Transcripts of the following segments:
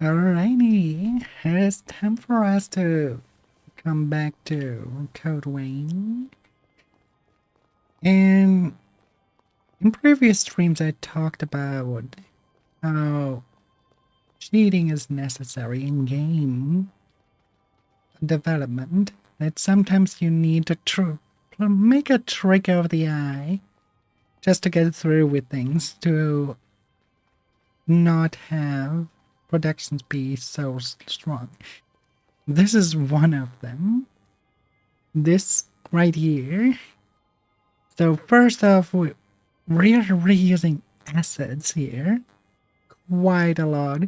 Alrighty, it's time for us to come back to Codevein. And in previous streams I talked about how cheating is necessary in game development. That sometimes you need to make a trick of the eye just to get through with things, to not have productions be so strong. This is one of them. This right here. So first off, we're reusing assets here. Quite a lot.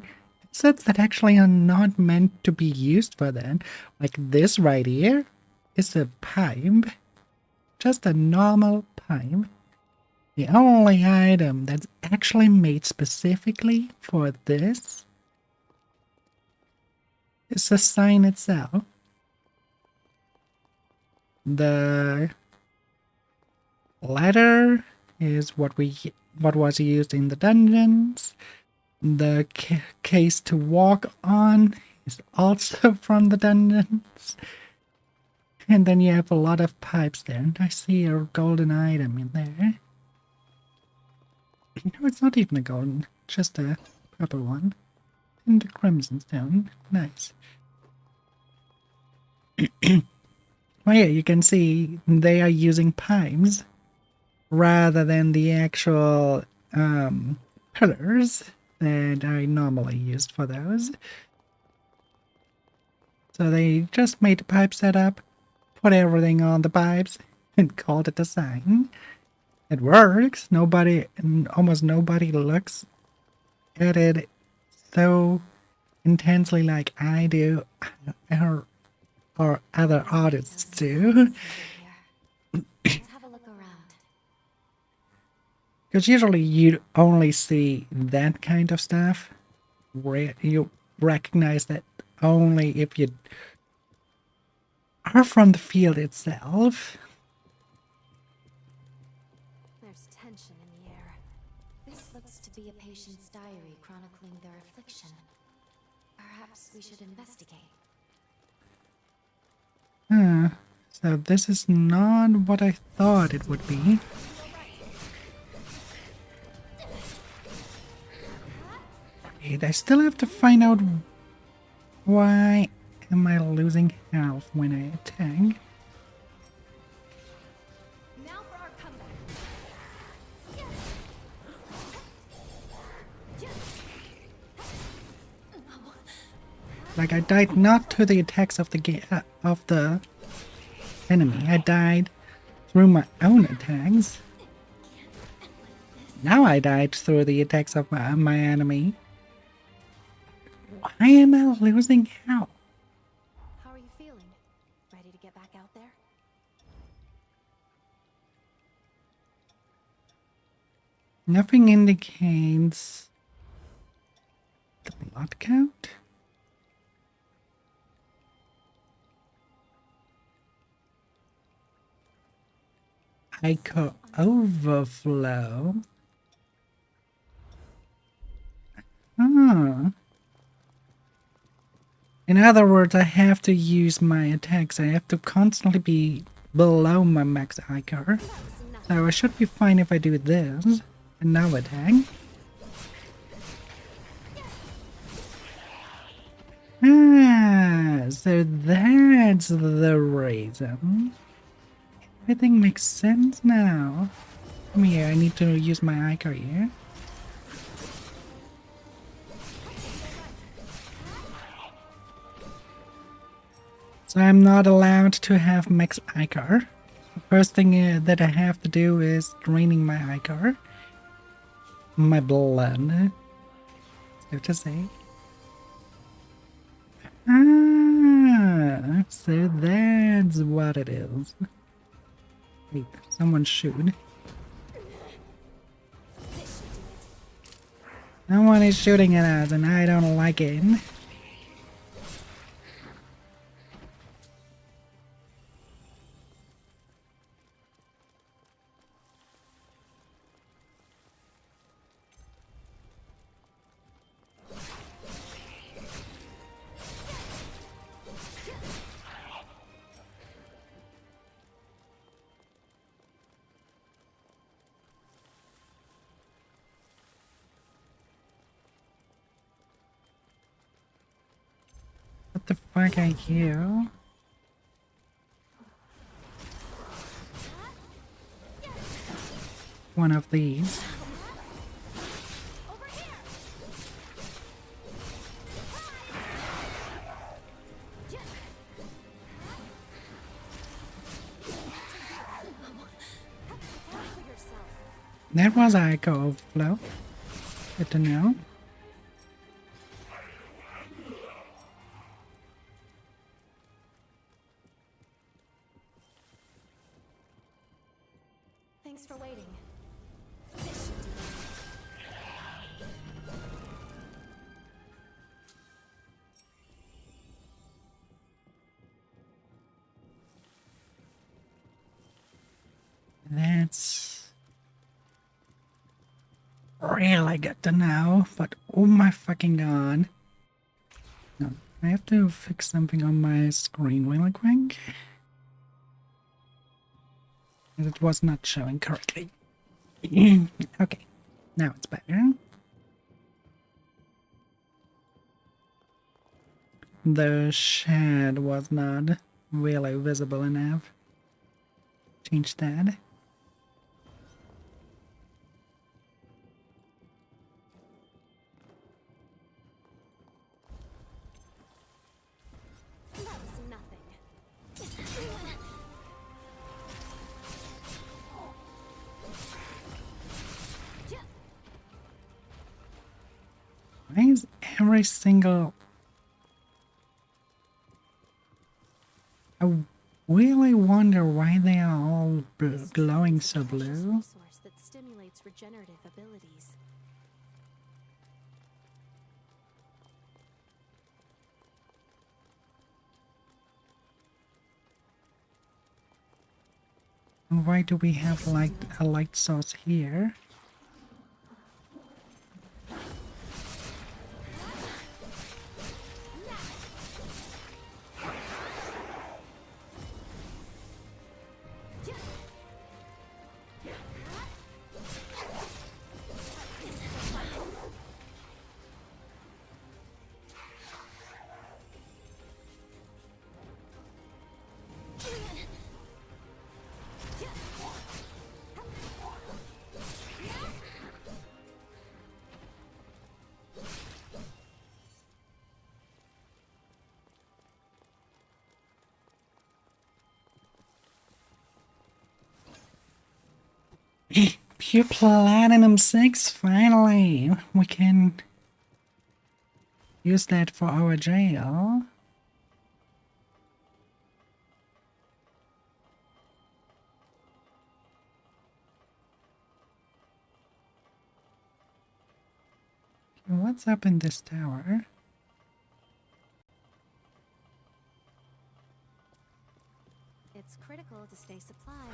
Assets that actually are not meant to be used for that. Like this right here is a pipe. Just a normal pipe. The only item that's actually made specifically for this is the sign itself. The ladder is what was used in the dungeons. The case to walk on is also from the dungeons. And then you have a lot of pipes there. And I see a golden item in there. No, it's not even a golden, just a purple one. And the crimson stone. Nice. Well, yeah, you can see they are using pipes rather than the actual pillars that I normally used for those. So they just made the pipe setup, put everything on the pipes, and called it a sign. It works. Almost nobody looks at it so intensely like I do, or other artists do. Because usually you only see that kind of stuff, where you recognize that only if you are from the field itself. There's tension in the air. This looks to be a patient's diary chronicling their affliction. Perhaps we should investigate. So this is not what I thought it would be. Wait, I still have to find out why am I losing health when I attack. Now for our comeback. Like I died not to the attacks of the enemy. I died through my own attacks. Now I died through the attacks of my enemy. Why am I losing health? How are you feeling? Ready to get back out there? Nothing indicates the blood count. Ico overflow. In other words, I have to use my attacks. I have to constantly be below my max Icar. So I should be fine if I do this. And now attack. So that's the reason. Everything makes sense now. Come here, I need to use my Icar here. So I'm not allowed to have max Icar. The first thing that I have to do is draining my Icar. My blood. So to say. So that's what it is. Wait, someone shoot. No one is shooting at us and I don't like it. What the fuck are you? One of these. Over here. For yourself. That was Echo Overflow. Good to know. Thanks for waiting. This should do it. That's really good to know, but oh my fucking god. No, I have to fix something on my screen really quick. It was not showing correctly. Okay, now it's better. The shed was not really visible enough. Change that. That was nothing. Why is every single... I really wonder why they are all glowing so blue. Source that stimulates regenerative abilities. And why do we have like a light source here? Pure Platinum 6, finally! We can use that for our jail. What's up in this tower? It's critical to stay supplied.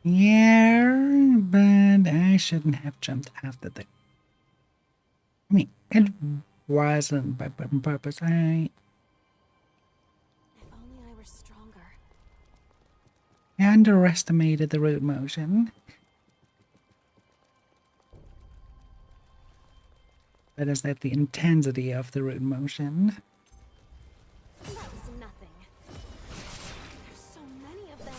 Yeah, but I shouldn't have jumped after that. I mean, it wasn't by purpose. If only I were stronger. I underestimated the root motion. That is that the intensity of the root motion. That was nothing. There's so many of them.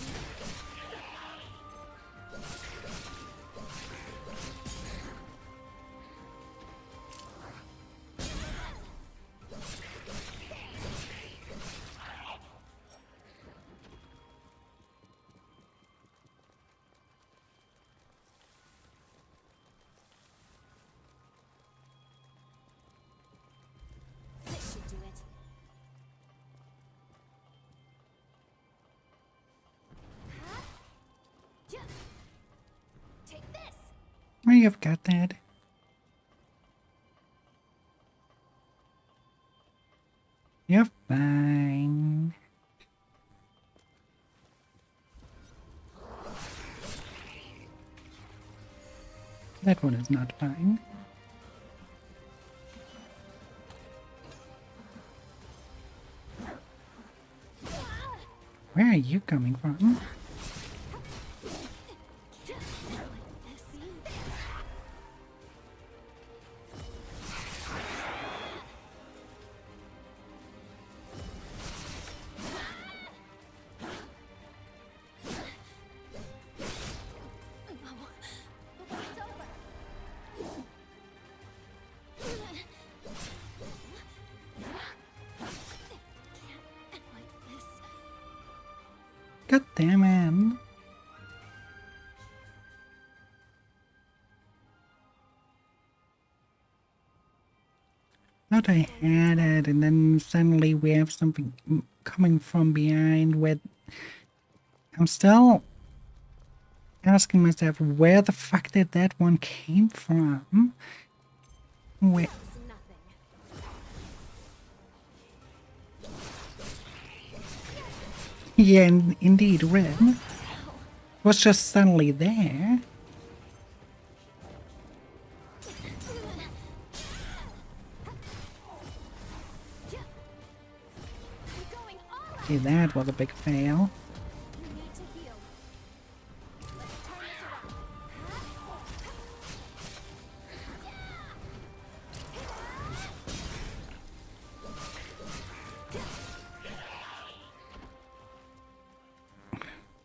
This should do it. Take this. Oh, you've got that. You're fine. That one is not fine. Where are you coming from? damn it. Thought I had it, and then suddenly we have something coming from behind where I'm still asking myself, where the fuck did that one came from? Where? Yeah, indeed, Red was just suddenly there. Okay, that was a big fail.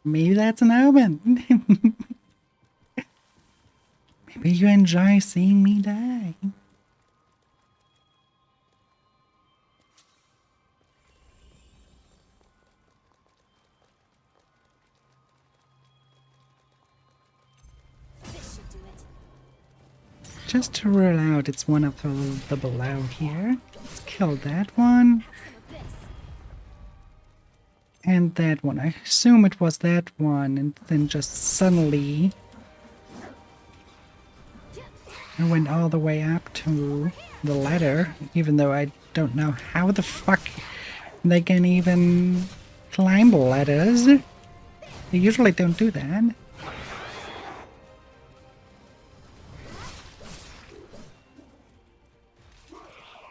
Maybe that's an omen. Maybe you enjoy seeing me die. Just to rule out it's one of the below here. Let's kill that one. And that one. I assume it was that one, and then just suddenly I went all the way up to the ladder, even though I don't know how the fuck they can even climb ladders. They usually don't do that.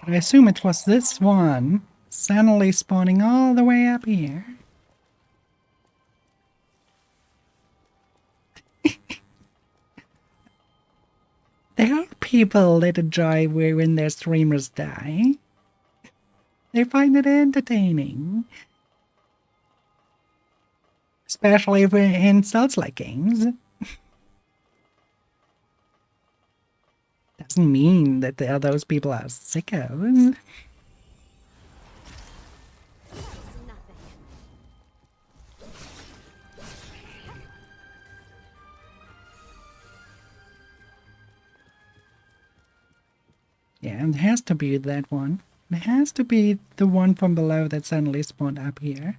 But I assume it was this one, suddenly spawning all the way up here. There are people that enjoy when their streamers die. They find it entertaining. Especially if we're in Souls-like games. Doesn't mean that those people are sickos. Yeah, it has to be that one. It has to be the one from below that suddenly spawned up here.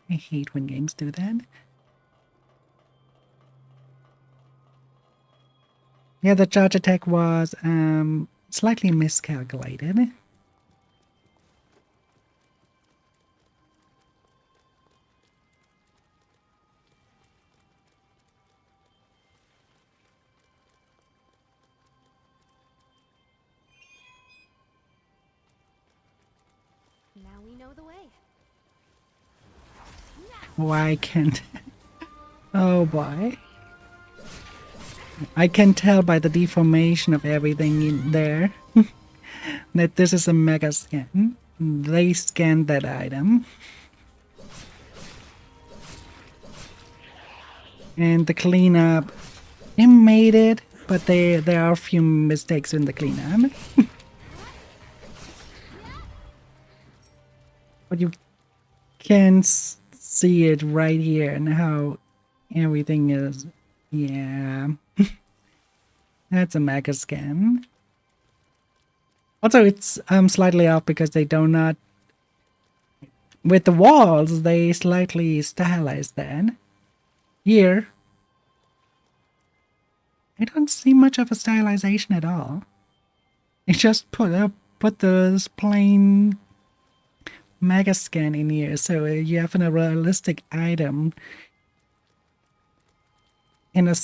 I hate when games do that. Yeah, the charge attack was slightly miscalculated. Now we know the way. Why can't... Oh boy. I can tell by the deformation of everything in there that this is a mega scan. They scanned that item. And the cleanup, they made it, but there are a few mistakes in the cleanup. But you can see it right here and how everything is. Yeah. That's a mega scan. Also, it's slightly off because they do not... With the walls, they slightly stylized that. Here, I don't see much of a stylization at all. It just put this plain mega scan in here, so you have a realistic item in a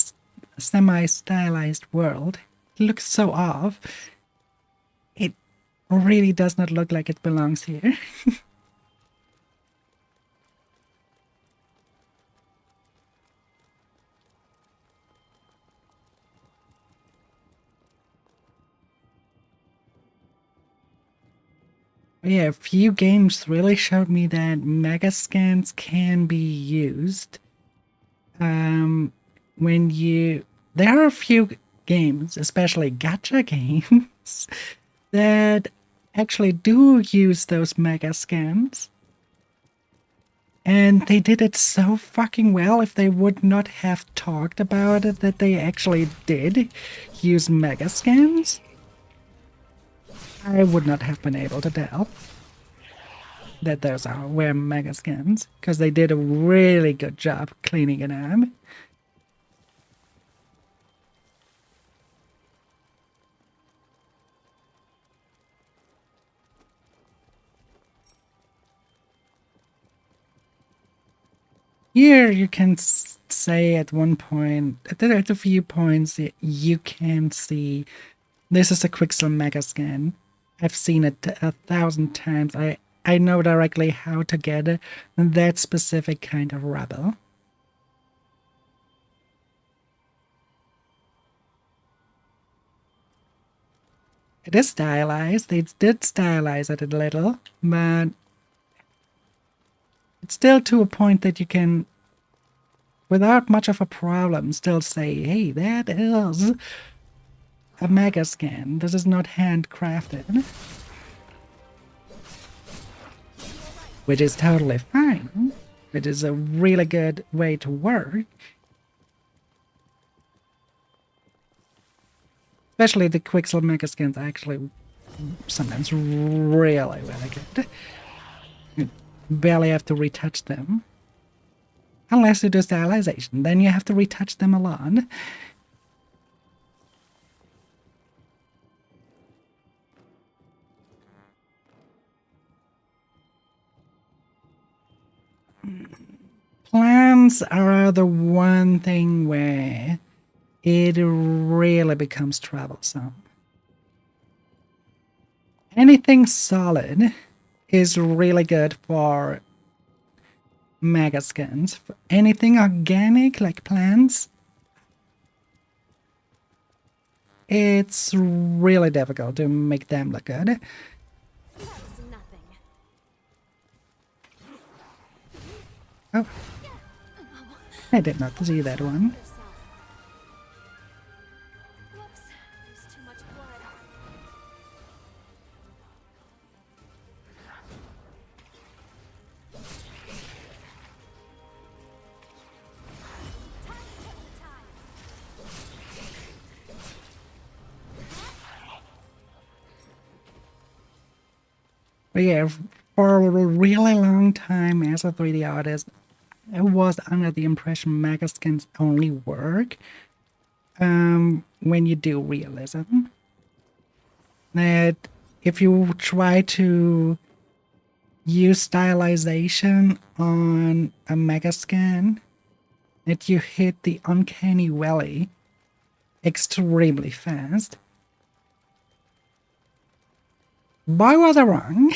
semi-stylized world. It looks so off. It really does not look like it belongs here. Yeah, a few games really showed me that mega scans can be used. When you... There are a few games, especially gacha games, that actually do use those mega scans. And they did it so fucking well. If they would not have talked about it, that they actually did use mega scans, I would not have been able to tell that those were mega scans, because they did a really good job cleaning it up. Here you can say at one point, at a few points, you can see this is a Quicksilver Mega Scan. I've seen it 1,000 times. I know directly how to get that specific kind of rubble. It is stylized. They did stylize it a little, but it's still to a point that you can, without much of a problem, still say, hey, that is a mega scan. This is not handcrafted. Which is totally fine. It is a really good way to work. Especially the Quicksilver mega scans are actually sometimes really, really good. You barely have to retouch them. Unless you do stylization, then you have to retouch them a lot. Plans are the one thing where it really becomes troublesome. Anything solid is really good for mega skins. For anything organic like plants, it's really difficult to make them look good. Oh, I did not see that one. But yeah, for a really long time as a 3D artist, I was under the impression mega skins only work when you do realism. That if you try to use stylization on a mega scan, that you hit the uncanny valley extremely fast. Boy, was I wrong.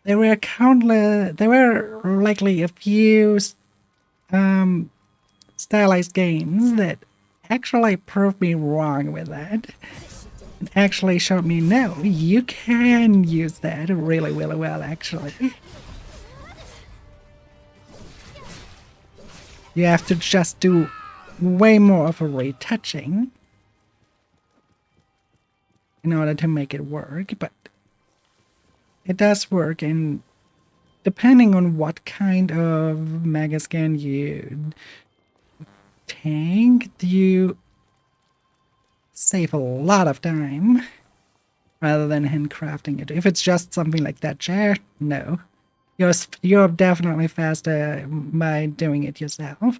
There were likely a few stylized games that actually proved me wrong with that. And actually showed me, no, you can use that really, really well, actually. You have to just do way more of a retouching in order to make it work, but it does work, and depending on what kind of mega scan you tank, you save a lot of time rather than handcrafting it. If it's just something like that chair, no. You're definitely faster by doing it yourself.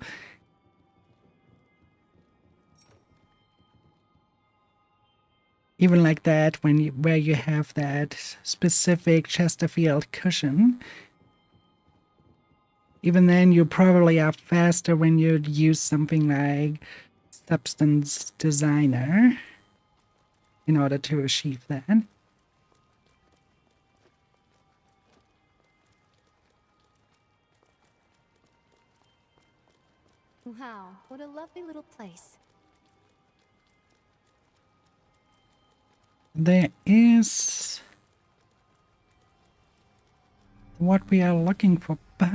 Even like that, where you have that specific Chesterfield cushion, even then you probably are faster when you use something like Substance Designer in order to achieve that. Wow, what a lovely little place. There is what we are looking for, but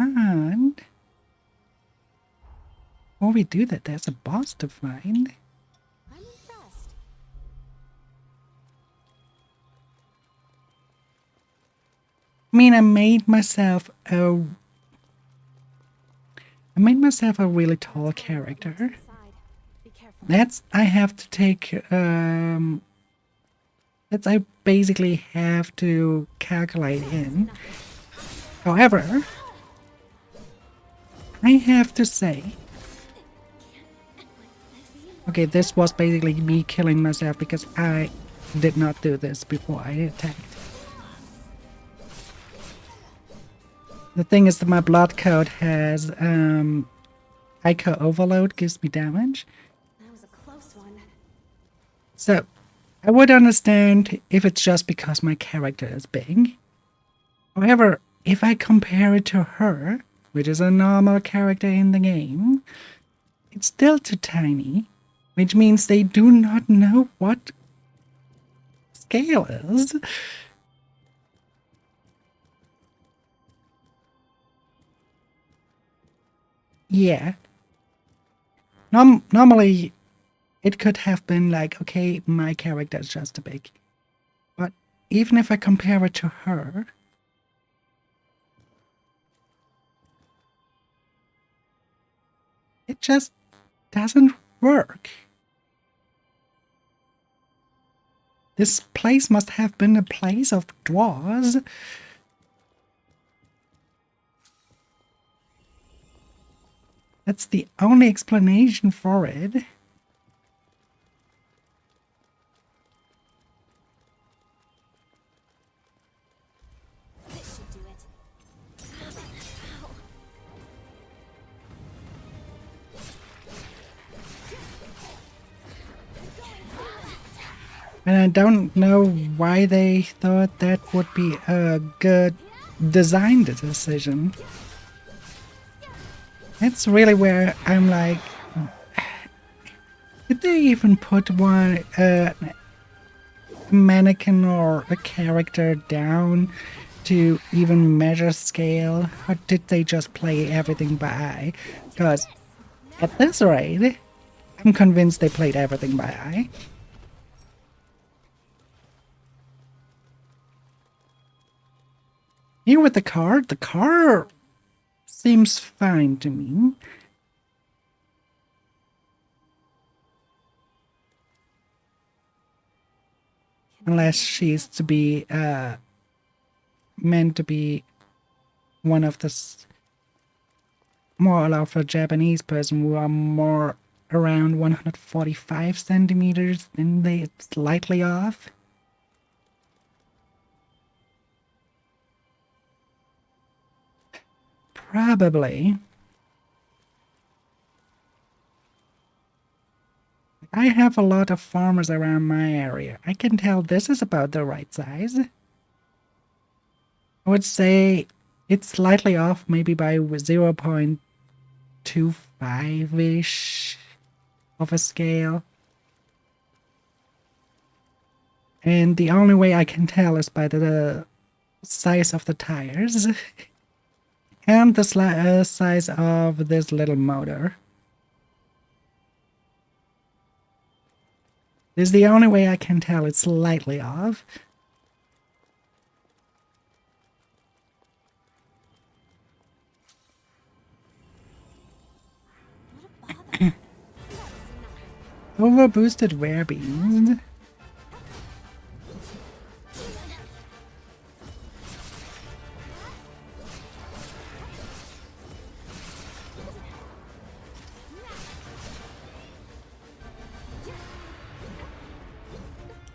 before we do that, there's a boss to find. I'm impressed. I mean, I made myself a really tall character. Be careful. That's I have to take that's I basically have to calculate in. However, I have to say, okay, this was basically me killing myself because I did not do this before I attacked. The thing is that my blood code has Ico overload, gives me damage. That was a close one. So I would understand if it's just because my character is big. However, if I compare it to her, which is a normal character in the game, it's still too tiny, which means they do not know what scale is. Yeah. Normally, it could have been like, okay, my character is just big. But even if I compare it to her, it just doesn't work. This place must have been a place of dwarves. That's the only explanation for it. This should do it. And I don't know why they thought that would be a good design decision. That's really where I'm like, did they even put one mannequin or a character down to even measure scale? Or did they just play everything by eye? Because at this rate, I'm convinced they played everything by eye. Here with the car seems fine to me. Unless she's to be meant to be one of the more of a Japanese person who are more around 145 centimeters, then they slightly off. Probably. I have a lot of farmers around my area. I can tell this is about the right size. I would say it's slightly off, maybe by 0.25-ish of a scale. And the only way I can tell is by the size of the tires and the size of this little motor. This is the only way I can tell it's slightly off. Over boosted werebeams.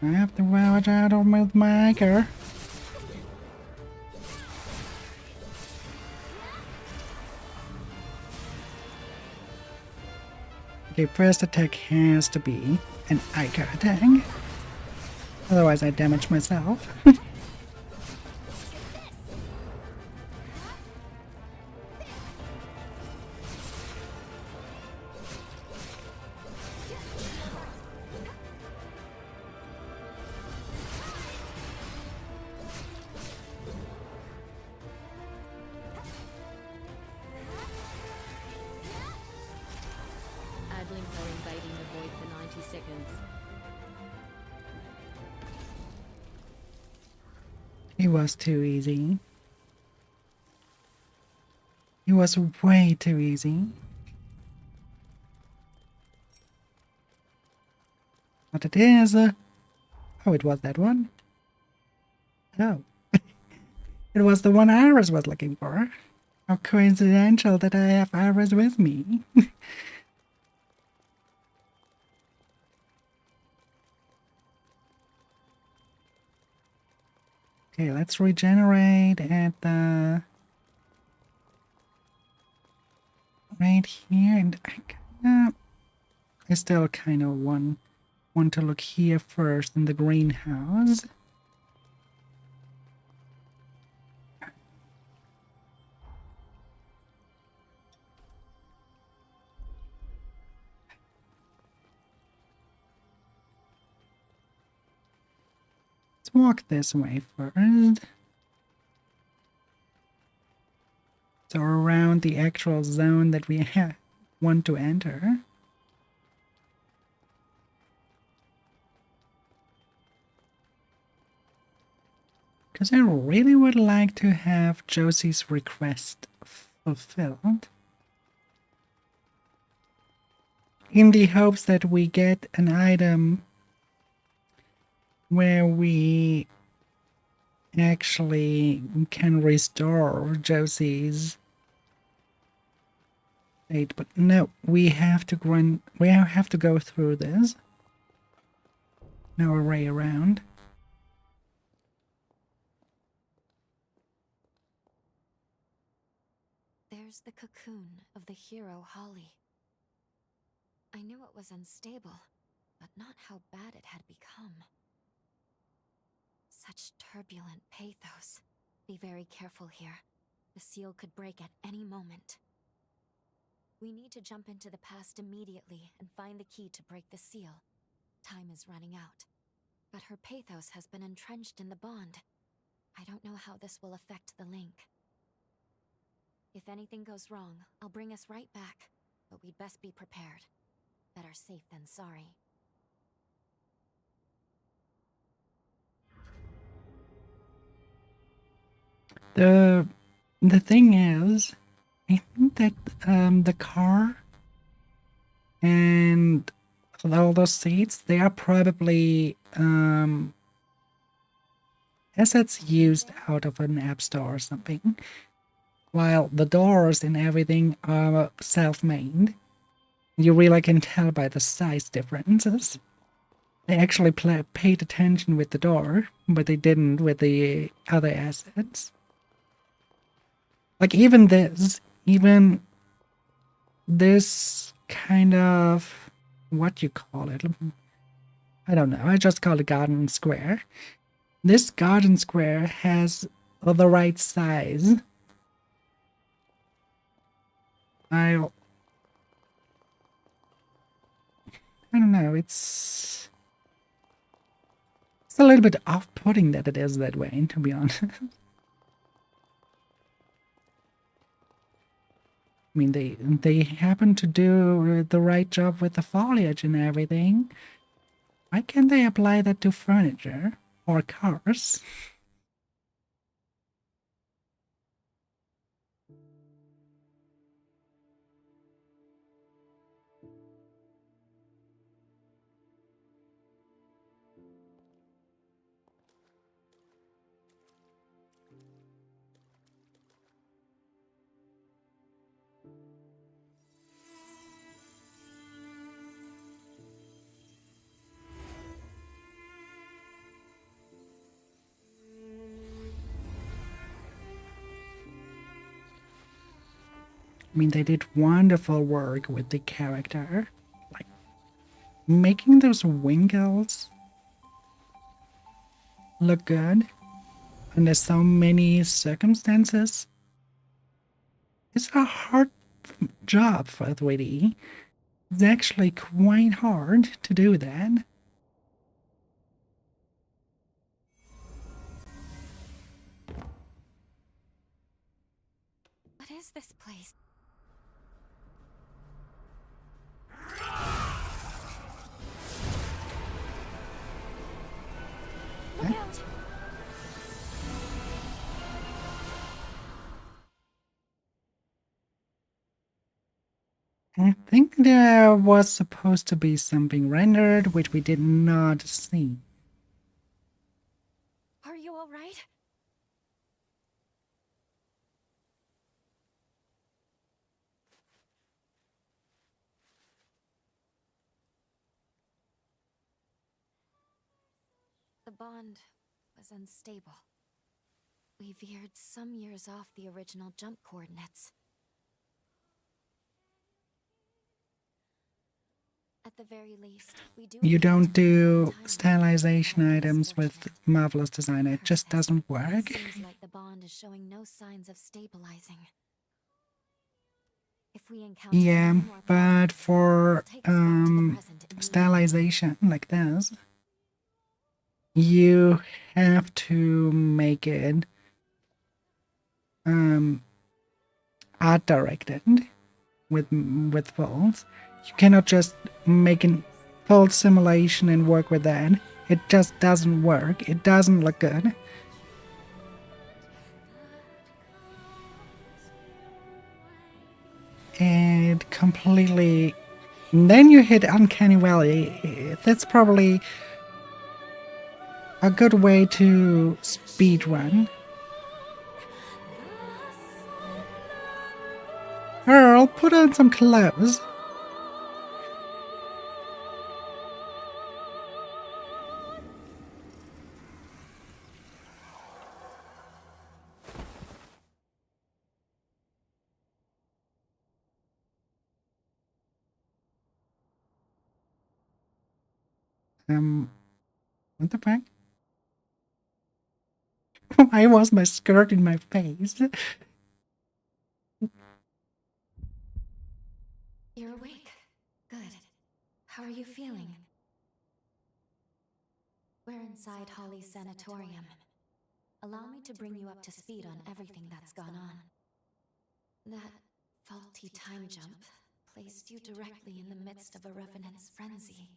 I have to watch out with my anchor. Okay, first attack has to be an Ica attack. Otherwise I damage myself. Adlings are invading the void for 90 seconds. It was too easy. was way too easy. But it is... oh, it was that one? Oh. It was the one Iris was looking for. How coincidental that I have Iris with me. Okay, let's regenerate at the... right here, and I still kind of want to look here first in the greenhouse. Let's walk this way first. So around the actual zone that we want to enter. Because I really would like to have Josie's request fulfilled. In the hopes that we get an item where we actually can restore Josie's state. But no, we have to go through this. No array around. There's the cocoon of the hero Holly. I knew it was unstable, but not how bad it had become. Such turbulent pathos. Be very careful here. The seal could break at any moment. We need to jump into the past immediately and find the key to break the seal. Time is running out. But her pathos has been entrenched in the bond. I don't know how this will affect the link. If anything goes wrong, I'll bring us right back. But we'd best be prepared. Better safe than sorry. The thing is, I think that the car and all those seats, they are probably assets used out of an app store or something, while the doors and everything are self-made. You really can tell by the size differences. They actually paid attention with the door, but they didn't with the other assets. Like even this kind of, what you call it? I don't know, I just call it garden square. This garden square has the right size. I don't know, it's a little bit off-putting that it is that way, to be honest. I mean, they happen to do the right job with the foliage and everything. Why can't they apply that to furniture or cars? I mean, they did wonderful work with the character. Like, making those winkles look good under so many circumstances. It's a hard job for 3D. It's actually quite hard to do that. What is this place? Look out! I think there was supposed to be something rendered, which we did not see. Are you all right? The bond was unstable. We veered some years off the original jump coordinates. At the very least, we do. You appear don't to be moving do time stylization forward. That is items with fortunate. Marvelous Design. It just Curses. doesn't It work. seems like the bond is showing no signs of stabilizing. If we encounter Yeah, any more but problems, for it'll take us back to the present immediately. stylization like this, you have to make it art directed with folds. You cannot just make a fold simulation and work with that. It just doesn't work. It doesn't look good. And completely. And then you hit Uncanny Valley. That's probably a good way to speedrun. Earl, put on some clothes. What the fuck? Why was my skirt in my face? You're awake. Good. How are you feeling? We're inside Holly's sanatorium. Allow me to bring you up to speed on everything that's gone on. That faulty time jump placed you directly in the midst of a revenant's frenzy.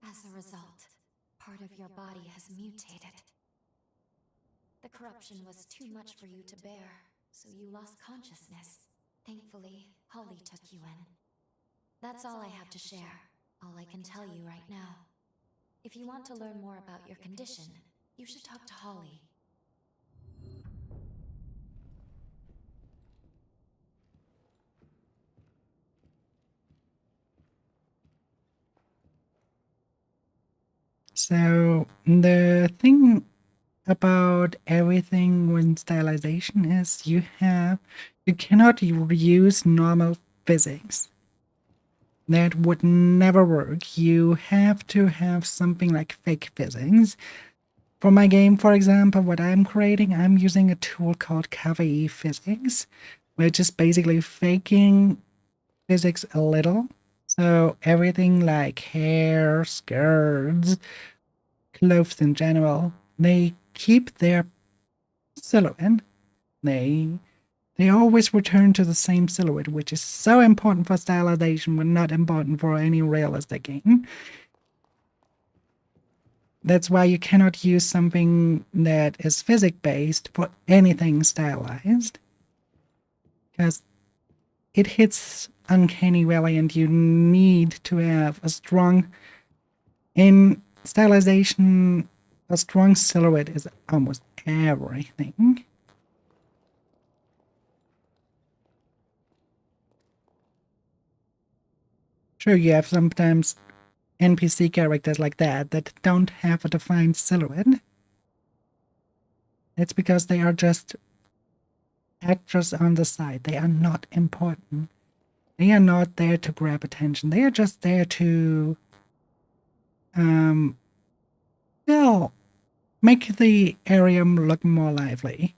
As a result, part of your body has mutated. The corruption was too much for you to bear, so you lost consciousness. Thankfully, Holly took you in. That's all I have to share, all I can tell you right now. If you want to learn more about your condition, you should talk to Holly. So the thing about everything when stylization is you cannot use normal physics. That would never work. You have to have something like fake physics. For my game, for example, what I'm creating, I'm using a tool called Codevein physics, which is basically faking physics a little. So everything like hair, skirts, clothes in general, they keep their silhouette. They always return to the same silhouette, which is so important for stylization, but not important for any realistic game. That's why you cannot use something that is physics-based for anything stylized. Because it hits Uncanny Valley and you need to have a strong... In stylization, a strong silhouette is almost everything. Sure, you have sometimes NPC characters like that don't have a defined silhouette. It's because they are just actors on the side. They are not important. They are not there to grab attention. They are just there to, well, make the area look more lively.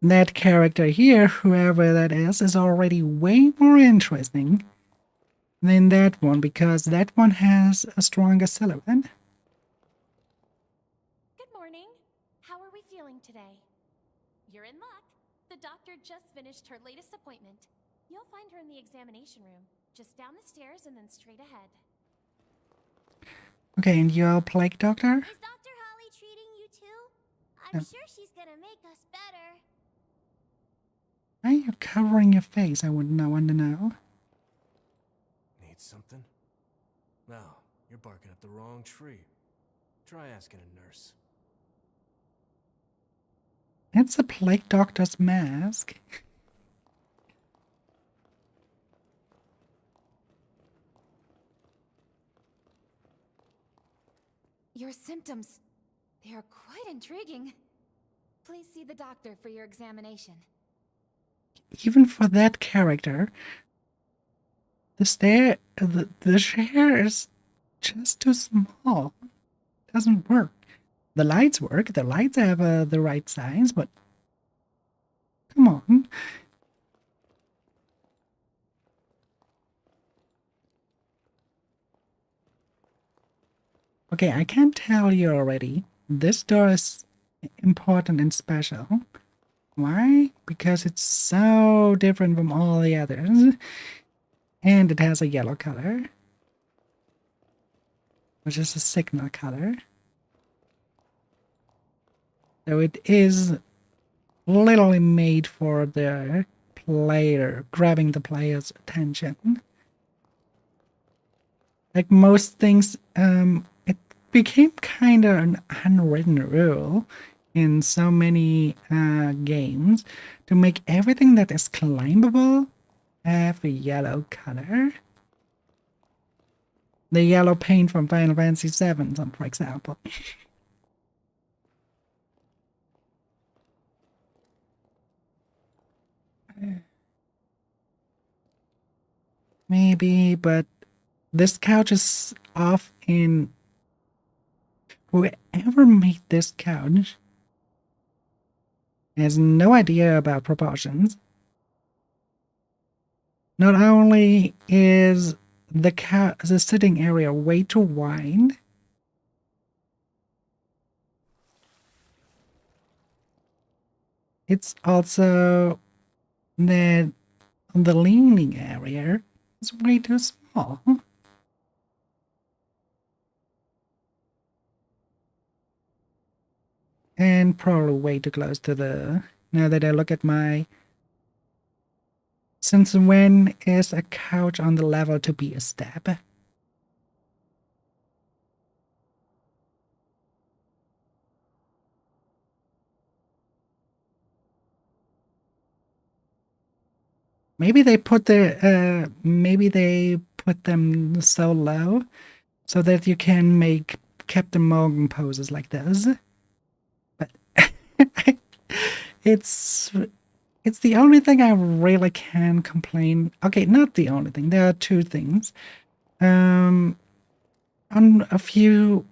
That character here, whoever that is already way more interesting than that one because that one has a stronger silhouette. Good morning. How are we feeling today? You're in luck. The doctor just finished her latest appointment. You'll find her in the examination room, just down the stairs and then straight ahead. Okay, and you're a plague doctor? Is Dr. Holly treating you too? I'm sure she's gonna make us better. Why are you covering your face? I wouldn't want to know. Need something? No, you're barking up the wrong tree. Try asking a nurse. It's a plague doctor's mask. Your symptoms, they are quite intriguing. Please see the doctor for your examination. Even for that character, the chair is just too small. Doesn't work. The lights work. The lights have the right size, but come on. Okay, I can tell you already. This door is important and special. Why? Because it's so different from all the others. And it has a yellow color, which is a signal color. So it is literally made for the player, grabbing the player's attention. Like most things, it became kind of an unwritten rule in so many games to make everything that is climbable have a yellow color. The yellow paint from Final Fantasy VII, for example. Maybe, but this couch is off in... Whoever made this couch has no idea about proportions. Not only is the sitting area way too wide, it's also that the leaning area is way too small. And probably way too close to the... Now that I look at my... Since when is a couch on the level to be a step? Maybe they put them so low so that you can make Captain Morgan poses like this. But it's the only thing I really can complain. Okay, not the only thing. There are two things. On a few,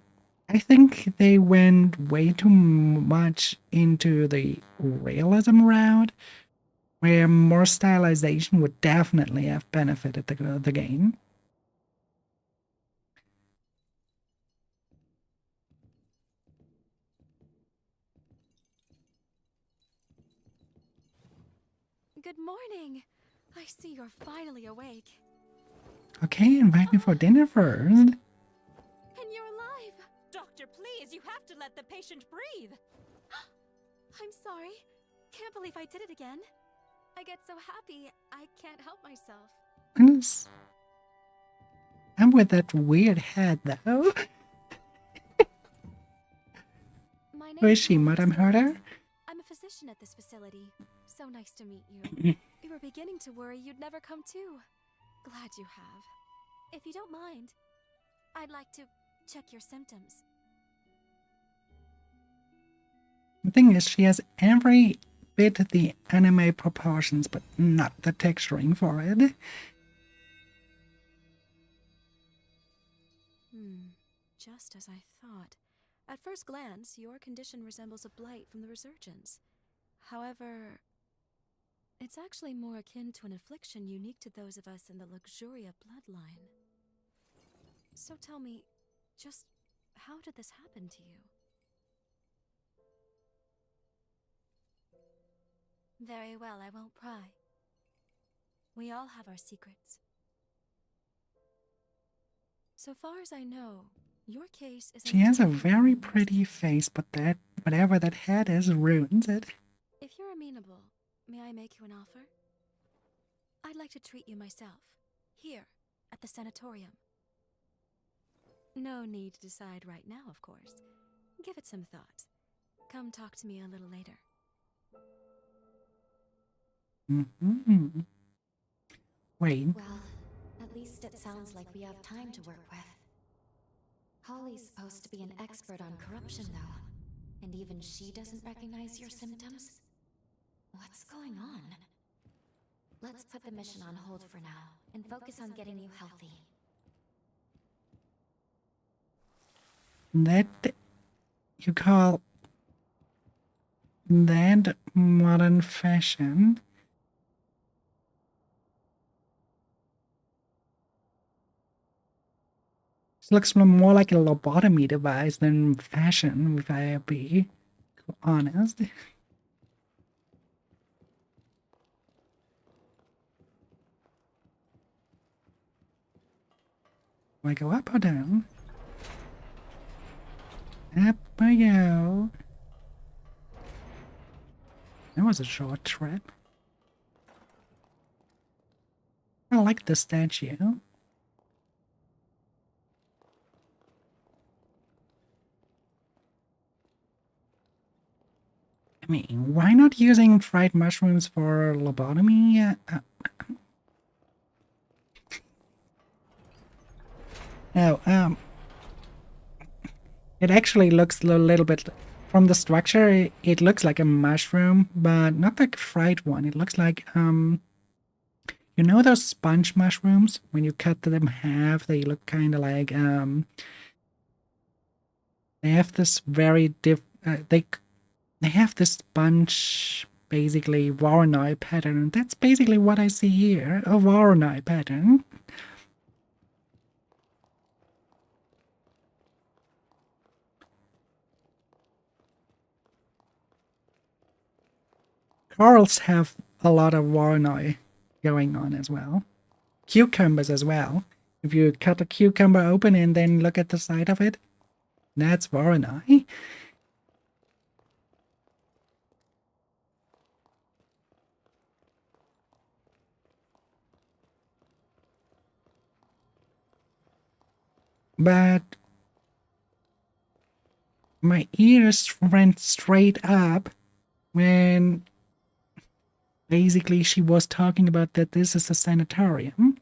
I think they went way too much into the realism route, where more stylization would definitely have benefited the game. Good morning. I see you're finally awake. Okay, invite me for dinner first. And you're alive. Doctor, please, you have to let the patient breathe. I'm sorry. Can't believe I did it again. I get so happy, I can't help myself. I'm with that weird head, though. My name Who is she, Madame Herder? I'm a physician at this facility. So nice to meet you. We were beginning to worry you'd never come to. Glad you have. If you don't mind, I'd like to check your symptoms. The thing is, she has every bit the anime proportions, but not the texturing for it. Just as I thought. At first glance, your condition resembles a blight from the resurgence. However, it's actually more akin to an affliction unique to those of us in the Luxuria bloodline. So tell me, just how did this happen to you? Very well, I won't pry. We all have our secrets. So far as I know, your case is... She has a very pretty face, but that whatever that head is ruins it. If you're amenable, May I make you an offer? I'd like to treat you myself. Here, at the sanatorium. No need to decide right now, of course. Give it some thought. Come talk to me a little later. Mm-hmm. Wait. Well, at least it sounds like we have time to work with. Holly's supposed to be an expert on corruption, though. And even she doesn't recognize your symptoms? What's going on? Let's put the mission on hold for now, and focus on getting you healthy. That you call that modern fashion? This looks more like a lobotomy device than fashion, if I be honest. Do I go up or down? Up I go. That was a short trip. I like the statue. I mean, why not using fried mushrooms for lobotomy? No, it actually looks a little bit, from the structure, it looks like a mushroom, but not like a fried one. It looks like, you know those sponge mushrooms? When you cut them in half, they look kind of like, they have this very they have this sponge, basically, Voronoi pattern. That's basically what I see here, a Voronoi pattern. Corals have a lot of Voronoi going on as well. Cucumbers as well. If you cut a cucumber open and then look at the side of it, that's Voronoi. But my ears went straight up when basically she was talking about that this is a sanatorium.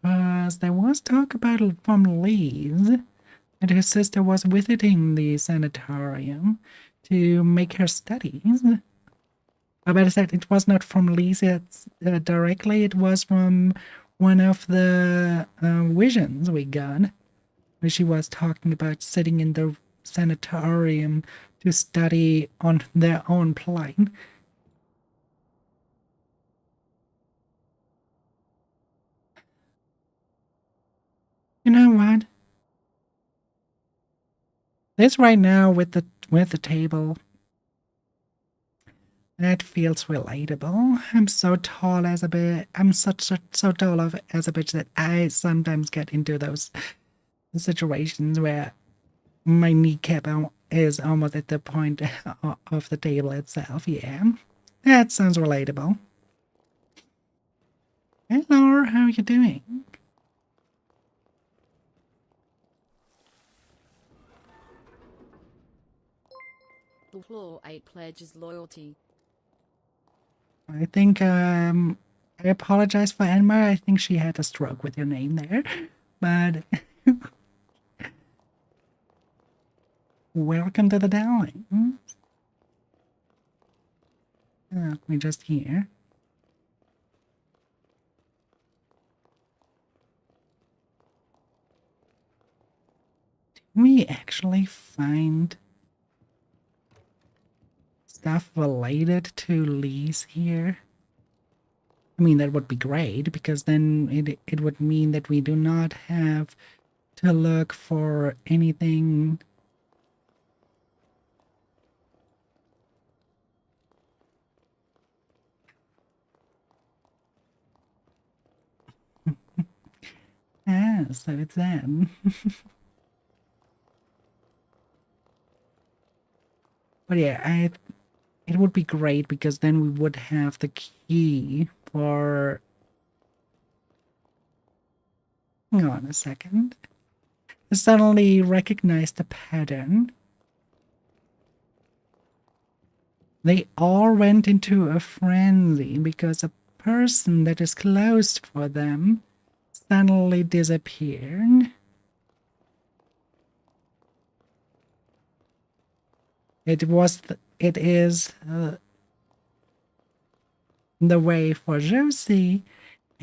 Because there was talk about it from Liz that her sister was visiting the sanatorium to make her studies. But I said it was not from Lisa directly, it was from one of the visions we got, where she was talking about sitting in the sanatorium to study on their own plane. You know what? This right now with the table, that feels relatable. I'm so tall as a bitch. I'm so tall as a bitch that I sometimes get into those situations where my kneecap is almost at the point of the table itself. Yeah, that sounds relatable. Hey Laura, how are you doing? Floor 8 pledges loyalty. I think I apologize for Enma. I think she had a stroke with your name there, but welcome to the Dowling. We just here. Did we actually find stuff related to Lee's here? I mean, that would be great, because then it would mean that we do not have to look for anything. So it's them. But yeah, it would be great because then we would have the key for... Hang on a second. I suddenly recognized the pattern. They all went into a frenzy because a person that is closed for them suddenly disappeared. It is the way for Josie,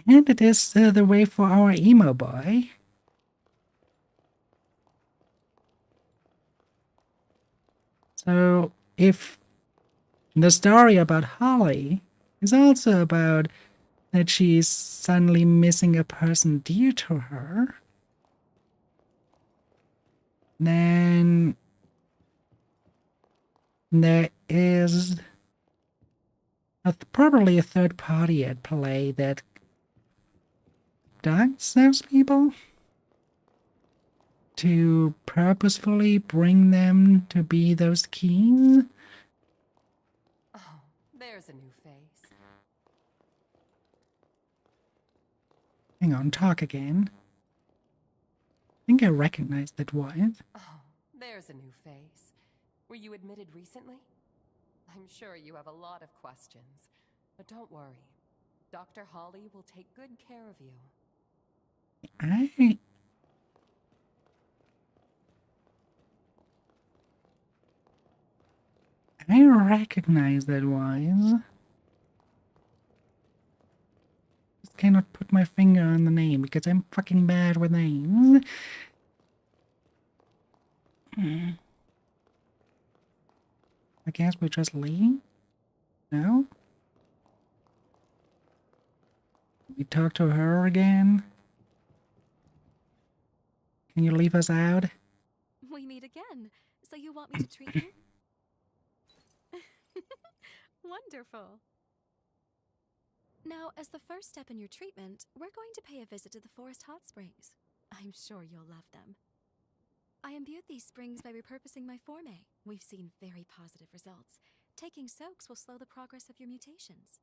and it is the way for our emo boy. So if the story about Holly is also about that she's suddenly missing a person dear to her, then there is probably a third party at play that abducts those people to purposefully bring them to be those keys. Oh, there's a new face. Hang on, talk again. I think I recognize that voice. Oh, there's a new face. Were you admitted recently? I'm sure you have a lot of questions. But don't worry. Dr. Holly will take good care of you. I recognize that voice. Just cannot put my finger on the name because I'm fucking bad with names. I guess we just leave? No? We talk to her again? Can you leave us out? We meet again. So you want me to treat you? Wonderful. Now, as the first step in your treatment, we're going to pay a visit to the forest hot springs. I'm sure you'll love them. I imbued these springs by repurposing my forme. We've seen very positive results. Taking soaks will slow the progress of your mutations.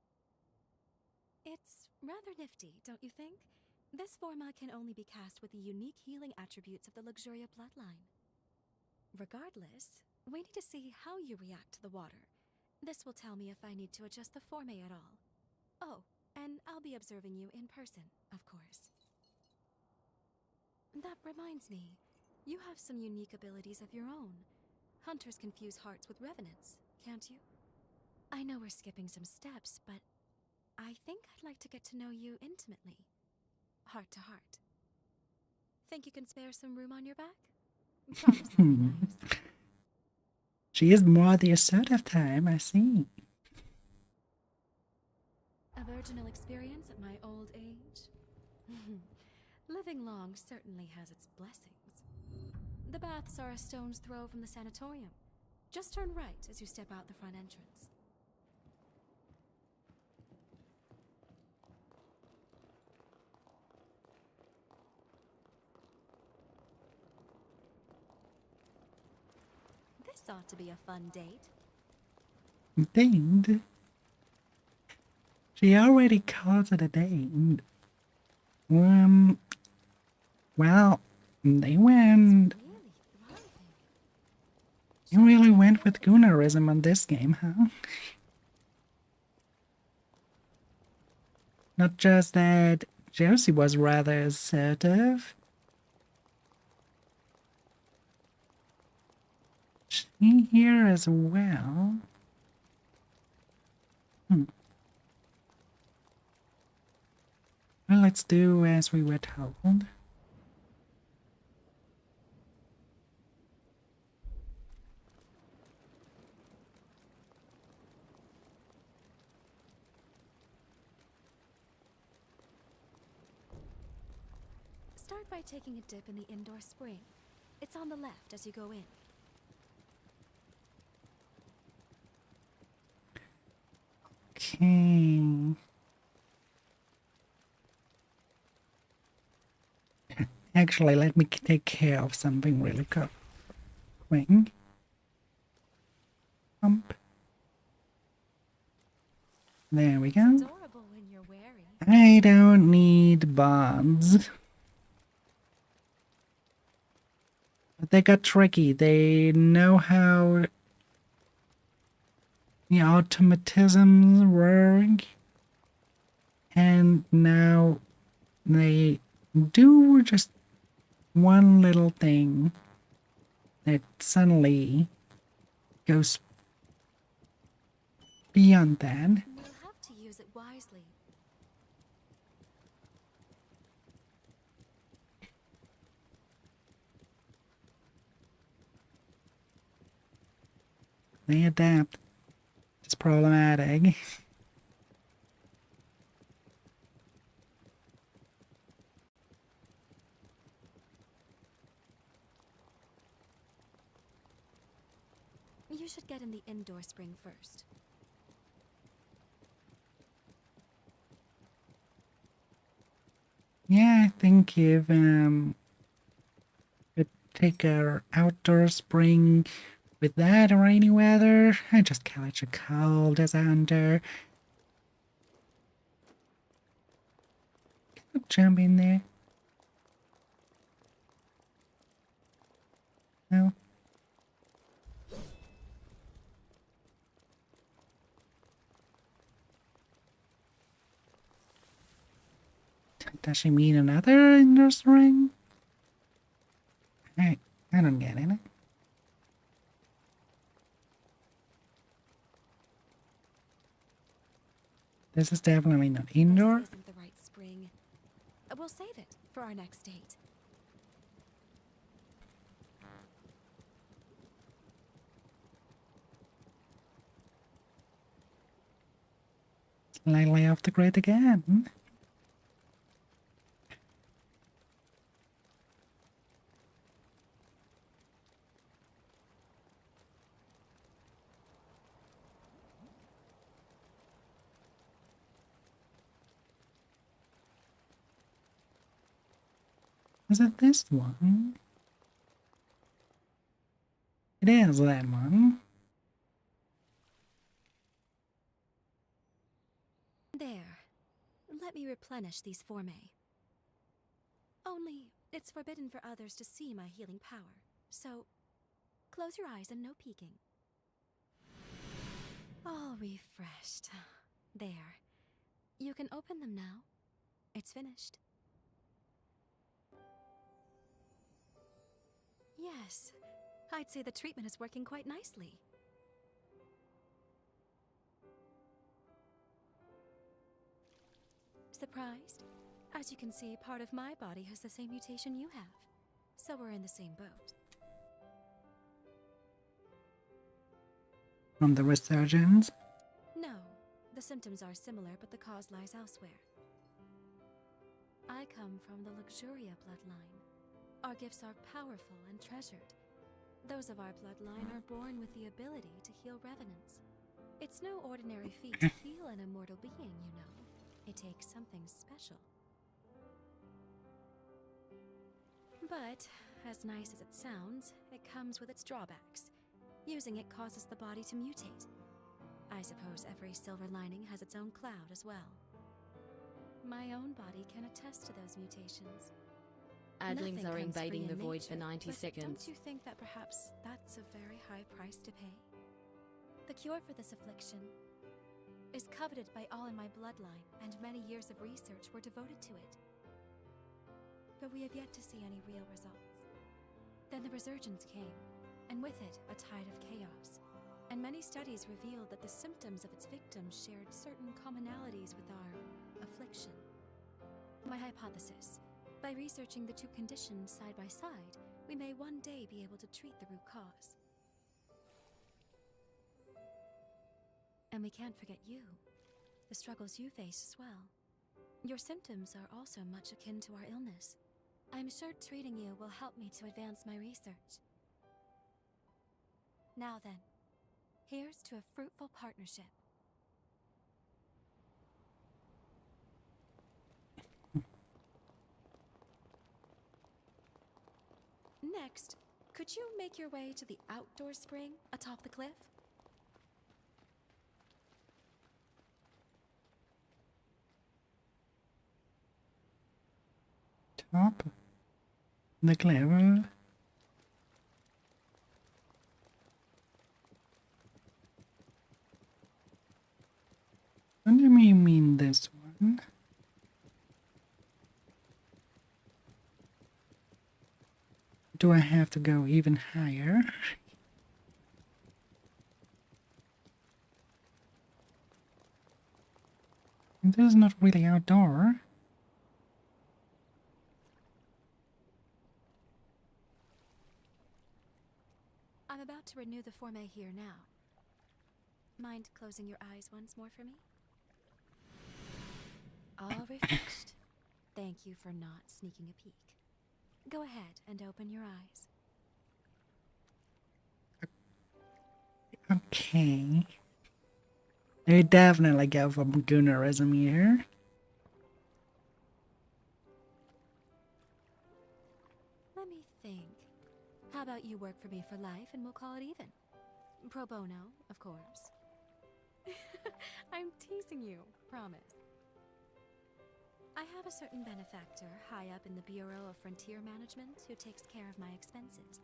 It's rather nifty, don't you think? This forma can only be cast with the unique healing attributes of the Luxuria bloodline. Regardless, we need to see how you react to the water. This will tell me if I need to adjust the forme at all. Oh, and I'll be observing you in person, of course. That reminds me, you have some unique abilities of your own. Hunters can fuse hearts with revenants, can't you? I know we're skipping some steps, but I think I'd like to get to know you intimately. Heart to heart. Think you can spare some room on your back? Promise I'll be nice. She is more the assertive time, I see. A virginal experience at my old age? Living long certainly has its blessings. The baths are a stone's throw from the sanatorium. Just turn right as you step out the front entrance. This ought to be a fun date. Date? She already calls it a date. Well, they went... You really went with Gunnarism on this game, huh? Not just that Josie was rather assertive. She here as well. Well, let's do as we were told. Start by taking a dip in the indoor spring. It's on the left as you go in. Okay. Actually, let me take care of something really quick. Pump. There we It's go. adorable when you're wary. I don't need bonds. But they got tricky. They know how the automatisms work. And now they do just one little thing that suddenly goes beyond that. We'll have to use it wisely. They adapt. It's problematic. You should get in the indoor spring first. Yeah, I think if could take our outdoor spring with that rainy weather, I just catch a cold as under. Can I jump in there? No. Does she mean another indoor spring? I don't get it. This is definitely not indoor. This isn't the right spring. We'll save it for our next date. Slightly off the grid again. Is it this one? It is that one. There. Let me replenish these formae. Only, it's forbidden for others to see my healing power. So, close your eyes and no peeking. All refreshed. There. You can open them now. It's finished. Yes. I'd say the treatment is working quite nicely. Surprised? As you can see, part of my body has the same mutation you have. So we're in the same boat. From the resurgence. No. The symptoms are similar, but the cause lies elsewhere. I come from the Luxuria bloodline. Our gifts are powerful and treasured. Those of our bloodline are born with the ability to heal revenants. It's no ordinary feat to heal an immortal being, you know. It takes something special. But, as nice as it sounds, it comes with its drawbacks. Using it causes the body to mutate. I suppose every silver lining has its own cloud as well. My own body can attest to those mutations. Adlings Nothing are comes free invading in the void nature, for 90 but seconds. Don't you think that perhaps that's a very high price to pay? The cure for this affliction is coveted by all in my bloodline, and many years of research were devoted to it. But we have yet to see any real results. Then the resurgence came, and with it, a tide of chaos. And many studies revealed that the symptoms of its victims shared certain commonalities with our affliction. My hypothesis: by researching the two conditions side by side, we may one day be able to treat the root cause. And we can't forget you, the struggles you face as well. Your symptoms are also much akin to our illness. I'm sure treating you will help me to advance my research. Now then, here's to a fruitful partnership. Next, could you make your way to the outdoor spring atop the cliff? top. The clever. What do you mean this one? Do I have to go even higher? This is not really outdoor. I'm about to renew the Forme here now. Mind closing your eyes once more for me? All refreshed. Thank you for not sneaking a peek. Go ahead and open your eyes. Okay. They definitely go for goonerism here. Let me think. How about you work for me for life and we'll call it even? Pro bono, of course. I'm teasing you, promise. I have a certain benefactor high up in the Bureau of Frontier Management who takes care of my expenses.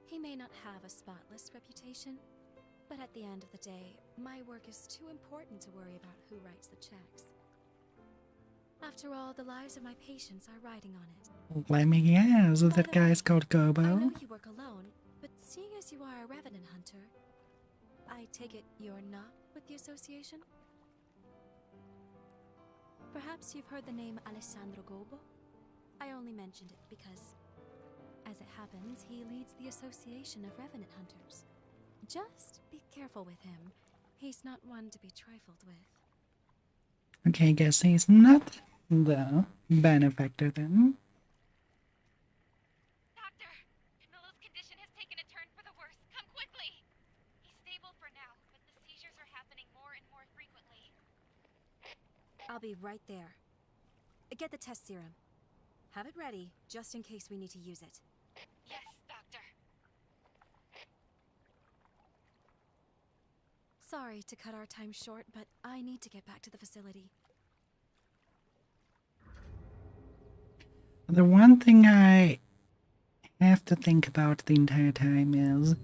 He may not have a spotless reputation, but at the end of the day, my work is too important to worry about who writes the checks. After all, the lives of my patients are riding on it. Let me guess, By that the guy's way, called I Gobo. know you work alone, but seeing as you are a revenant hunter, I take it you're not with the association? Perhaps you've heard the name Alessandro Gobo? I only mentioned it because, as it happens, he leads the Association of Revenant Hunters. Just be careful with him. He's not one to be trifled with. Okay, guess he's not the benefactor then. Doctor, Camilo's condition has taken a turn for the worse. Come quickly! He's stable for now, but the seizures are happening more and more frequently. I'll be right there. Get the test serum. Have it ready, just in case we need to use it. Yes, Doctor. Sorry to cut our time short, but I need to get back to the facility. The one thing I have to think about the entire time is,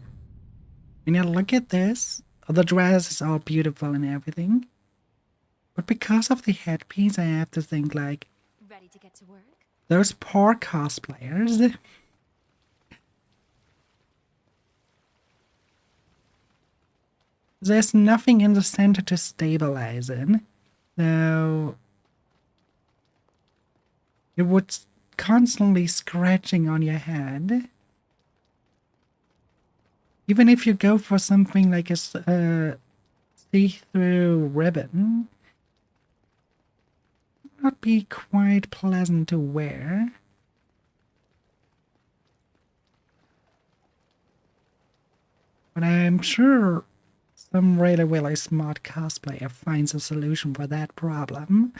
when you look at this, the dress is all beautiful and everything, but because of the headpiece, I have to think like, Ready to get to work? those poor cosplayers. There's nothing in the center to stabilize in, so it would constantly scratching on your head. Even if you go for something like a see-through ribbon, it would not be quite pleasant to wear. But I'm sure some really smart cosplayer finds a solution for that problem.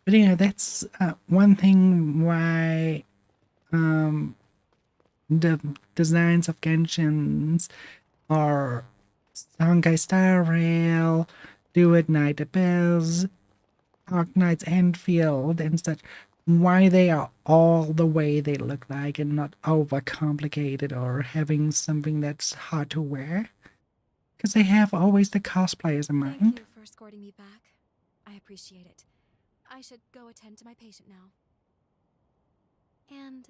But yeah, that's one thing why the designs of Genshin's are Honkai Star Rail, Do It Night Abyss, Arknight's Enfield, and such. Why they are all the way they look like and not overcomplicated or having something that's hard to wear. Because they have always the cosplayers in mind. Thank you for escorting me back. I appreciate it. I should go attend to my patient now. And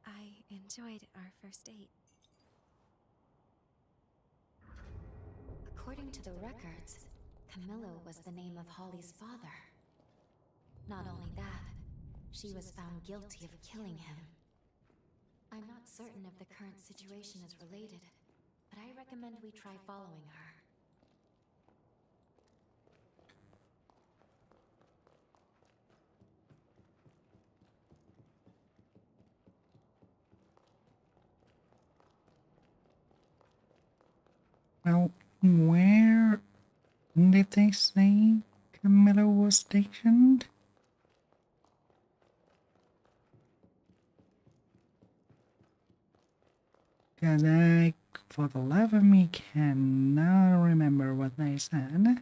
I enjoyed our first date. According to the records, Camillo was the name of Holly's father. Not only that, she was found guilty of killing him. I'm not certain if the current situation is related, but I recommend we try following her. Well, where did they say Camillo was stationed? Because I, for the love of me, cannot remember what they said.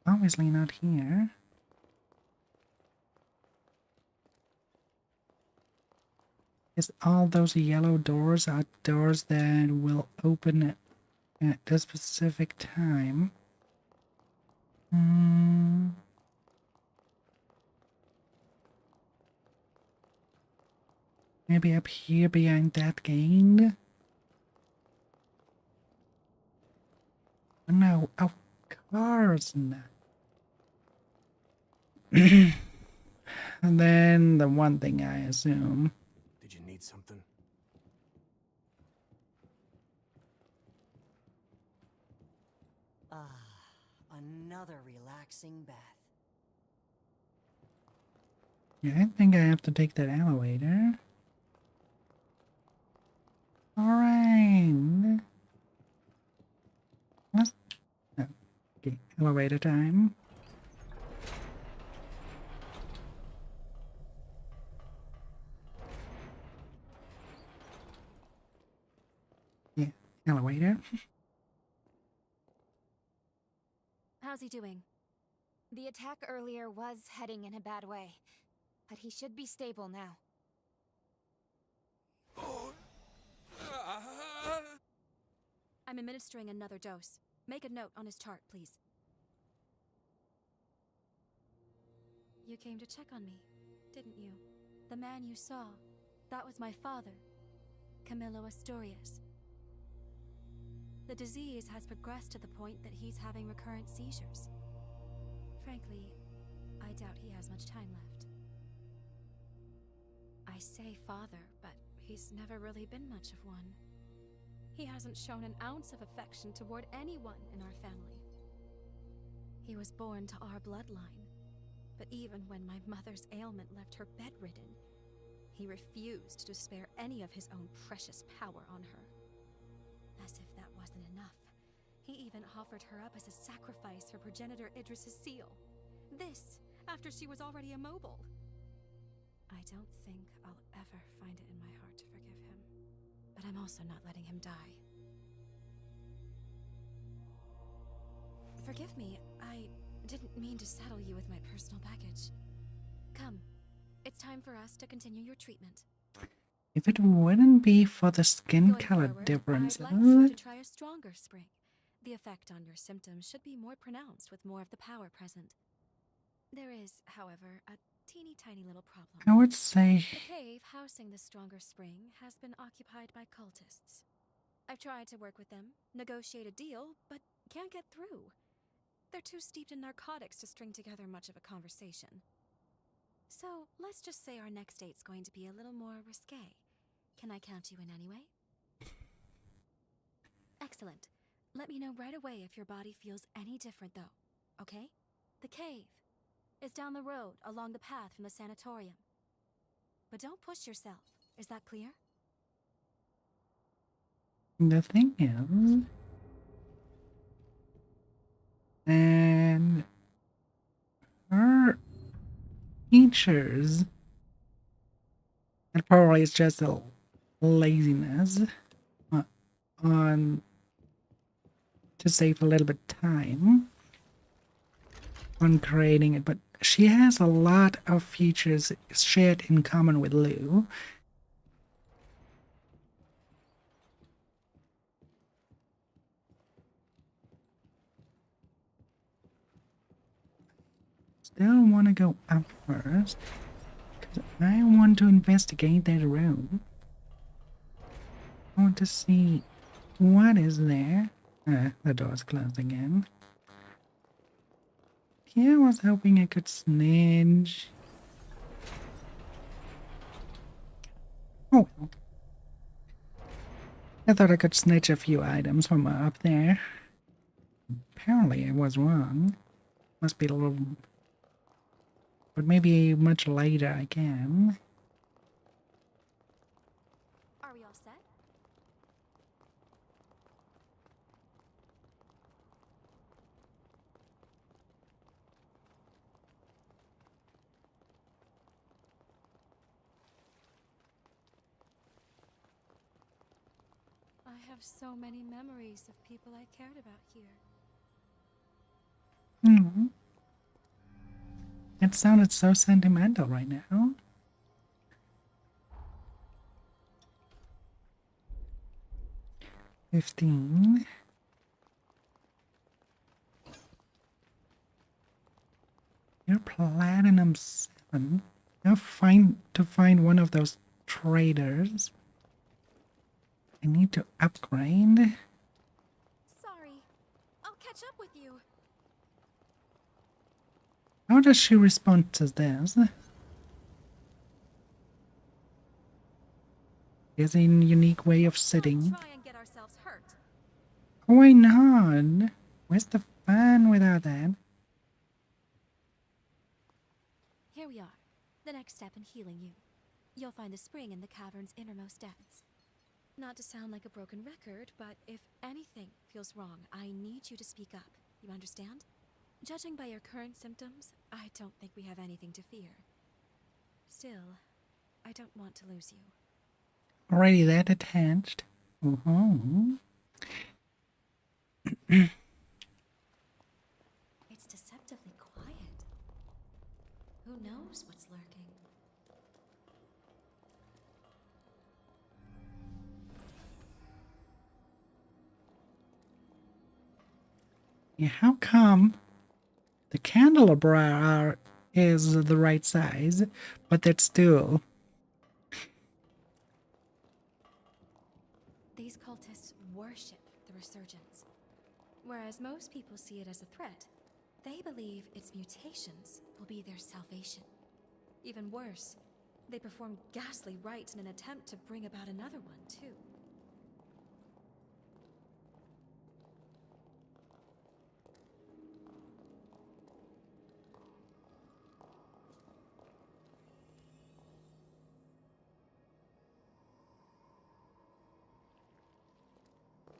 Obviously not here. Is all those yellow doors are doors that will open at a specific time? Maybe up here behind that gate? No, of course not. And then the one thing I assume. Did you need something? Another relaxing bath. Yeah, I think I have to take that elevator. Alright. Let's... Okay, elevator time. Yeah, elevator. How's he doing? The attack earlier was heading in a bad way, but he should be stable now. I'm administering another dose. Make a note on his chart, please. You came to check on me, didn't you? The man you saw, that was my father, Camillo Astorius. The disease has progressed to the point that he's having recurrent seizures. Frankly, I doubt he has much time left. I say father, but he's never really been much of one. He hasn't shown an ounce of affection toward anyone in our family. He was born to our bloodline, but even when my mother's ailment left her bedridden, he refused to spare any of his own precious power on her. As if that wasn't enough, he even offered her up as a sacrifice for progenitor Idris's seal. This, after she was already immobile. I don't think I'll ever find it in my heart to forgive him. But I'm also not letting him die. Forgive me, I didn't mean to saddle you with my personal baggage. Come, it's time for us to continue your treatment. If it wouldn't be for the skin Going color forward, differences. I'd like you to try a stronger spring. The effect on your symptoms should be more pronounced with more of the power present. There is, however, a teeny tiny little problem. I would say The cave housing the stronger spring has been occupied by cultists. I've tried to work with them, negotiate a deal, but can't get through. They're too steeped in narcotics to string together much of a conversation. So, let's just say our next date's going to be a little more risque. Can I count you in anyway? Excellent. Let me know right away if your body feels any different, though. Okay? The cave is down the road along the path from the sanatorium. But don't push yourself. Is that clear? the thing is, and her features, and probably it's just a laziness on to save a little bit time on creating it, but she has a lot of features shared in common with Lou. Still want to go up first because I want to investigate that room. I want to see what is there. The door's closed again. Yeah, I was hoping I could snitch. Oh well. I thought I could snitch a few items from up there. Apparently I was wrong. Must be a little... But maybe much later I can. Are we all set? I have so many memories of people I cared about here. Mm. It sounded so sentimental right now. $15. You're Platinum 7. Now find one of those traders. I need to upgrade. Sorry. I'll catch up with you. How does she respond to this? Is a unique way of sitting. Try and get ourselves hurt. Why not? Where's the fun without that? Here we are. The next step in healing you. You'll find the spring in the cavern's innermost depths. Not to sound like a broken record, but if anything feels wrong, I need you to speak up. You understand? Judging by your current symptoms, I don't think we have anything to fear. Still, I don't want to lose you. Already that attached. It's deceptively quiet. Who knows what's lurking? Yeah, how come the candelabra is the right size, but that's still... These cultists worship the resurgence. Whereas most people see it as a threat, they believe its mutations will be their salvation. Even worse, they perform ghastly rites in an attempt to bring about another one, too.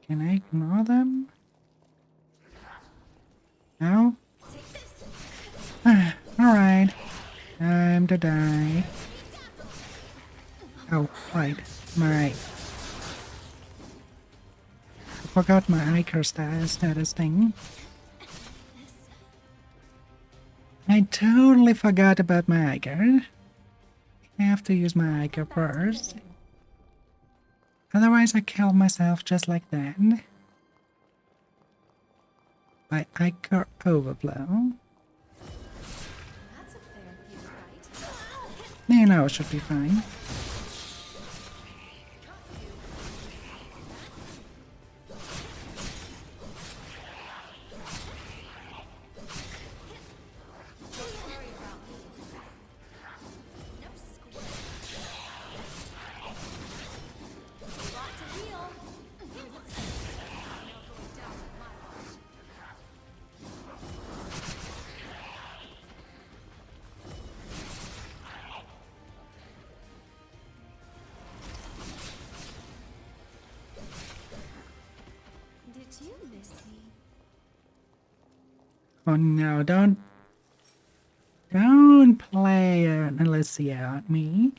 Can I ignore them? No? Alright. Time to die. Oh, right. I forgot my Iker status thing. I totally forgot about my Iker. I have to use my Iker first. Otherwise I kill myself just like that. By Iker Overflow. That's a fair view, right? You know, it should be fine. Did you miss me? Oh no, don't play an Alicia on me.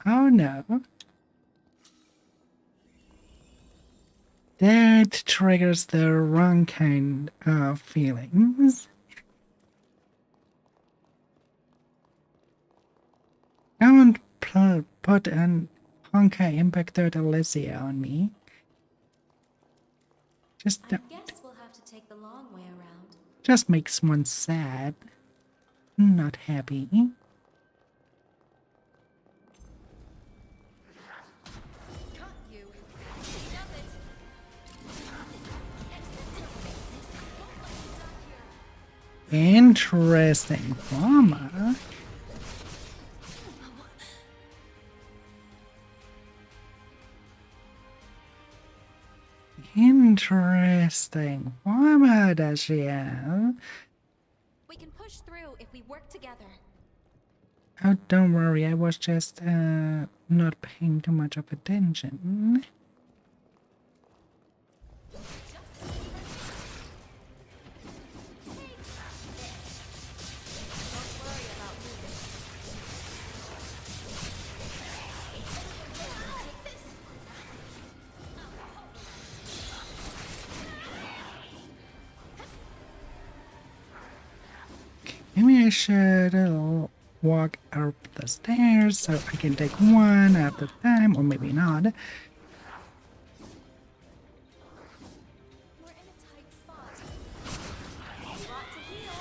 Oh no. That triggers the wrong kind of feelings. Don't put an Honkai impacted Alicia on me. Just I don't. guess we'll have to take the long way around. Just makes one sad. Not happy. Interesting. Farmer. Interesting. Farmer does she have? We can push through if we work together. Oh, don't worry. I was just not paying too much of attention. Maybe I should walk up the stairs so I can take one at a time, or maybe not. We're in a tight spot. A lot to heal.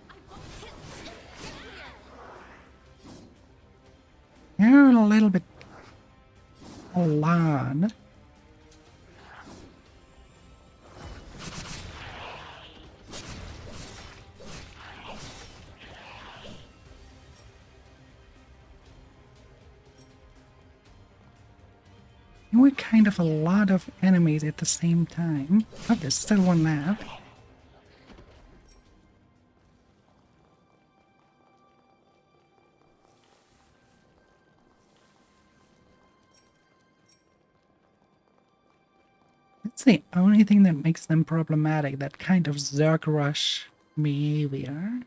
I won't hit. Get You're a little bit alone. And we're kind of a lot of enemies at the same time. Oh, there's still one left. That's the only thing that makes them problematic, that kind of Zerg rush behavior.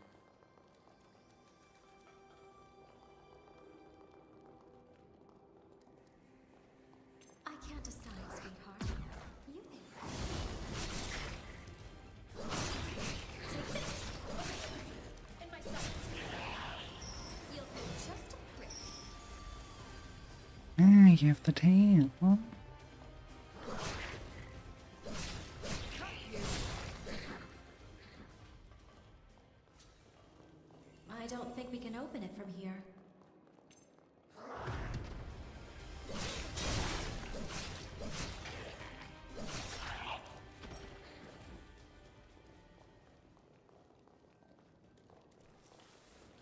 I can't decide, sweetheart. You think. Take this. In my sights. You'll feel just a prick. Ah, you have the tail. I don't think we can open it from here.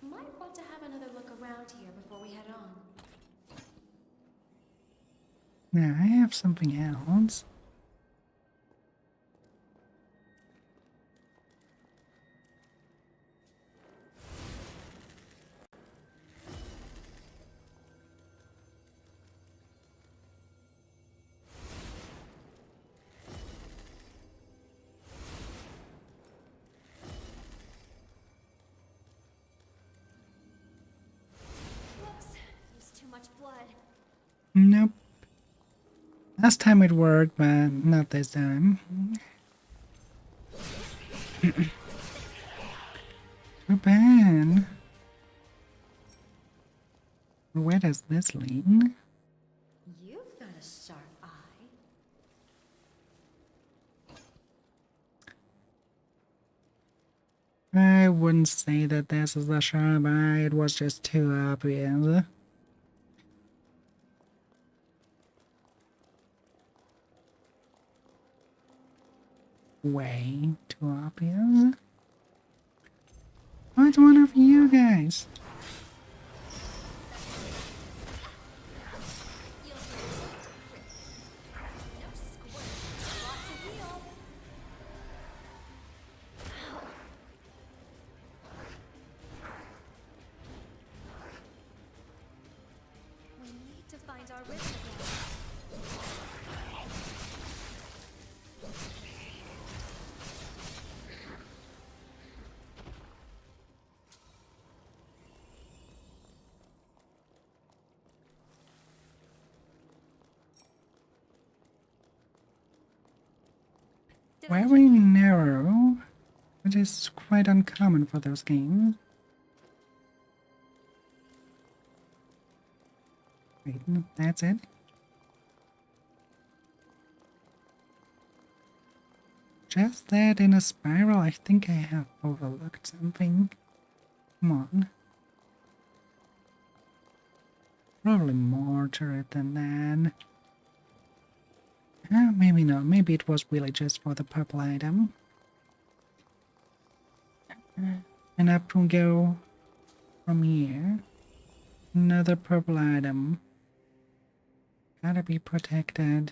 Might want to have another look around here before we head on. Now I have something else. Whoops. Used too much blood. Nope. Last time it worked, but not this time. Too bad. Where does this lead? You've got a sharp eye. I wouldn't say that this is a sharp eye, it was just too obvious. Way too obvious. Oh, it's one of you guys. You'll feel just a prick. No squirt. A lot to heal. We need to find our rhythm again. Very narrow, which is quite uncommon for those games. Wait, no, that's it. Just that in a spiral, I think I have overlooked something. Come on. Probably more to it than that. Maybe not. Maybe it was really just for the purple item. And up we go from here. Another purple item. Gotta be protected.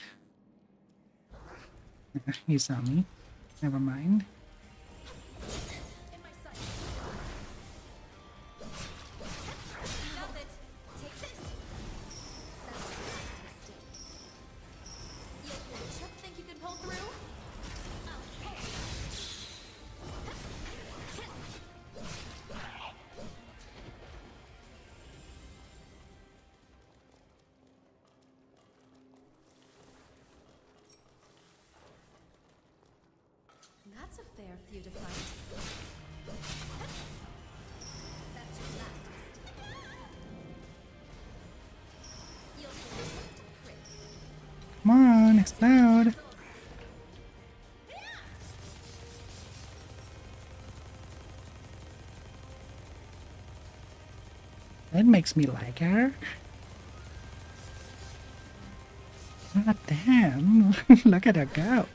He saw me. Never mind. In my sights. Got it. Take this. That's a mistake. You'll feel just think you can pull through? Okay. That's a fair few to fight. explode. That makes me like her. God damn. Look at her go.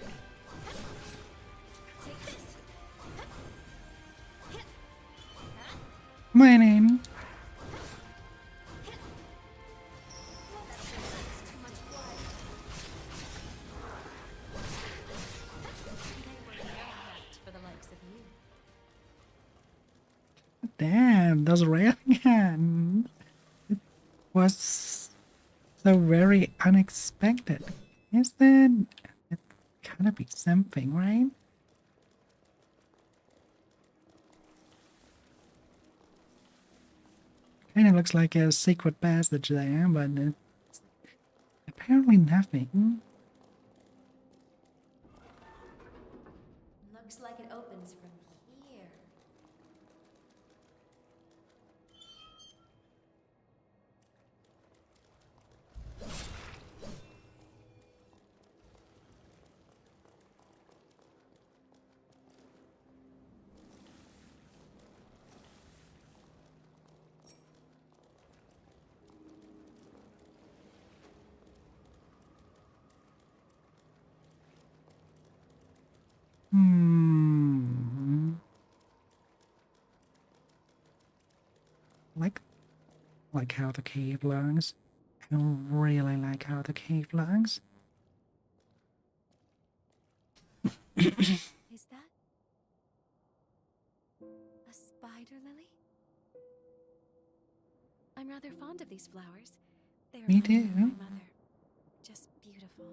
Winning. For the likes of you. Damn, those railing hands. It was so very unexpected. Is that? It gotta be something, right? Kinda looks like a secret passage there, but it's apparently nothing. Looks like it opens from here. Hmm. Like how the cave looks. I really like how the cave looks. Is that a spider lily? I'm rather fond of these flowers. They Me remind me of too. my mother. Just beautiful.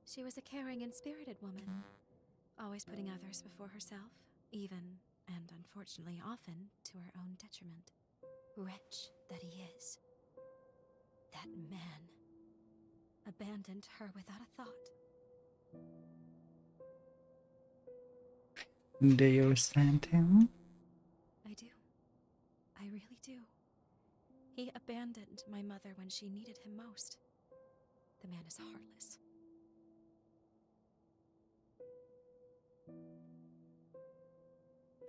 She was a caring and spirited woman, always putting others before herself, even, and unfortunately often, to her own detriment. Wretch that he is. That man abandoned her without a thought. Do you resent him? I do. I really do. He abandoned my mother when she needed him most. The man is heartless.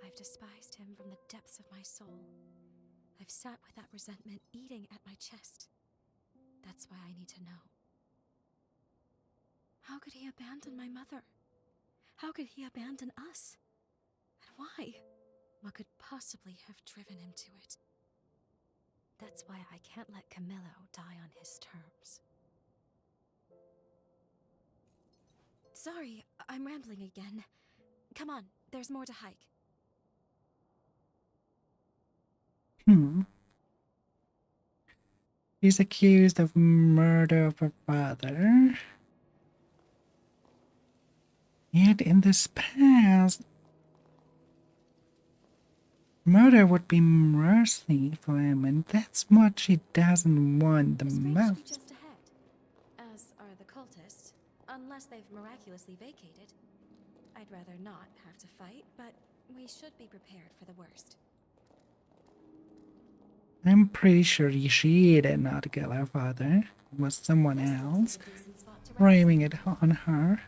I've despised him from the depths of my soul. I've sat with that resentment eating at my chest. That's why I need to know. How could he abandon my mother? How could he abandon us? And why? What could possibly have driven him to it? That's why I can't let Camillo die on his terms. Sorry, I'm rambling again. Come on, there's more to hike. He's accused of murder of her father. Yet in this past, murder would be mercy for him, and that's what she doesn't want the It's strangely most. just ahead, as are the cultists, unless they've miraculously vacated. I'd rather not have to fight, but we should be prepared for the worst. I'm pretty sure she did not kill her father. It was someone This looks else like a decent spot to rest. blaming it on her.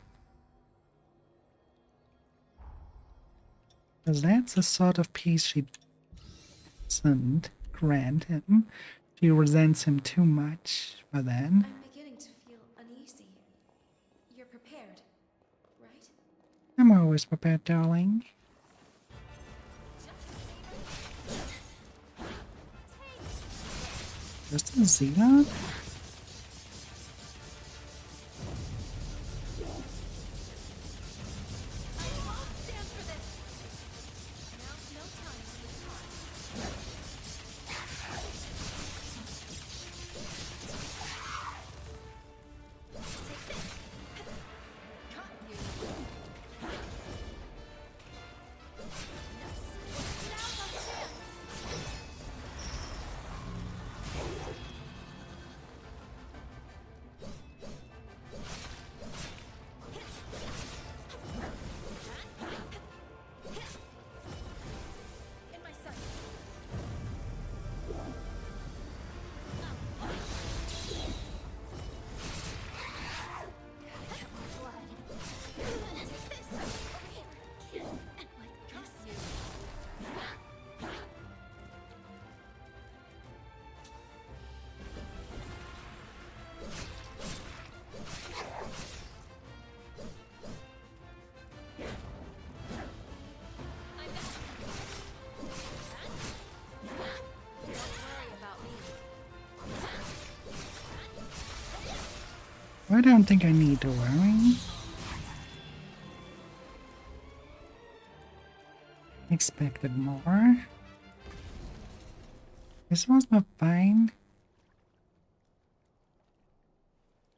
Because that's the sort of peace she doesn't grant him. She resents him too much for that. I'm beginning to feel uneasy. You're prepared, right? I'm always prepared, darling. Just a Xenon? I don't think I need to worry. Expected more. This was not fine.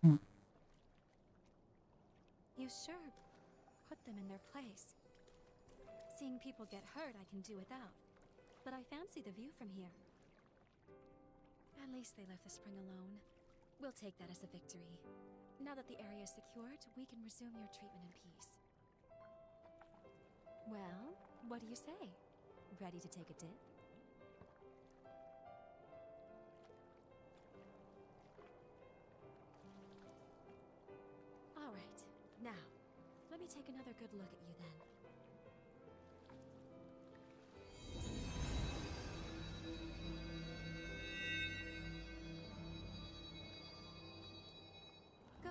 You sure put them in their place. Seeing people get hurt I can do without, but I fancy the view from here. At least they left the spring alone. We'll take that as a victory. Now that the area is secured, we can resume your treatment in peace. Well, what do you say? Ready to take a dip? All right, now, let me take another good look at you then. Good.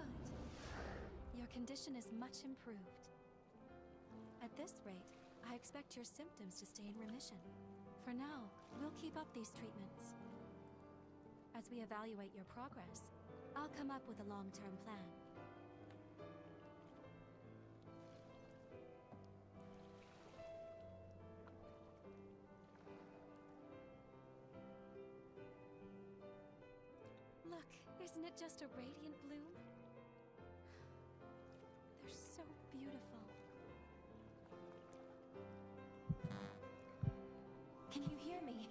Your condition is much improved. At this rate, I expect your symptoms to stay in remission. For now, we'll keep up these treatments. As we evaluate your progress, I'll come up with a long-term plan. Look, isn't it just a radiant bloom? They're so beautiful. Can you hear me?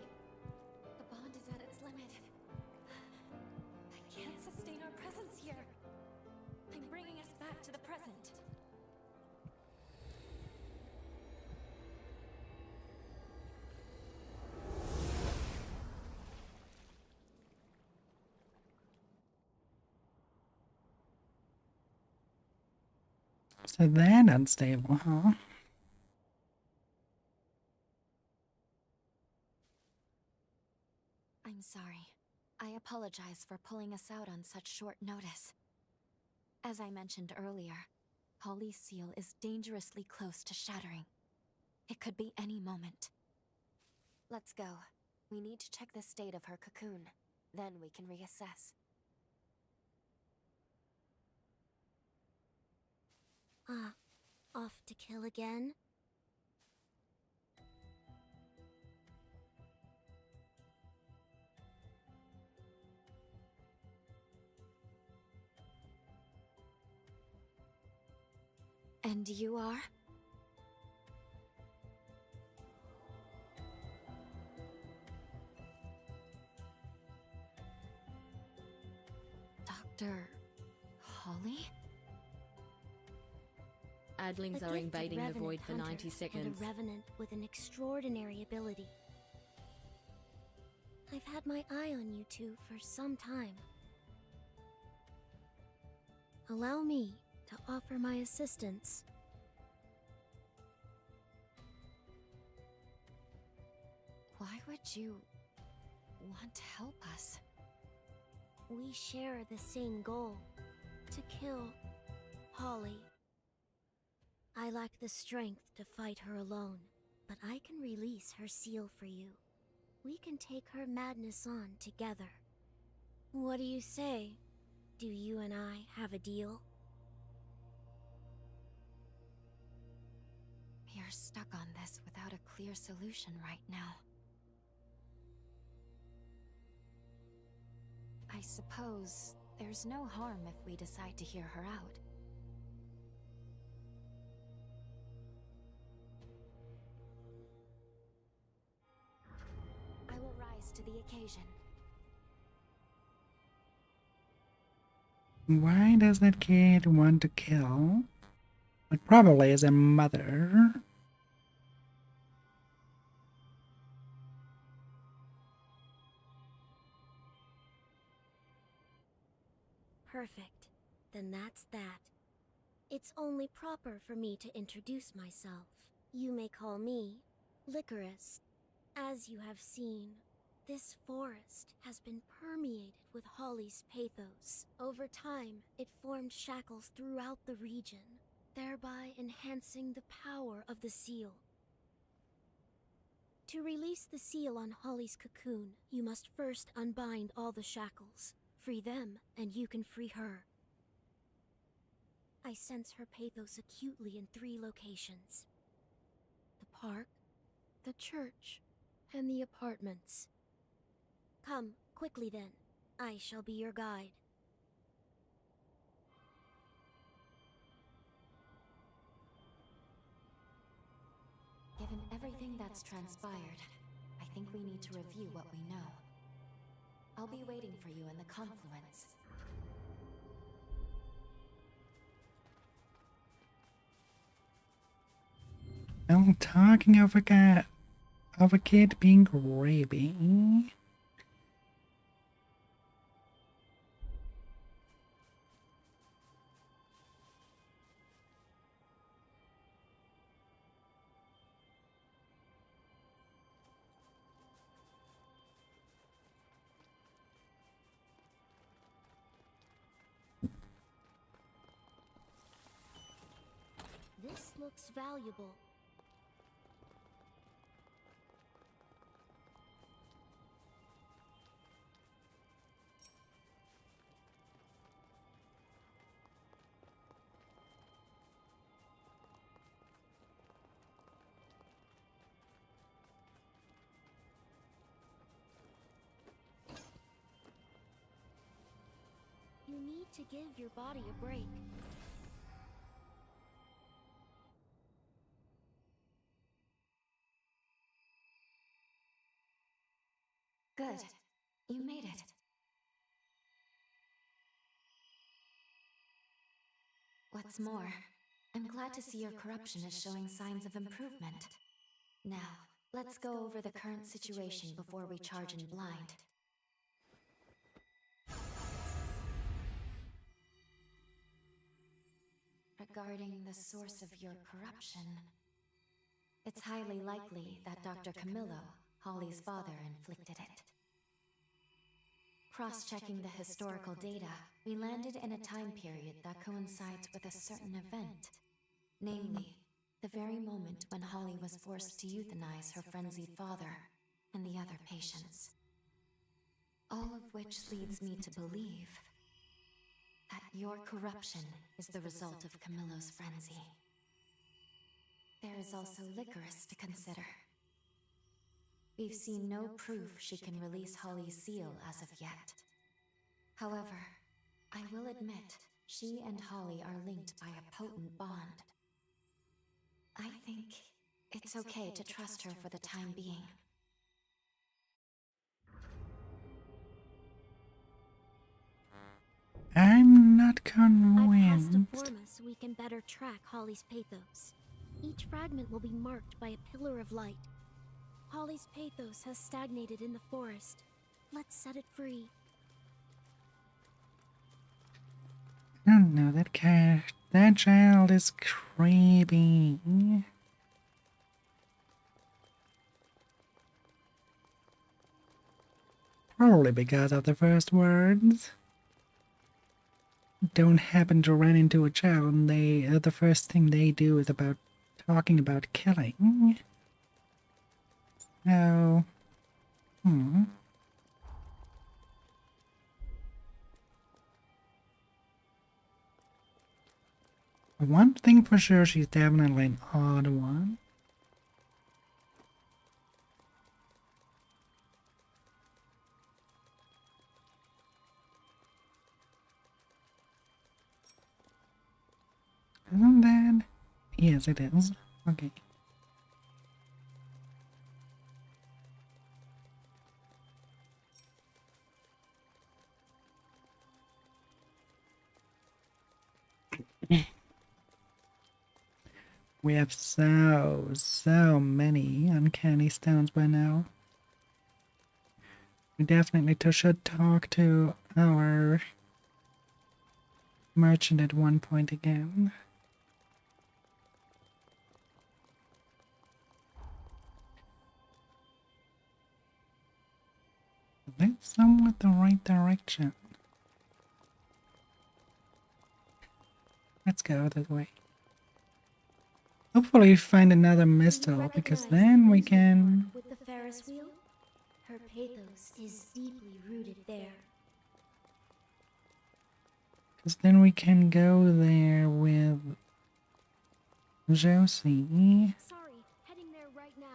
The bond is at its limit. I can't sustain our presence here. I'm bringing us back to the present. So that unstable, huh? I'm sorry. I apologize for pulling us out on such short notice. As I mentioned earlier, Holly's seal is dangerously close to shattering. It could be any moment. Let's go. We need to check the state of her cocoon. Then we can reassess. Off to kill again? And you are? Dr. Holly? Adlings A are gifted invading the revenant void for hunter 90 seconds. And a revenant with an extraordinary ability. I've had my eye on you two for some time. Allow me to offer my assistance. Why would you want to help us? We share the same goal, to kill Holly. I lack the strength to fight her alone, but I can release her seal for you. We can take her madness on together. What do you say? Do you and I have a deal? We are stuck on this without a clear solution right now. I suppose there's no harm if we decide to hear her out. I will rise to the occasion. Why does that kid want to kill? It probably is a mother. Perfect. Then that's that. It's only proper for me to introduce myself. You may call me Licorice. As you have seen, this forest has been permeated with Holly's pathos. Over time, it formed shackles throughout the region, thereby enhancing the power of the seal. To release the seal on Holly's cocoon, you must first unbind all the shackles. Free them, and you can free her. I sense her pathos acutely in 3 locations. The park, the church, and the apartments. Come, quickly then. I shall be your guide. Given everything that's transpired, I think we need to review what we know. I'll be waiting for you in the confluence. I'm talking of a kid being rapey. This looks valuable. You need to give your body a break. Good. You made it. What's more, I'm glad to see your corruption is showing signs of improvement. Now, let's go over the current situation before we charge in blind. Regarding the source of your corruption, it's highly likely that Dr. Camillo, Holly's father, inflicted it. Cross-checking the historical data, we landed in a time period that coincides with a certain event. Namely, the very moment when Holly was forced to euthanize her frenzied father and the other patients. All of which leads me to believe that your corruption is the result of Camillo's frenzy. There is also Licorice to consider. We've seen no proof she can release Holly's seal as of yet. However, I will admit, she and Holly are linked by a potent bond. I think it's okay to trust her for the time being. I'm not I've cast a convinced. forma so we can better track Holly's pathos. Each fragment will be marked by a pillar of light. Holly's pathos has stagnated in the forest. Let's set it free. I don't know, that child is creepy. Probably because of the first words. Don't happen to run into a child and the first thing they do is about talking about killing. So, one thing for sure, she's definitely an odd one. Isn't that? Yes, it is. Okay. We have so many uncanny stones by now. We definitely should talk to our merchant at one point again. That's somewhat the right direction. Let's go that way. Hopefully find another mistle, because then we can... With the Ferris wheel? Her pathos is deeply rooted there. Because then we can go there with Josie. Sorry, heading there right now.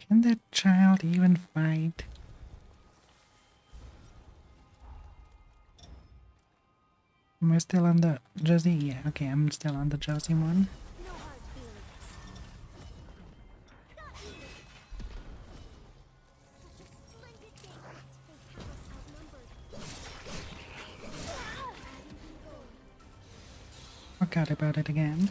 Can that child even fight? Am I still on the Josie? Yeah, okay, I'm still on the Josie one. No hard feelings. Such a splendid game. They have us outnumbered. Forgot about it again.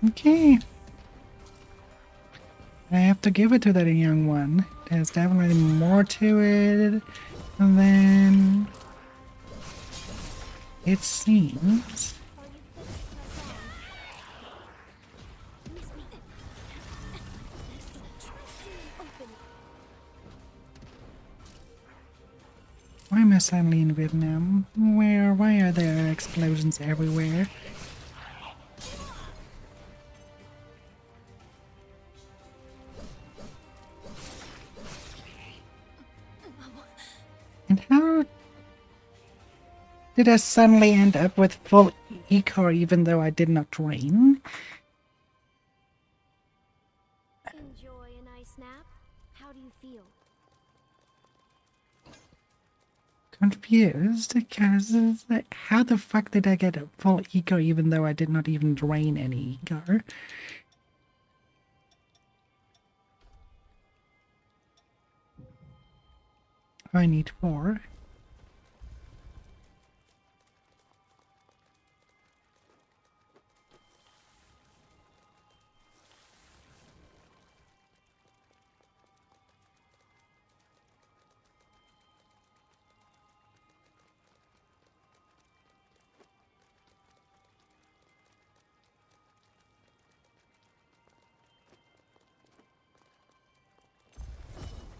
Okay. I have to give it to that young one. There's definitely more to it than it seems. Why am I suddenly in Vietnam? Why are there explosions everywhere? And how did I suddenly end up with full eco even though I did not train? Enjoy a nice nap? How do you feel? Confused because how the fuck did I get a full eco even though I did not even drain any eco? I need 4.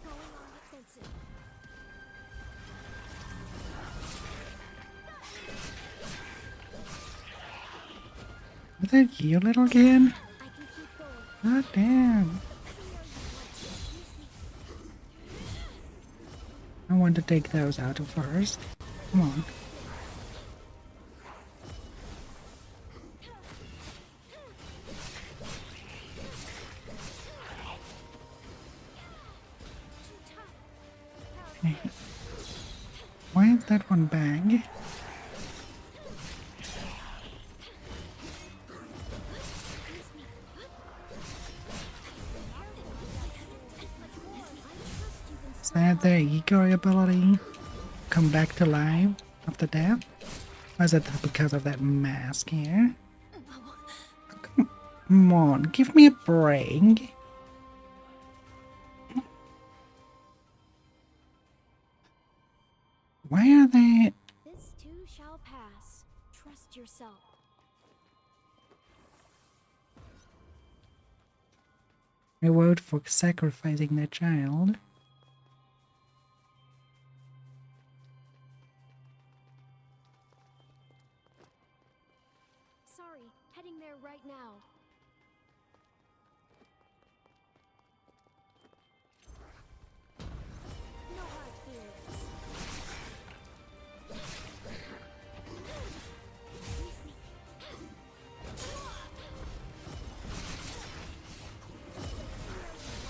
Going on defensive. Was that you, little kid? I can keep going. God damn. I want to take those out first. Come on. Okay. Why is that one bag? Is that their eco ability? Come back to life after death? Or is it because of that mask here? Come on, give me a break. Why are they... This too shall pass. Trust yourself. reward for sacrificing their child? Sorry, heading there right now. No hard feelings.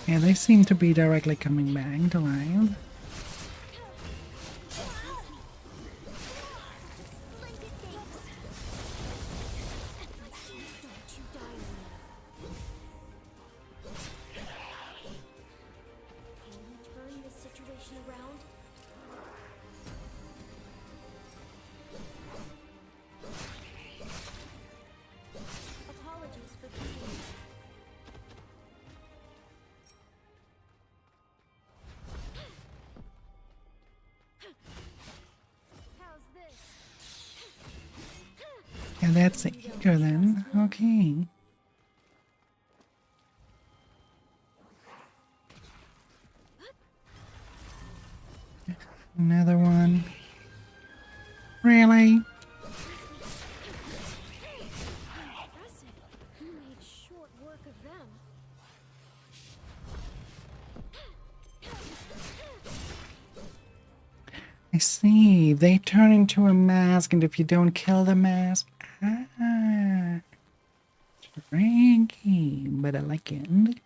Yeah, they seem to be directly coming back to life. Yeah, that's the ego then. Okay. Another one. Really? Impressive. You made short work of them. I see. They turn into a mask, and if you don't kill the mask... Ah. Tricky, but I like it.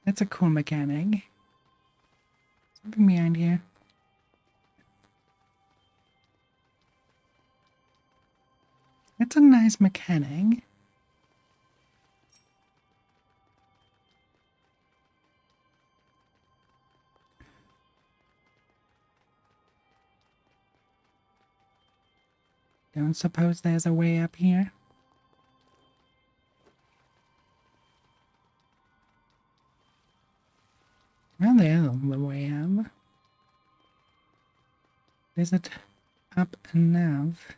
That's a cool mechanic. Something behind here. It's a nice mechanic. Don't suppose there's a way up here? Well, there's the way up. Is it up enough?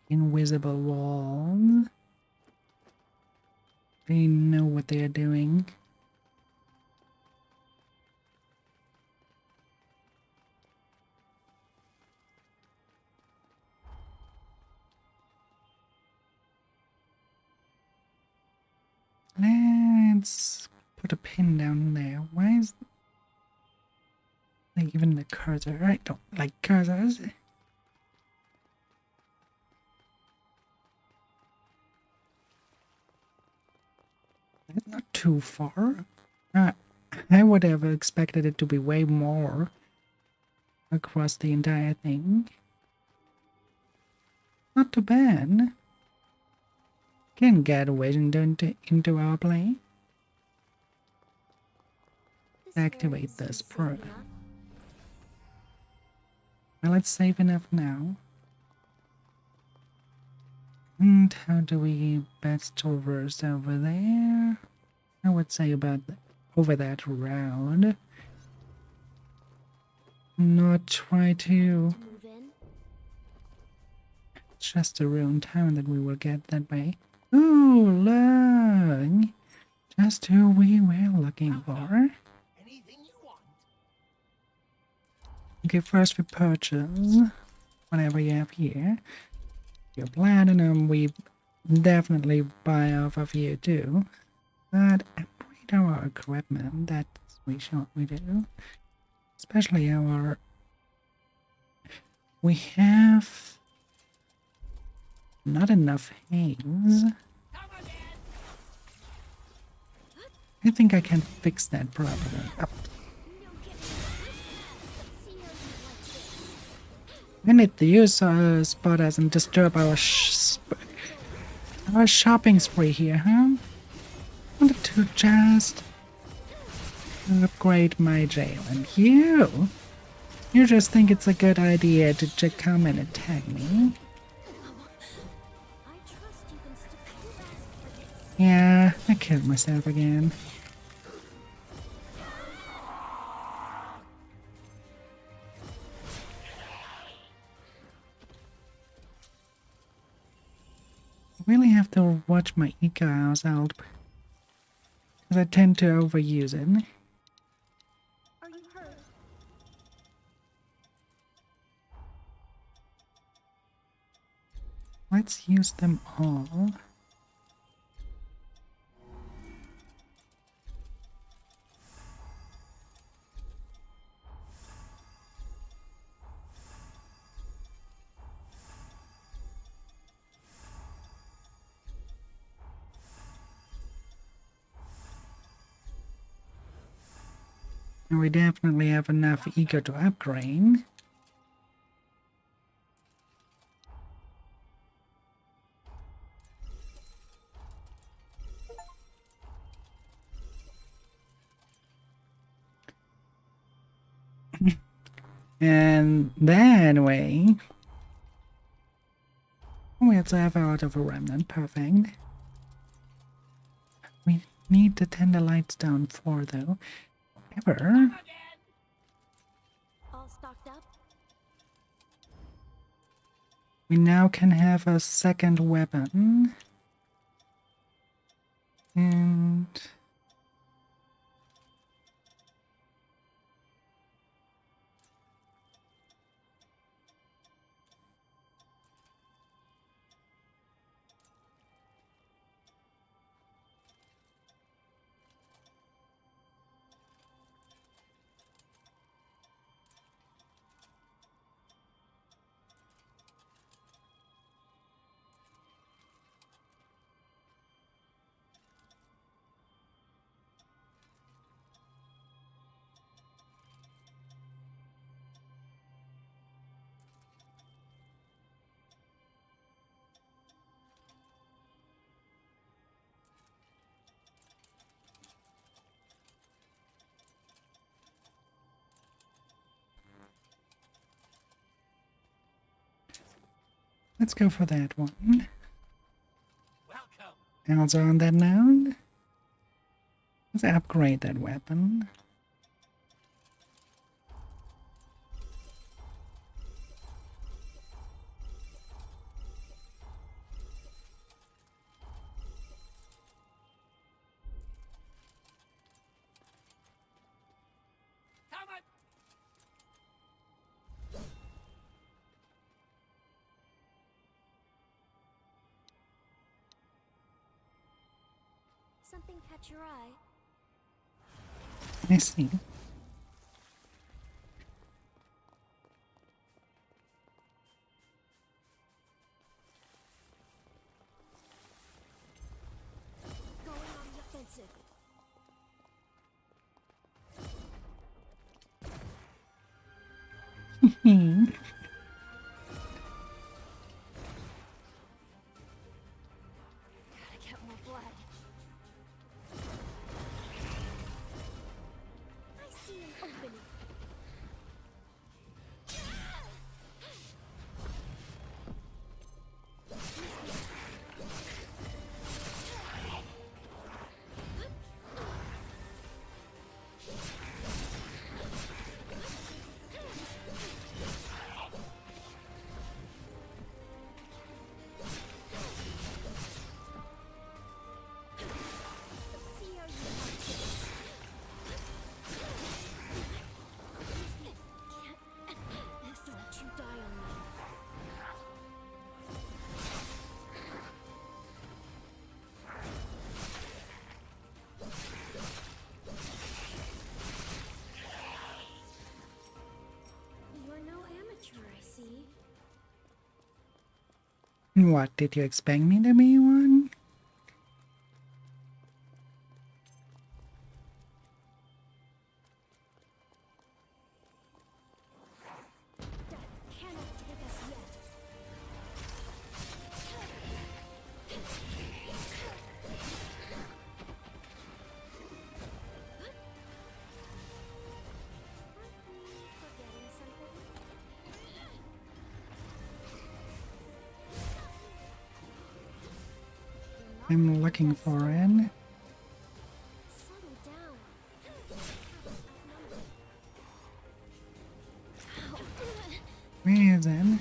Invisible walls. They know what they're doing. Let's put a pin down there. Why is like even the cursor? I don't like cursors. That's not too far. I would have expected it to be way more across the entire thing. Not too bad. Can get away into our plane. Activate this pro. Well, it's safe enough now. And how do we best traverse over there? I would say about over that round. Not try to... It's just a ruined town that we will get that way. Ooh, look! Just who we were looking for. Okay, first we purchase whatever you have here. Your platinum, we definitely buy off of you too. But upgrade our equipment, that's we do. Especially our... We have... not enough haze. I think I can fix that properly. Oh. I need to use spot us and disturb our shopping spree here, huh? Wanted to just upgrade my jail, and you just think it's a good idea to come and attack me? Yeah, I killed myself again. Really have to watch my eco house out because I tend to overuse it. Are you hurt? Let's use them all. And we definitely have enough eco to upgrade. And that way, we also have out of a remnant. Perfect. We need to turn the lights down for though. However, All stocked up? we now can have a second weapon. And let's go for that one. And also on that note, let's upgrade that weapon. Something catch your eye? I see. Going on the offensive. Gotta get more blood. I see an opening. See how you like this. Don't you die on me. You're no amateur, I see. What, did you expect me to be one? Death cannot take us yet. Aren't we forgetting something? You're not I'm looking that for slow. it. Settle down. Where is it?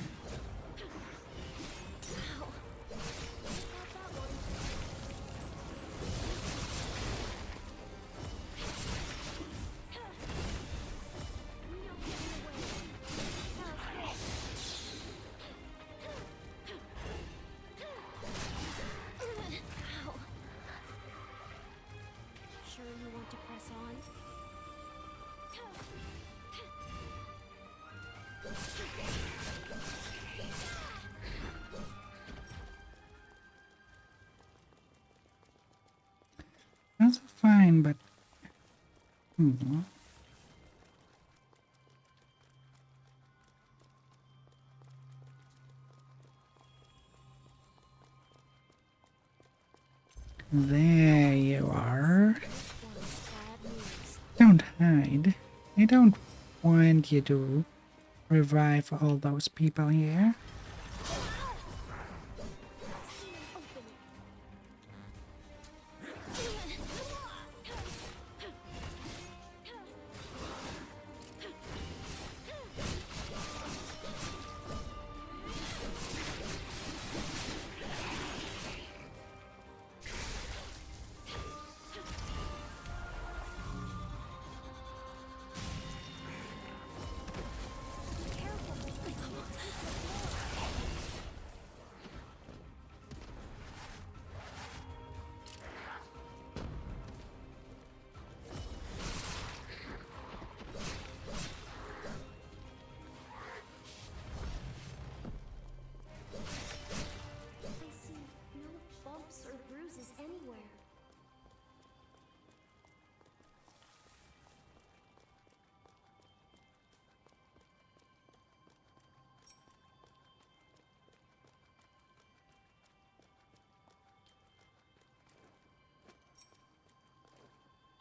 Sure you want to press on? That's fine, but... Hmm. There you are. This one's bad news. Don't hide. I don't want you to revive all those people here. I see no bumps or bruises anywhere.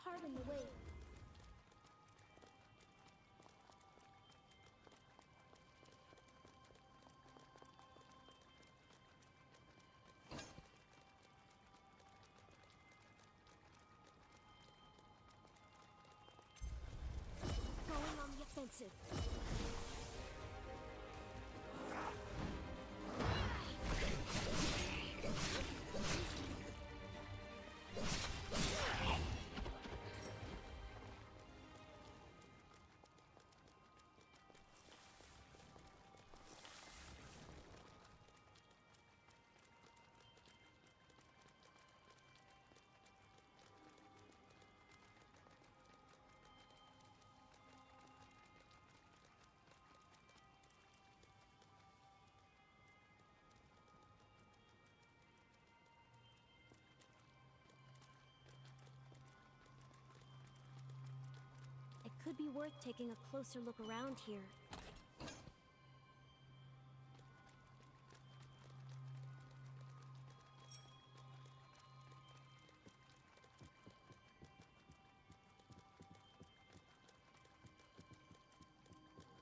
Pardon the wait. Going on the offensive. It could be worth taking a closer look around here.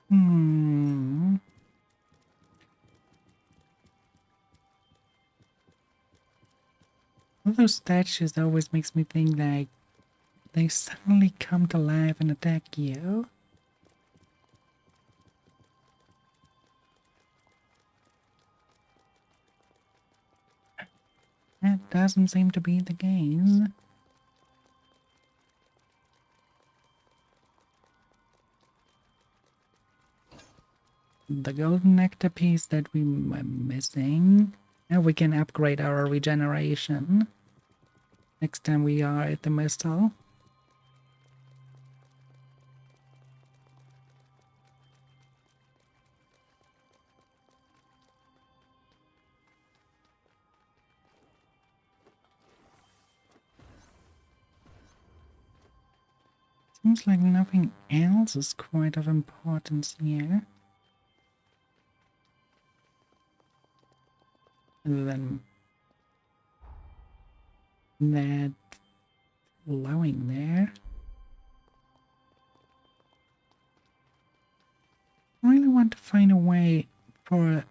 Hmm. All those statues always makes me think like they suddenly come to life and attack you. That doesn't seem to be the case. The golden nectar piece that we were missing. Now we can upgrade our regeneration next time we are at the missile. Seems like nothing else is quite of importance here. Other than that flowing there. I really want to find a way for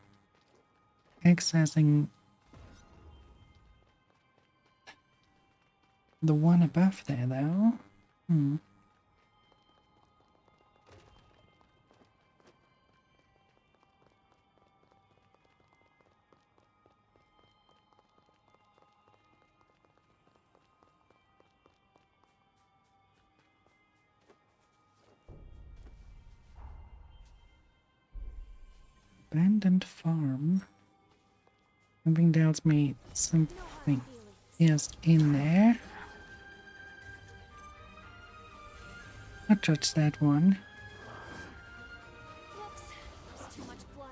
accessing the one above there, though. Abandoned farm. Something tells me something is in there. I'll touch that one. Whoops, there's too much blood.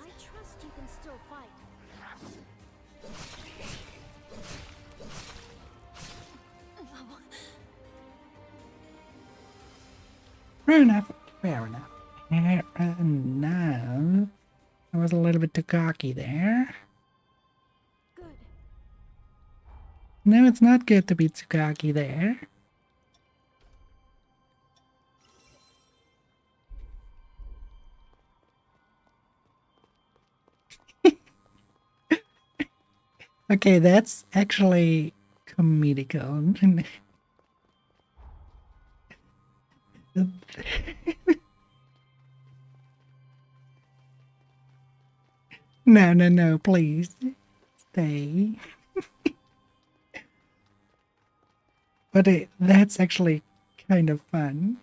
I trust you can still fight. Fair enough. Fair enough. Fair enough. I was a little bit too cocky there. Good. No, it's not good to be too cocky there. Okay, that's actually comedical. No, no, no, please. Stay. But that's actually kind of fun.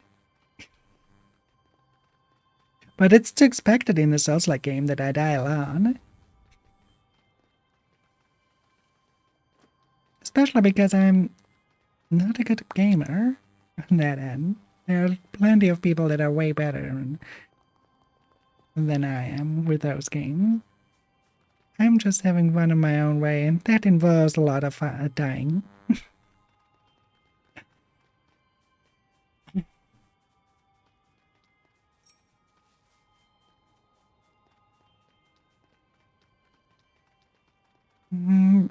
But it's to expected in a Souls-like game that I die alone. Especially because I'm not a good gamer on that end. There are plenty of people that are way better than I am with those games. I'm just having fun in my own way, and that involves a lot of dying.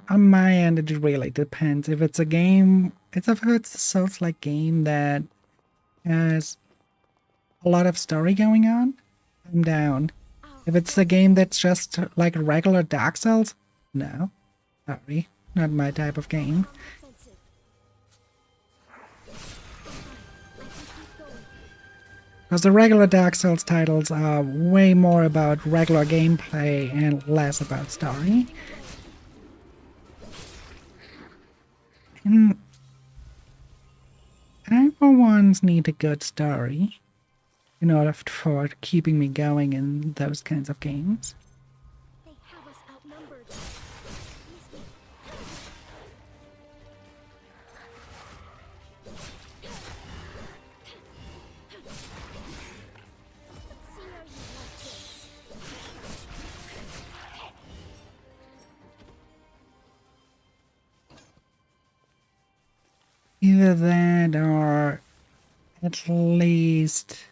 On my end, it really depends. If it's a game, if it's a Souls-like game that has a lot of story going on, I'm down. If it's a game that's just like regular Dark Souls, no. Sorry, not my type of game. Because the regular Dark Souls titles are way more about regular gameplay and less about story. And I, for once, need a good story in order for keeping me going in those kinds of games. They have us outnumbered. Either that or at least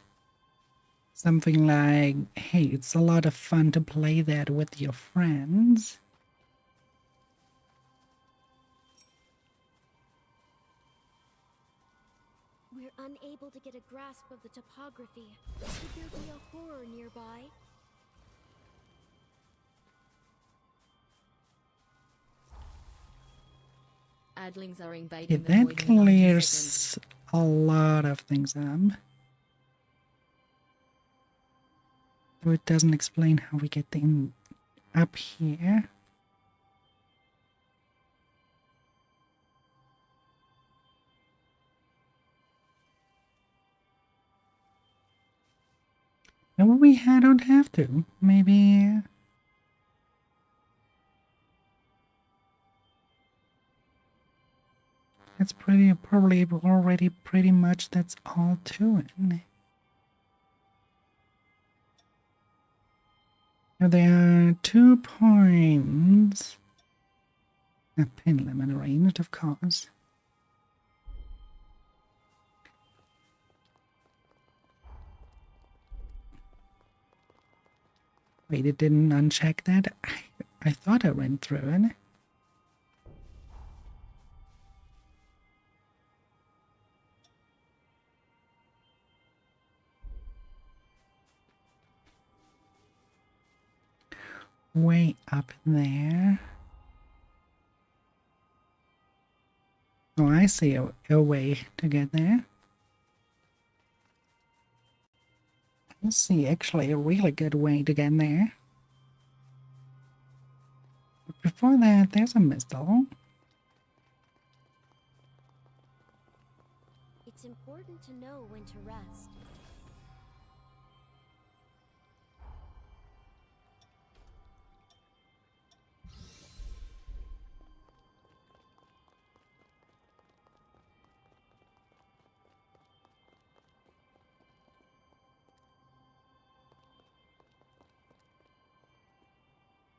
something like, hey, it's a lot of fun to play that with your friends. We're unable to get a grasp of the topography. Could there be a horror nearby? Adlings are Okay, invading the that void in 90 clears seconds. a lot of things up. So it doesn't explain how we get in up here. No, don't have to. Maybe. That's probably already pretty much that's all to it. Now there are 2 points. A pin limit ranged, of course. Wait, it didn't uncheck that? I thought I went through it. Way up there. Oh, I see a way to get there. I see actually a really good way to get there. But before that, there's a missile. It's important to know when to rest.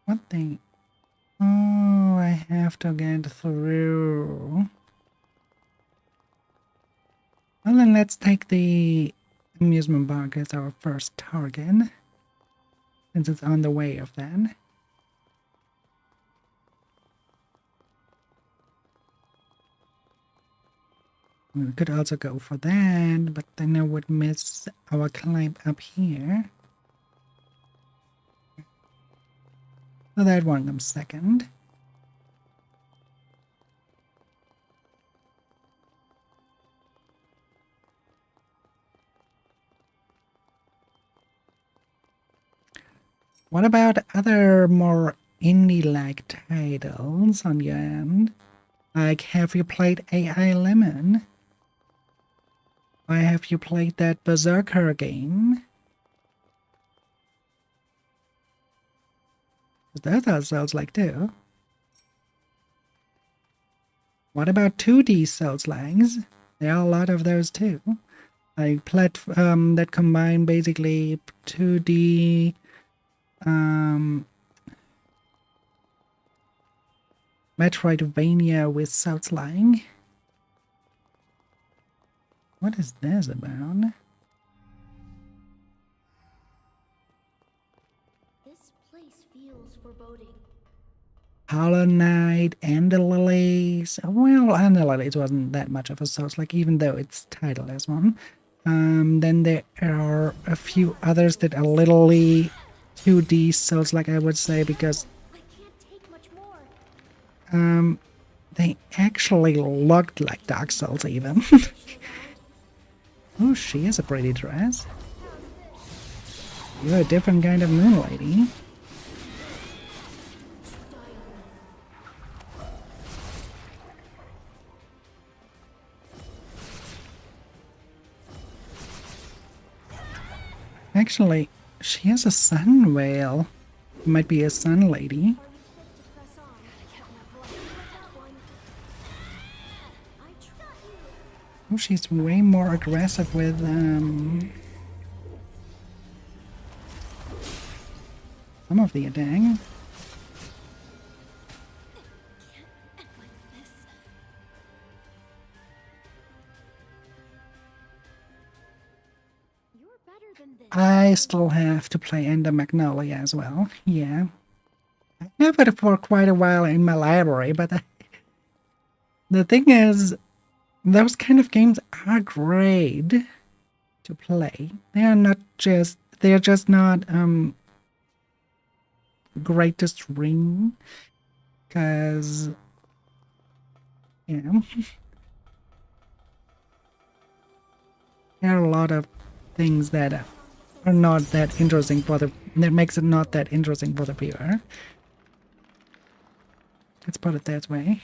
What the? Oh, I have to get through. Well, then let's take the amusement park is our first target, since it's on the way of that. We could also go for that, but then I would miss our climb up here. So that one comes second. What about other more indie-like titles on your end? Like, have you played AI Lemon? Or have you played that Berserker game? Those are Souls-like too. What about 2D Souls-likes? There are a lot of those too. Like that combine basically 2D Metroidvania with Souls-like. What is this about? This place feels foreboding. Hollow Knight and the Lilies. Well, and the Lilies wasn't that much of a Souls-like, even though it's titled as one. Then there are a few others that are literally 2D Souls-like, I would say, because I can't take much more. they actually looked like Dark Souls even. Oh, she has a pretty dress. You're a different kind of moon lady. Actually, she has a sun veil. Might be a sun lady. Oh, she's way more aggressive with some of the attack. I still have to play Ender Magnolia as well. Yeah. I have it for quite a while in my library, but the thing is, those kind of games are great to play. They're just not great to stream, because there are a lot of things that are not that interesting that makes it not that interesting for the viewer. Let's put it that way.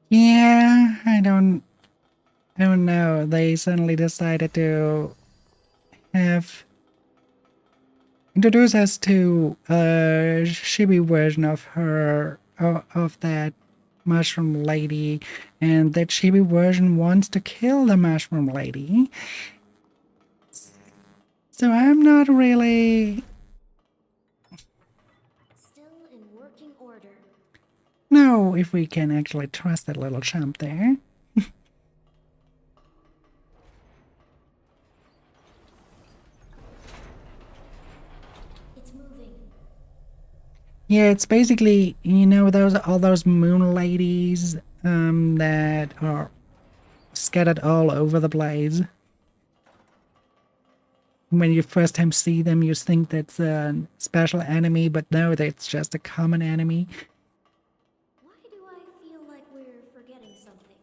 Yeah, I don't know. They suddenly decided to introduce us to a chibi version of her, of that mushroom lady, and that chibi version wants to kill the mushroom lady. So I'm not really know if we can actually trust that little chump there. Yeah, it's basically, all those moon ladies that are scattered all over the place. When you first time see them, you think that's a special enemy, but no, that's just a common enemy. Why do I feel like we're forgetting something?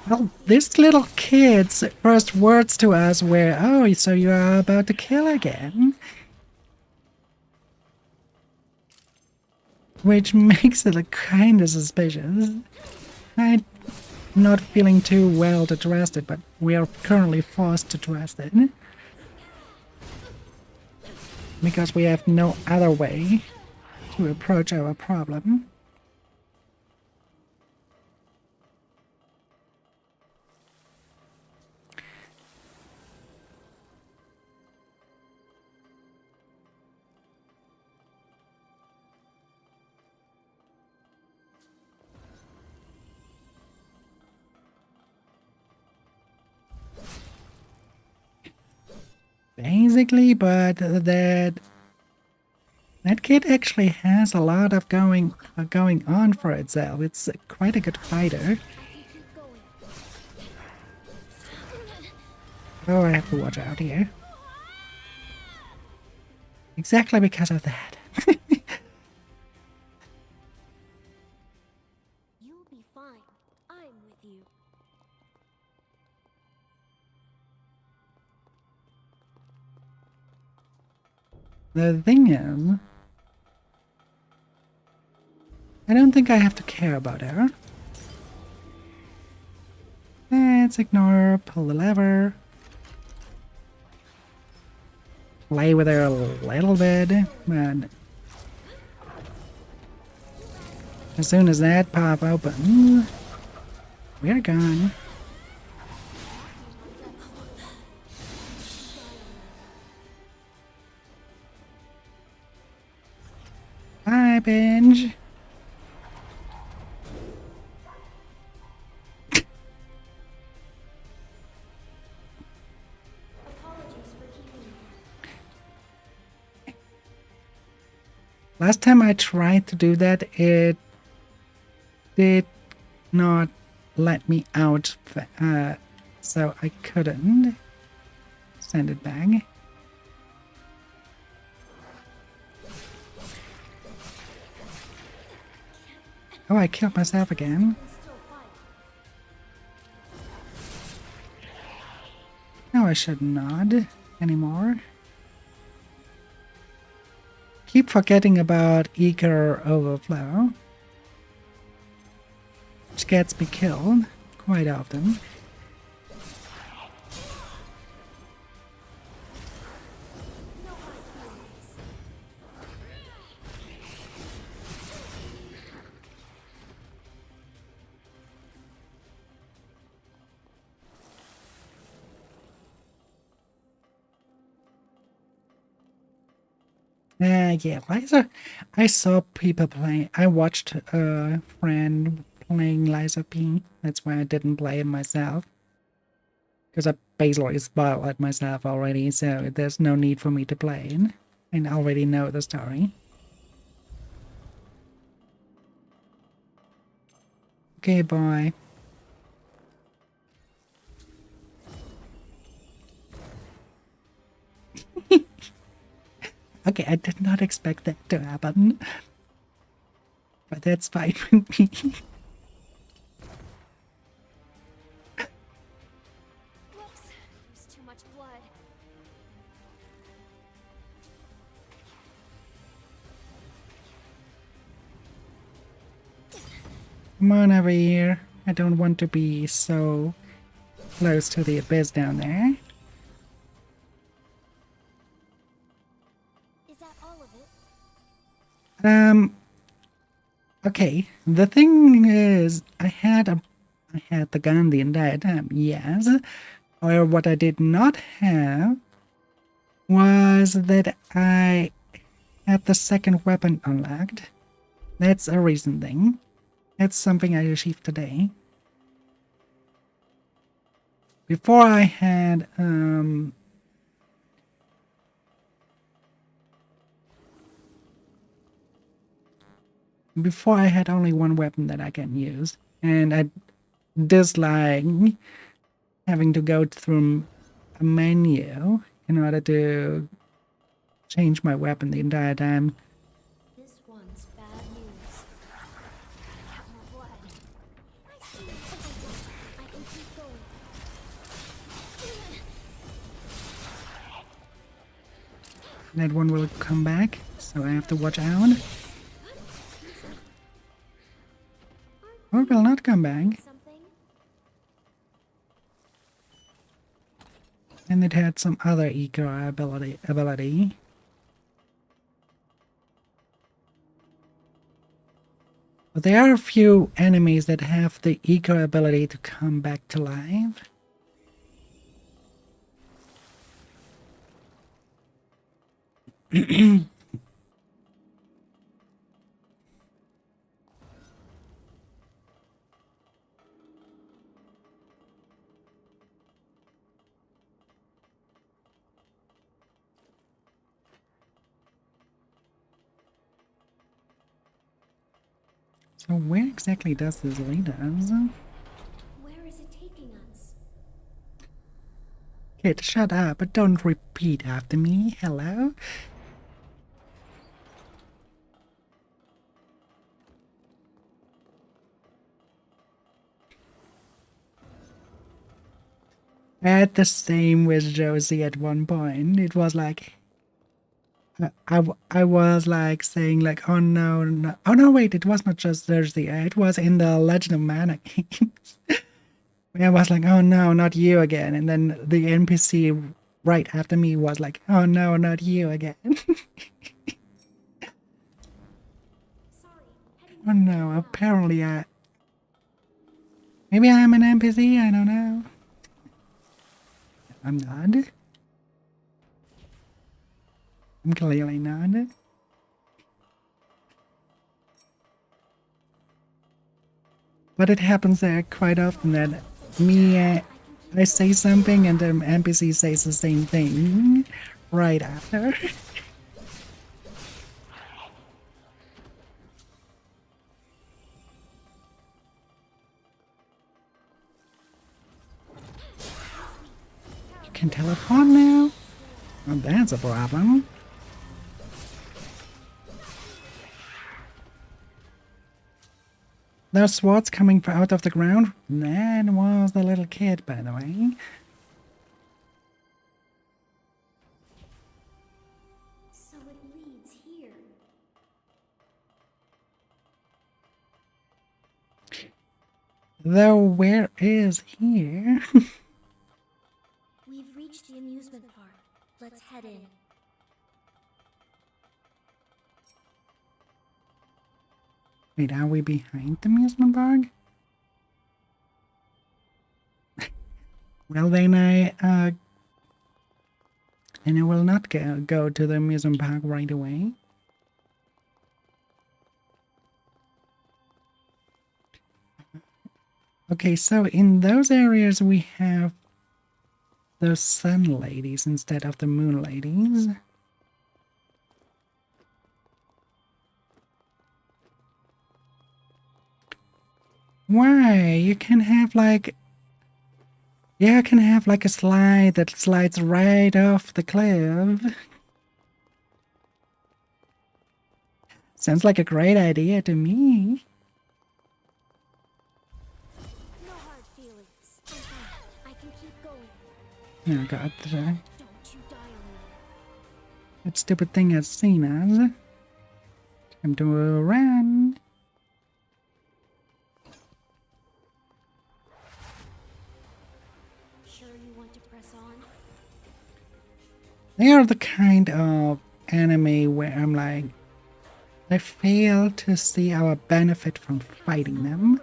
Well, this little kid's first words to us were, "Oh, so you are about to kill again?" Which makes it kind of suspicious. I'm not feeling too well to trust it, but we are currently forced to trust it. Because we have no other way to approach our problem. Basically, but that kid actually has a lot of going on for itself. It's quite a good fighter. Oh, I have to watch out here. Exactly because of that. You'll be fine. I'm with you. The thing is, I don't think I have to care about her. Let's ignore, pull the lever. Play with her a little bit, but as soon as that pop opens, we're gone. Bye, Binge. Last time I tried to do that, it did not let me out, so I couldn't send it back. Oh, I killed myself again. No, I should not anymore. Keep forgetting about eager overflow, which gets me killed quite often. Yeah, Liza. I saw people playing. I watched a friend playing Liza P. That's why I didn't play it myself. Because I basically spoiled it myself already, so there's no need for me to play it. And I already know the story. Okay, bye. Okay, I did not expect that to happen. But that's fine with me. Whoops, there's too much blood. Come on over here. I don't want to be so close to the abyss down there. Is that all of it? Okay. The thing is, I had the gun the entire time, yes. Or what I did not have was that I had the second weapon unlocked. That's a recent thing. That's something I achieved today. Before I had only one weapon that I can use, and I dislike having to go through a menu in order to change my weapon the entire time. This one's bad news. Got more blood. I see. I can That one will come back, so I have to watch out. Or will not come back. And it had some other eco ability. But there are a few enemies that have the eco ability to come back to life. So where exactly does this lead us? Where is it taking us? Kid, shut up, but don't repeat after me. Hello? I had the same with Josie at one point. It was like... I was like saying like, oh no, no, oh no, wait, it was not just Josie, it was in the Legend of Mana games. I was like, oh no, not you again. And then the NPC right after me was like, oh no, not you again. Oh no, apparently maybe I'm an NPC, I don't know. I'm not. I'm clearly not. But it happens there quite often that I say something and the NPC says the same thing right after. You can teleport now? Well, that's a problem. There's swords coming out of the ground. That was the little kid, by the way. So it leads here. Though where is here? We've reached the amusement park. Let's head in. Wait, are we behind the amusement park? Well, then I will not go to the amusement park right away. Okay, so in those areas we have those sun ladies instead of the moon ladies. Why? You can have like... Yeah, I can have like a slide that slides right off the cliff. Sounds like a great idea to me. No hard feelings. I'm fine. I can keep going. Oh god, Don't you die on me. that stupid thing has seen us. Time to run. Sure you want to press on? They are the kind of anime where I'm like, I fail to see our benefit from fighting them.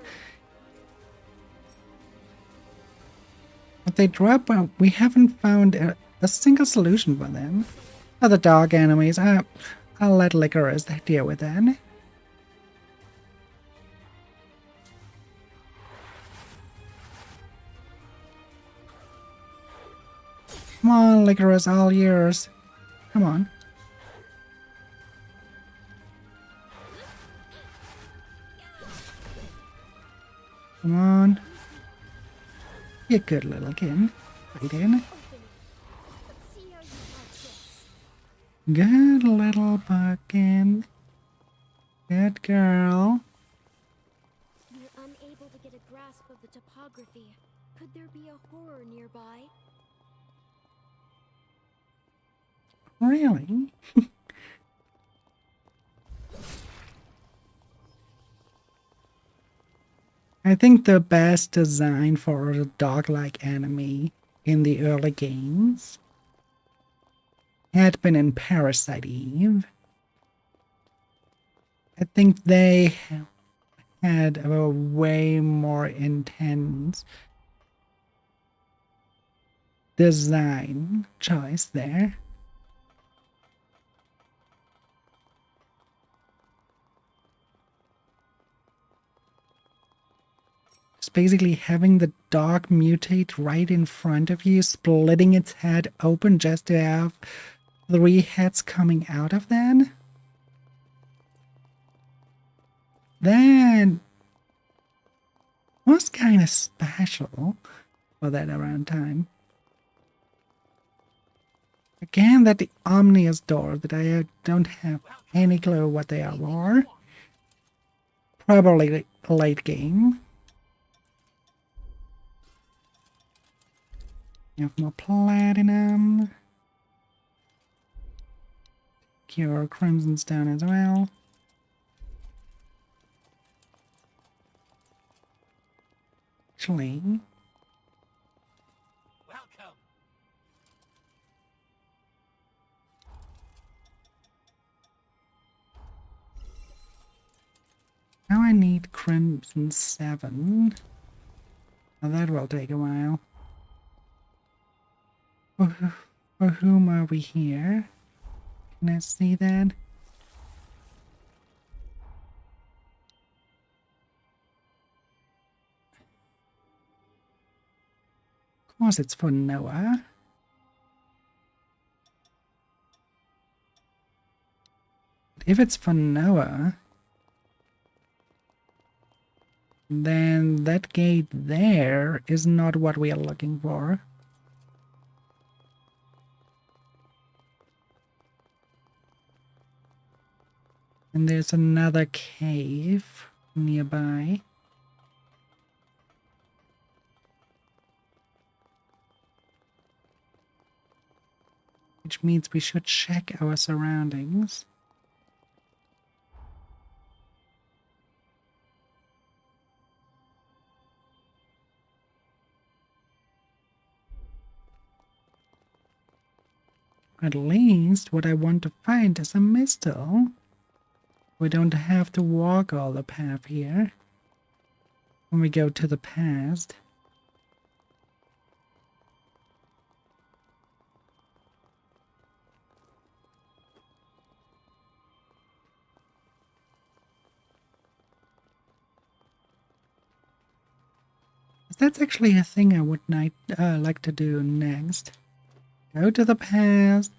But they drop, well, we haven't found a single solution for them. Other dog enemies, I'll let Licorice deal with that. Come on, Licorice, all yours. Come on. Come on. You good little kid. Right in. Let's see how you like this. Good little buckin. Good girl. We're unable to get a grasp of the topography. Could there be a horror nearby? Really? I think the best design for a dog-like enemy in the early games had been in Parasite Eve. I think they had a way more intense design choice there. It's basically having the dog mutate right in front of you, splitting its head open just to have 3 heads coming out of that. That was kind of special for that around time. Again, that the ominous door that I don't have any clue what they are. Probably late game. You have more platinum. Cure Crimson Stone as well. Actually, Welcome. now I need Crimson 7. Now that will take a while. For whom are we here? Can I see that? Of course it's for Noah. If it's for Noah, then that gate there is not what we are looking for. And there's another cave nearby. Which means we should check our surroundings. At least what I want to find is a mistle. We don't have to walk all the path here when we go to the past. That's actually a thing I would like to do next. Go to the past,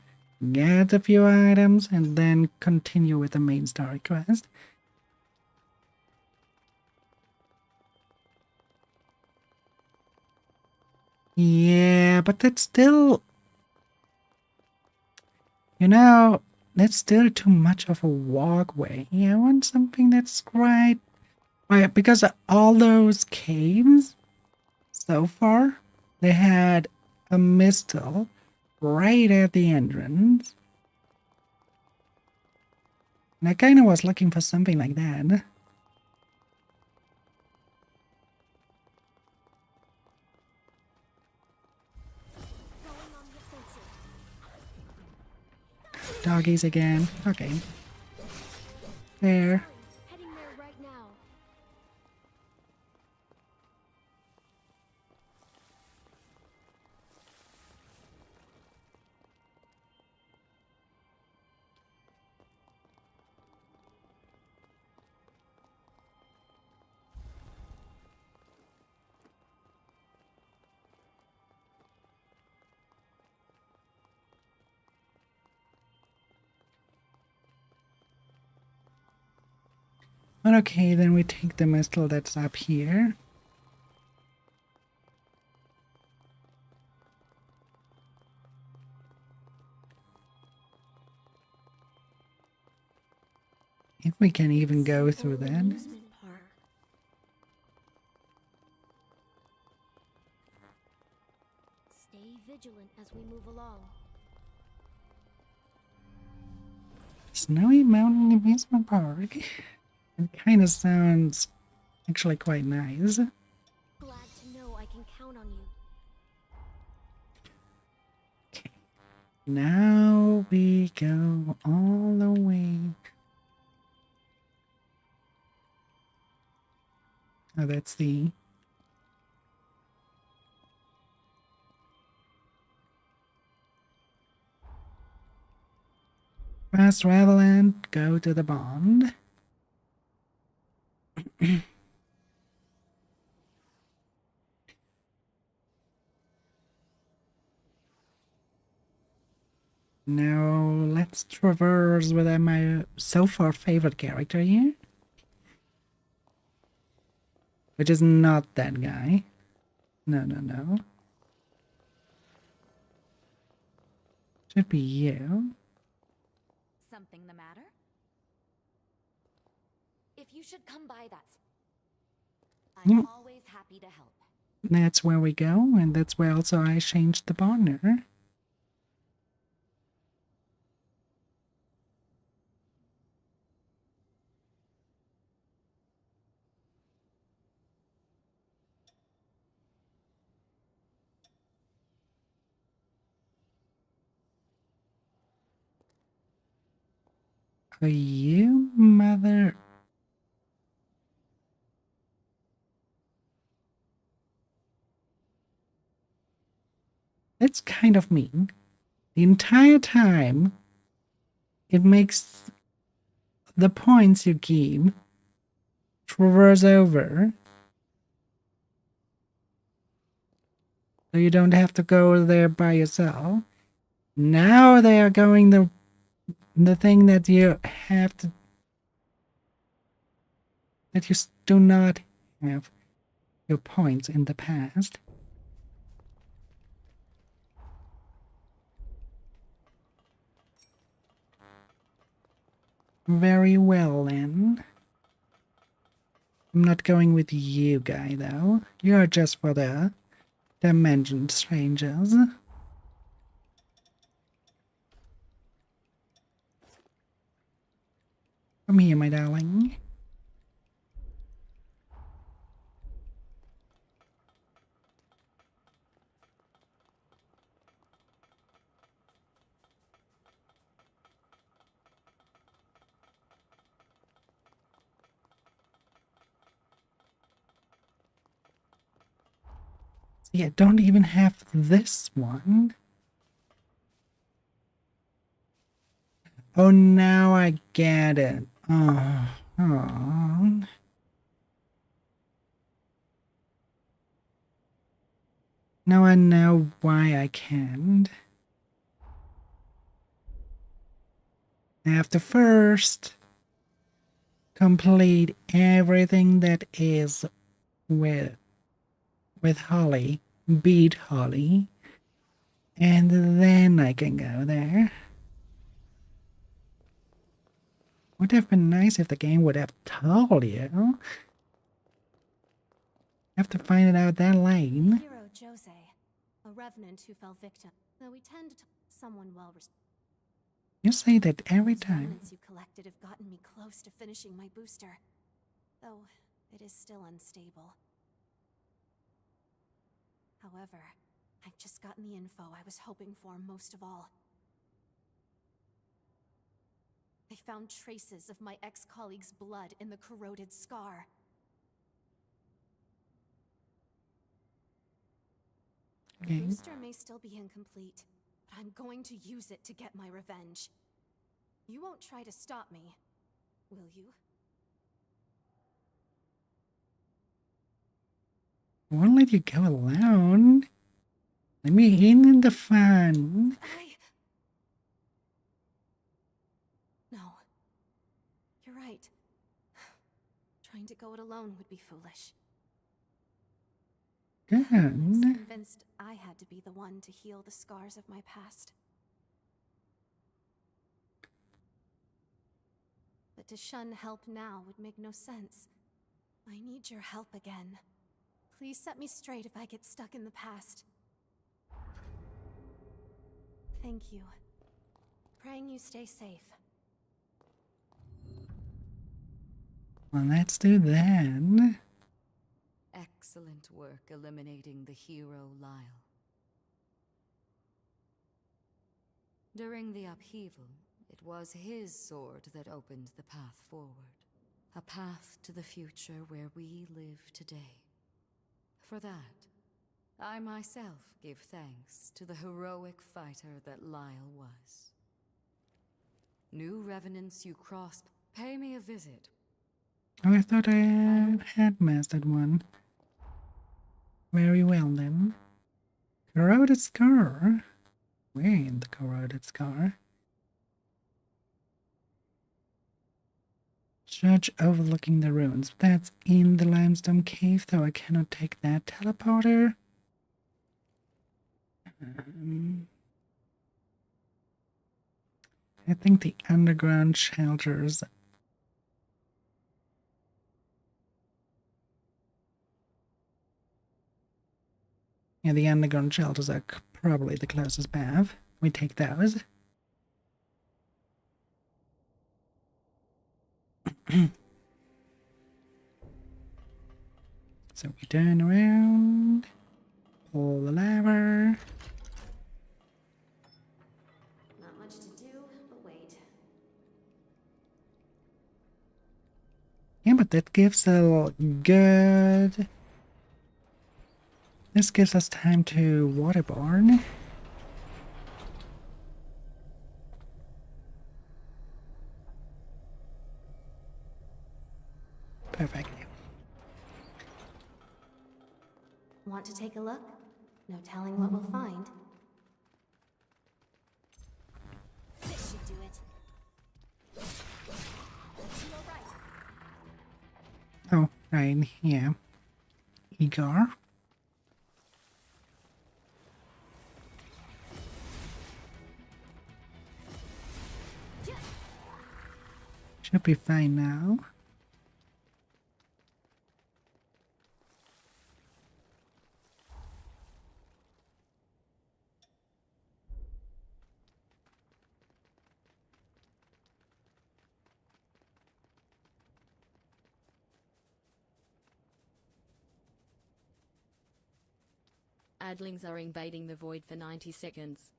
get a few items, and then continue with the main story quest. Yeah, but that's still... You know, that's still too much of a walkway. I want something that's quite... Right, because all those caves, so far, they had a mistle right at the entrance. And I kind of was looking for something like that. Doggies again. Okay. There. Heading there right now. But okay, then we take the mistle that's up here. If we can even go through that. Amusement park. Stay vigilant as we move along. Snowy Mountain Amusement Park. It kind of sounds actually quite nice. Glad to know I can count on you. Okay. Now we go all the way. Oh, that's the... Fast travel and go to the bond. Now let's traverse with my so far favorite character here. Which is not that guy. No, no, no. Should be you. Something the matter? If you should come by that, I'm always happy to help. That's where we go, and that's where also I changed the partner. Are you, mother? That's kind of mean. The entire time, it makes the points you keep traverse over. So you don't have to go there by yourself. Now they are going the thing that you have to... that you do not have your points in the past. Very well, then. I'm not going with you, guy, though. You're just for the dimension strangers. Come here, my darling. See, I don't even have this one. Oh, now I get it. Oh. Now I know why I can't. I have to first complete everything that is with Holly, beat Holly, and then I can go there. Would have been nice if the game would have told you. Have to find it out that lane. Hero Jose, a revenant who fell victim. Though we tend to someone well respected. You say that every Those time. remnants you collected have gotten me close to finishing my booster, though it is still unstable. However, I've just gotten the info I was hoping for most of all. They found traces of my ex-colleague's blood in the corroded scar. The Okay. booster may still be incomplete, but I'm going to use it to get my revenge. You won't try to stop me, will you? I won't let you go alone. Let me in the fun. No. You're right. Trying to go it alone would be foolish. I was Good. convinced I had to be the one to heal the scars of my past. But to shun help now would make no sense. I need your help again. Please set me straight if I get stuck in the past. Thank you. Praying you stay safe. Well, let's do that. Excellent work eliminating the hero Lyle. During the upheaval, it was his sword that opened the path forward. A path to the future where we live today. For that, I myself give thanks to the heroic fighter that Lyle was. New revenants you cross, pay me a visit. Oh, I thought I had mastered one. Very well then. Corroded scar? We're in the corroded scar. Judge overlooking the ruins. That's in the limestone cave, though I cannot take that teleporter. I think the underground shelters. Yeah, the underground shelters are probably the closest path. We take those. So we turn around, pull the lever. Not much to do, but wait. Yeah, but that gives a good... This gives us time to waterborne. Perfect. Want to take a look? No telling what we'll find. This should do it. You're right. Oh, right, yeah. Igor. Should be fine now. Adlings are invading the void for 90 seconds.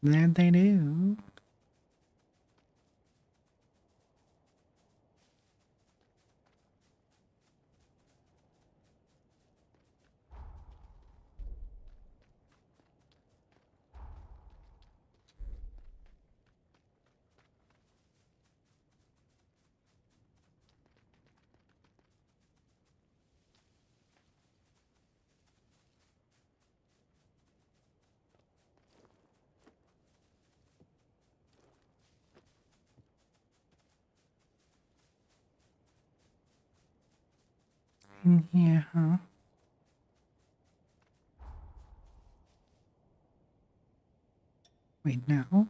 That they do. Yeah, huh? Wait, now?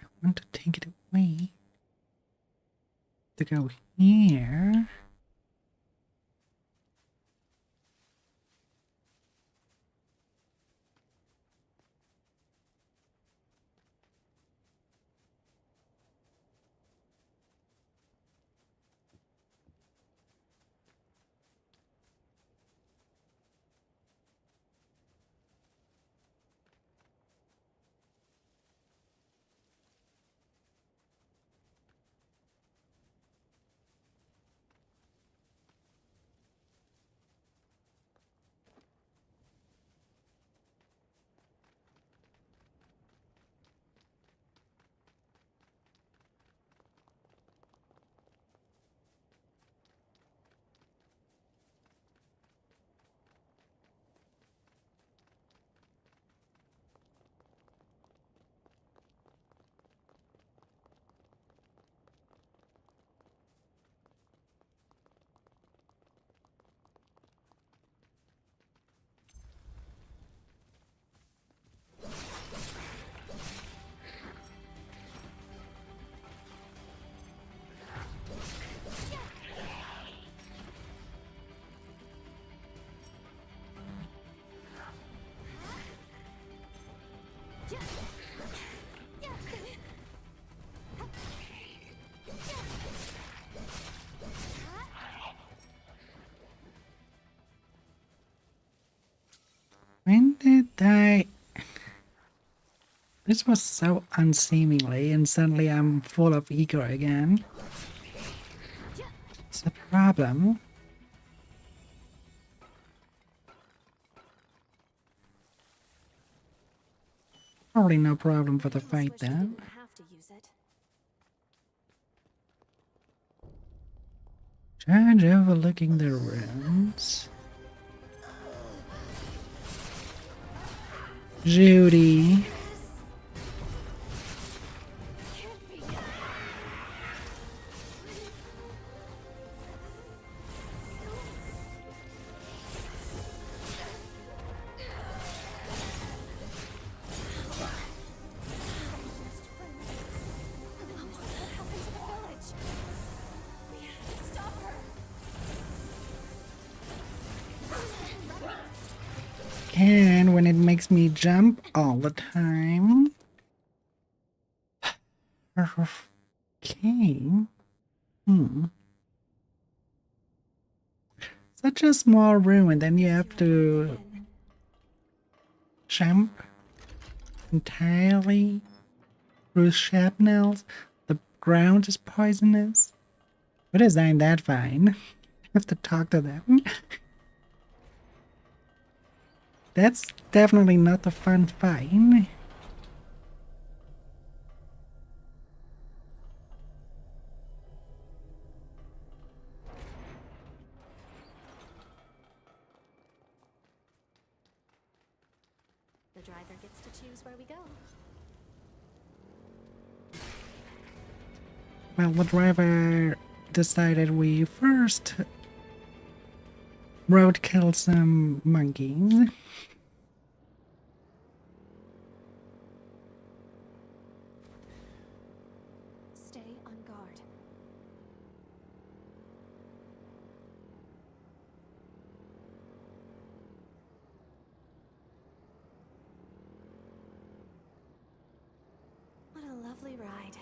I want to take it away. To go here. When did I... This was so unseemingly, and suddenly I'm full of ego again. It's a problem. Probably no problem for the fight then. Have to use it. Judge overlooking the ruins. Judy. And when it makes me jump all the time. Okay. Such a small room, and then you have to jump entirely through shrapnels. The ground is poisonous. But isn't that fine? I have to talk to them. That's definitely not a fun fight. The driver gets to choose where we go. Well, the driver decided we first roadkill some monkeys. Stay on guard. What a lovely ride.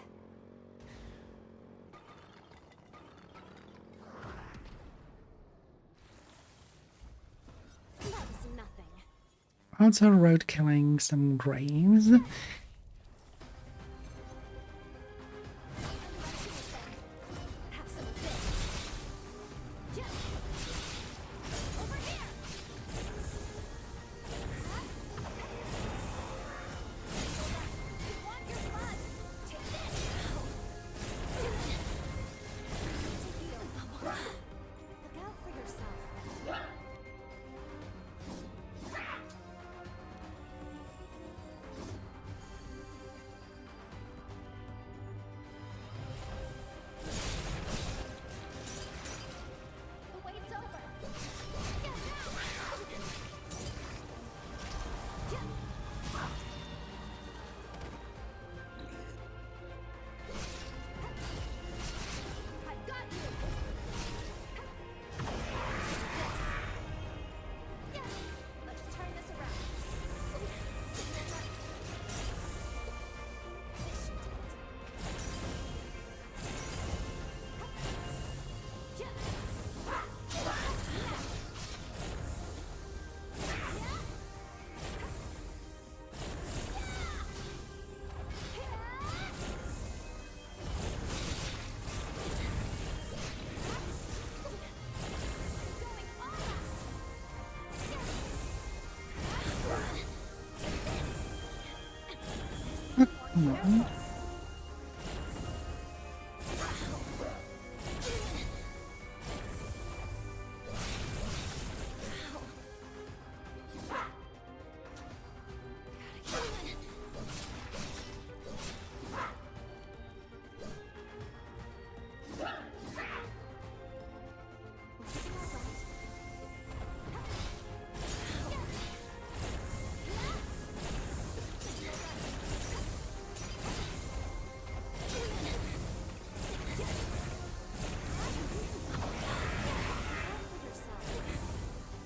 That was nothing. Also roadkilling some graves. Have some of this. Yeah. Over here. I want your blood. Take this. To heal. Look out for yourself. The wait's over. Get I got you. Yeah. Let's turn this around. This should do it. Yeah.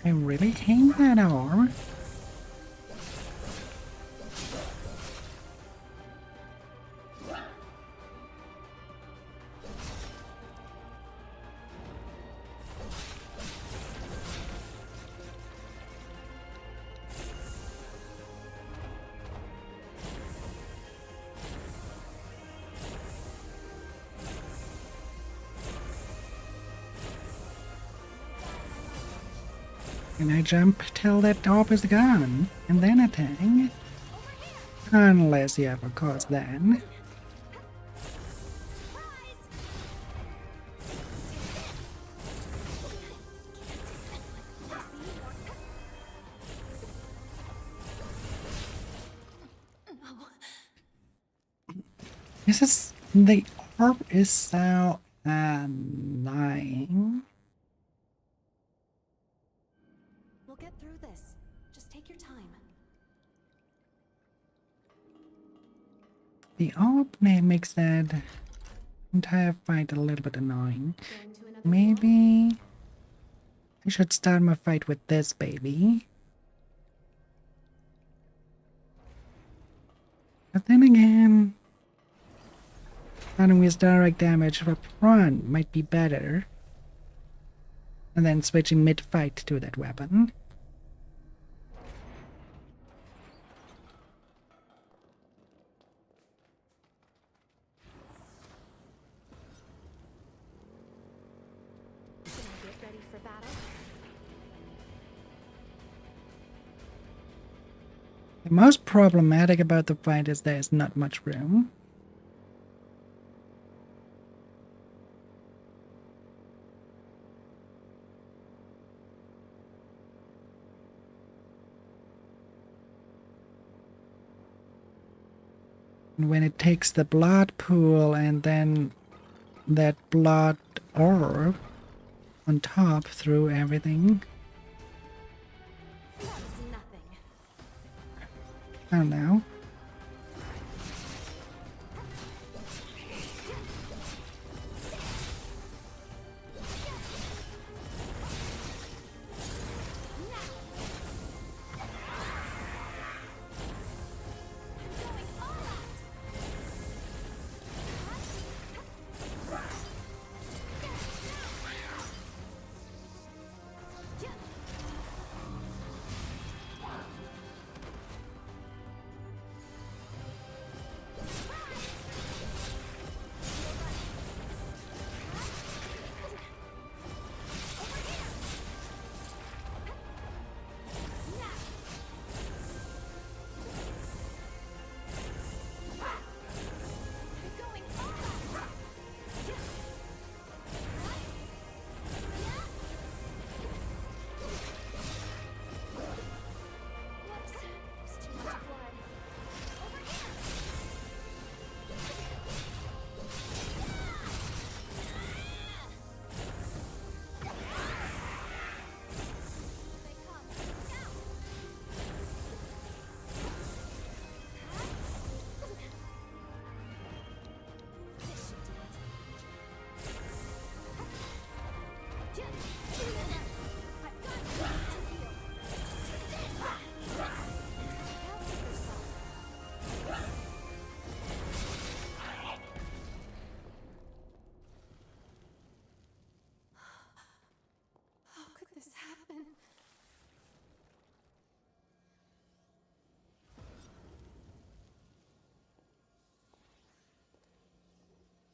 I really hate that arm. Can I jump till that orb is gone and then attack? Unless you have a cause then. This is... the orb is so annoying. We'll get through this. Just take your time. The orb name makes that entire fight a little bit annoying. Maybe I should start my fight with this baby. But then again, starting with direct damage up front might be better. And then switching mid-fight to that weapon. Get ready for battle. The most problematic about the fight is there's not much room. And when it takes the blood pool and then that blood orb on top through everything. That is nothing. I don't know.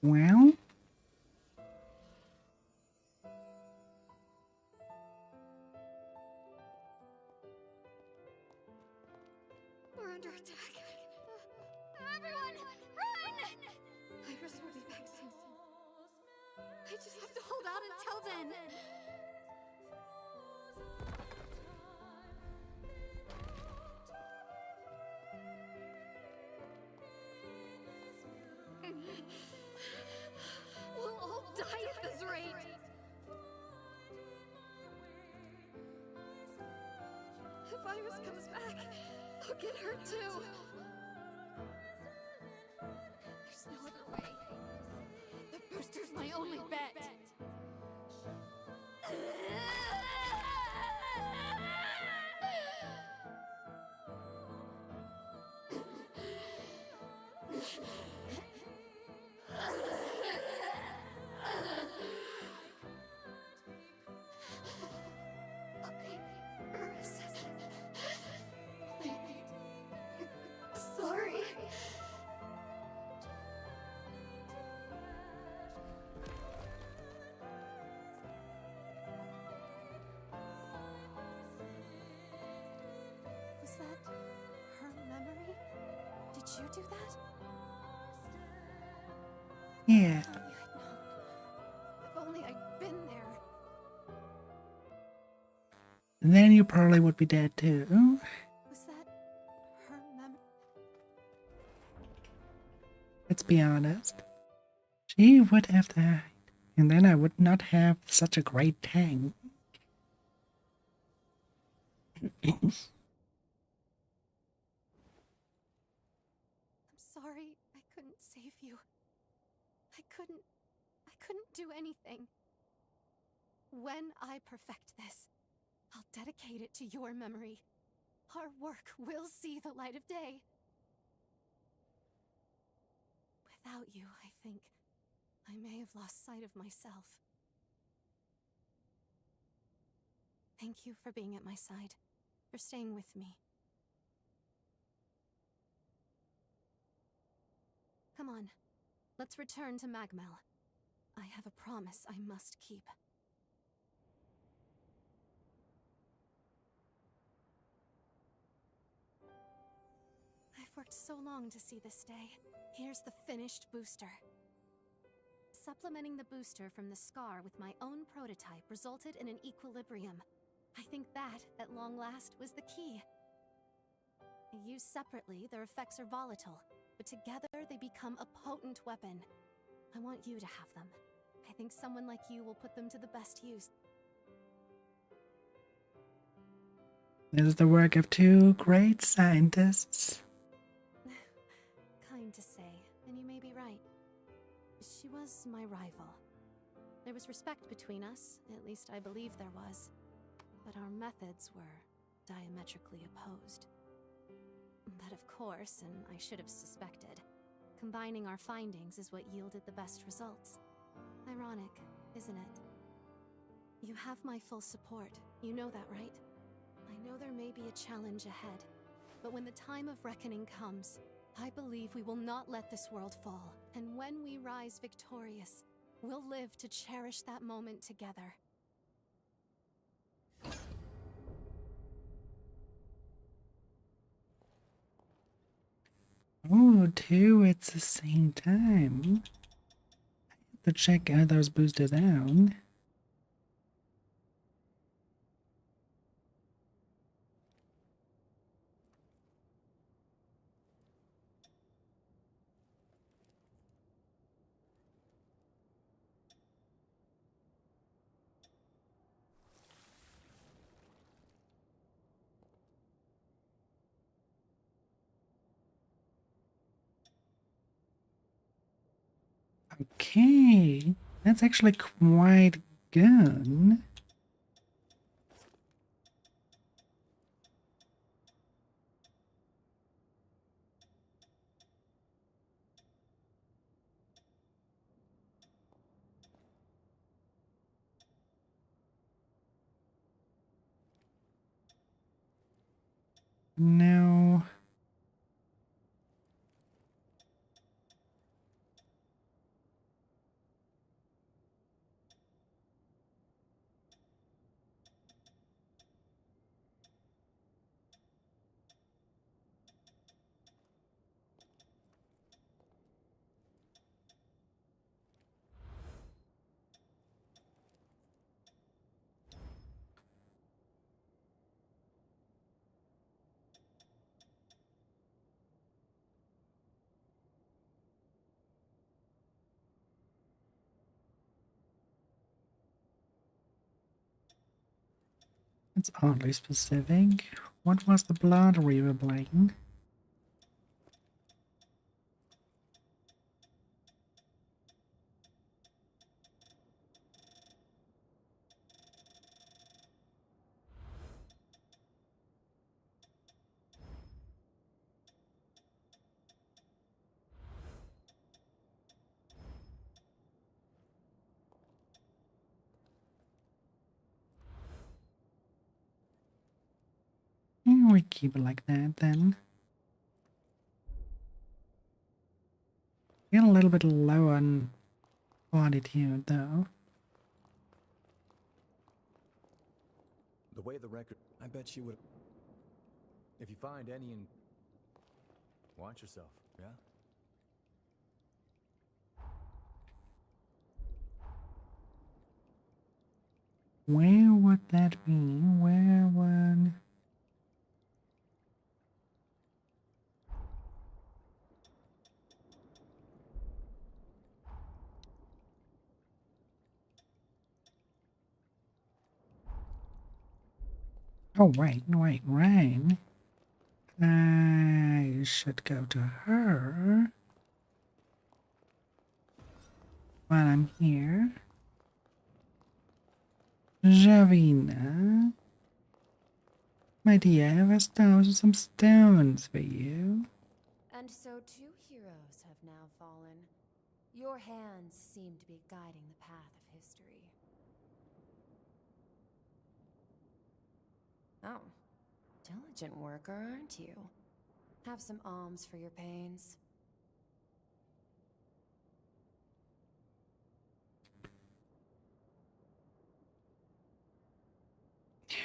Well, We're under attack. Everyone, run! Iris will be back soon. I just have to hold out until then. We'll all die at this rate. If Iris comes back, I'll get her too. There's no other way. The booster's my only bet. Sorry. Did you do that? Yeah. If only I'd been there. Then you probably would be dead too. Was that her memory? Let's be honest. She would have died. And then I would not have such a great tank. I'm sorry I couldn't save you. I couldn't do anything. When I perfect this, I'll dedicate it to your memory. Our work will see the light of day. Without you, I think I may have lost sight of myself. Thank you for being at my side, for staying with me. Come on, let's return to Magmel. I have a promise I must keep. I've worked so long to see this day. Here's the finished booster. Supplementing the booster from the scar with my own prototype resulted in an equilibrium. I think that, at long last, was the key. Used separately, their effects are volatile, but together they become a potent weapon. I want you to have them. I think someone like you will put them to the best use. This is the work of two great scientists. Kind to say, and you may be right. She was my rival. There was respect between us, at least I believe there was. But our methods were diametrically opposed. But of course, and I should have suspected, combining our findings is what yielded the best results. Ironic, isn't it? You have my full support. You know that, right? I know there may be a challenge ahead, but when the time of reckoning comes, I believe we will not let this world fall. And when we rise victorious, we'll live to cherish that moment together. Oh, two at the same time. I have to check those boosters out. Okay, that's actually quite good. Now, it's oddly specific. What was the blood reverberating? We keep it like that then. Get a little bit low on fortitude though. The way the record... I bet she would... If you find any in... Watch yourself, yeah? Where would that be? Where would... Oh, right. I should go to her while I'm here. Javina, my dear, I have some stones for you. And so 2 heroes have now fallen. Your hands seem to be guiding the path of history. Oh, diligent worker, aren't you? Have some alms for your pains.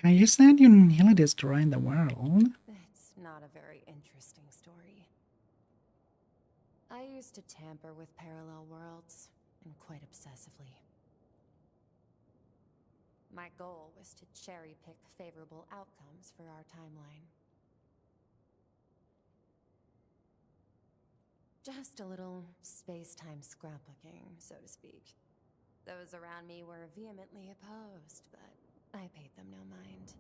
You said you're nearly destroying the world. It's not a very interesting story. I used to tamper with parallel worlds, and quite obsessively. My goal was to cherry-pick favorable outcomes for our timeline. Just a little space-time scrapbooking, so to speak. Those around me were vehemently opposed, but I paid them no mind.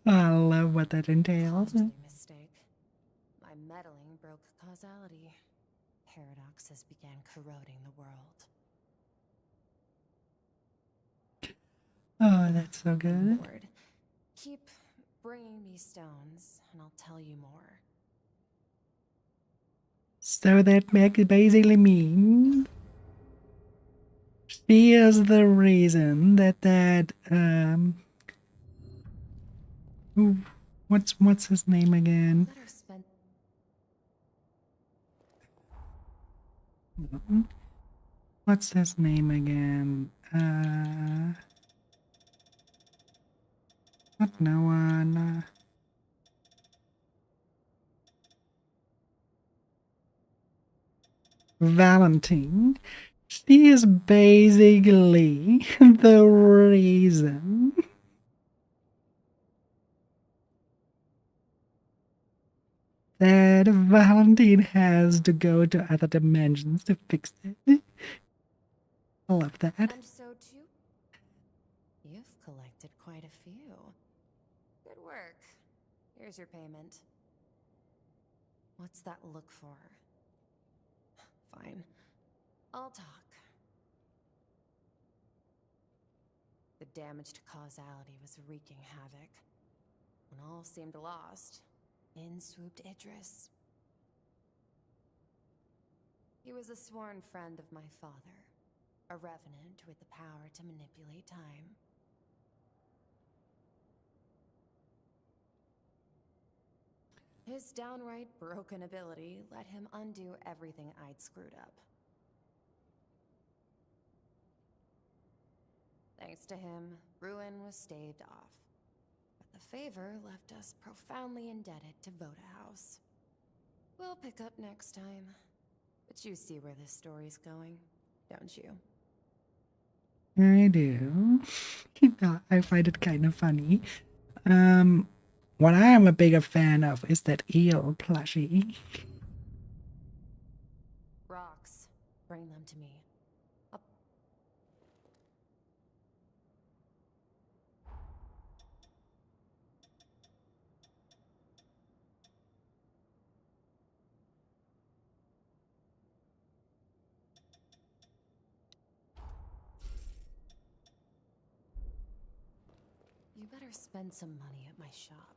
I love what that entails. Costly mistake. My meddling broke causality. Paradoxes began corroding the world. Oh, that's so good. Lord, keep bringing me stones, and I'll tell you more. So that basically means she is the reason that what's his name again? What's his name again? Not no one. Valentine. She is basically the reason that Valentine has to go to other dimensions to fix it. I love that. And so too, you've collected quite a few. Good work. Here's your payment. What's that look for? Fine. I'll talk. The damage to causality was wreaking havoc. When all seemed lost, in swooped Idris. He was a sworn friend of my father, a revenant with the power to manipulate time. His downright broken ability let him undo everything I'd screwed up. Thanks to him, ruin was staved off. But the favor left us profoundly indebted to Voda House. We'll pick up next time. But you see where this story's going, don't you? I do. I find it kind of funny. What I am a bigger fan of is that eel plushie. Rocks. Bring them to me. Up. You better spend some money at my shop.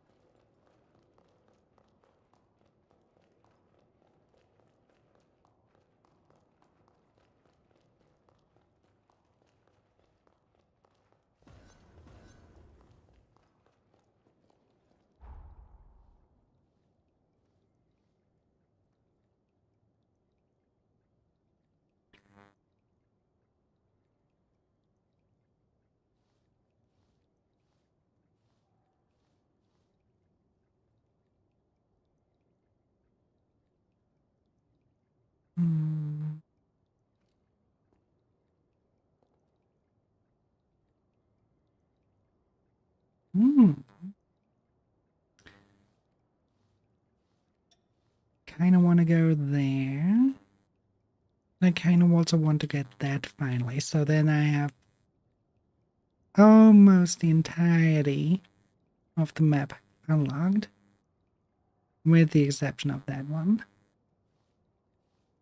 Kind of want to go there. I kind of also want to get that finally. So then I have almost the entirety of the map unlocked, with the exception of that one.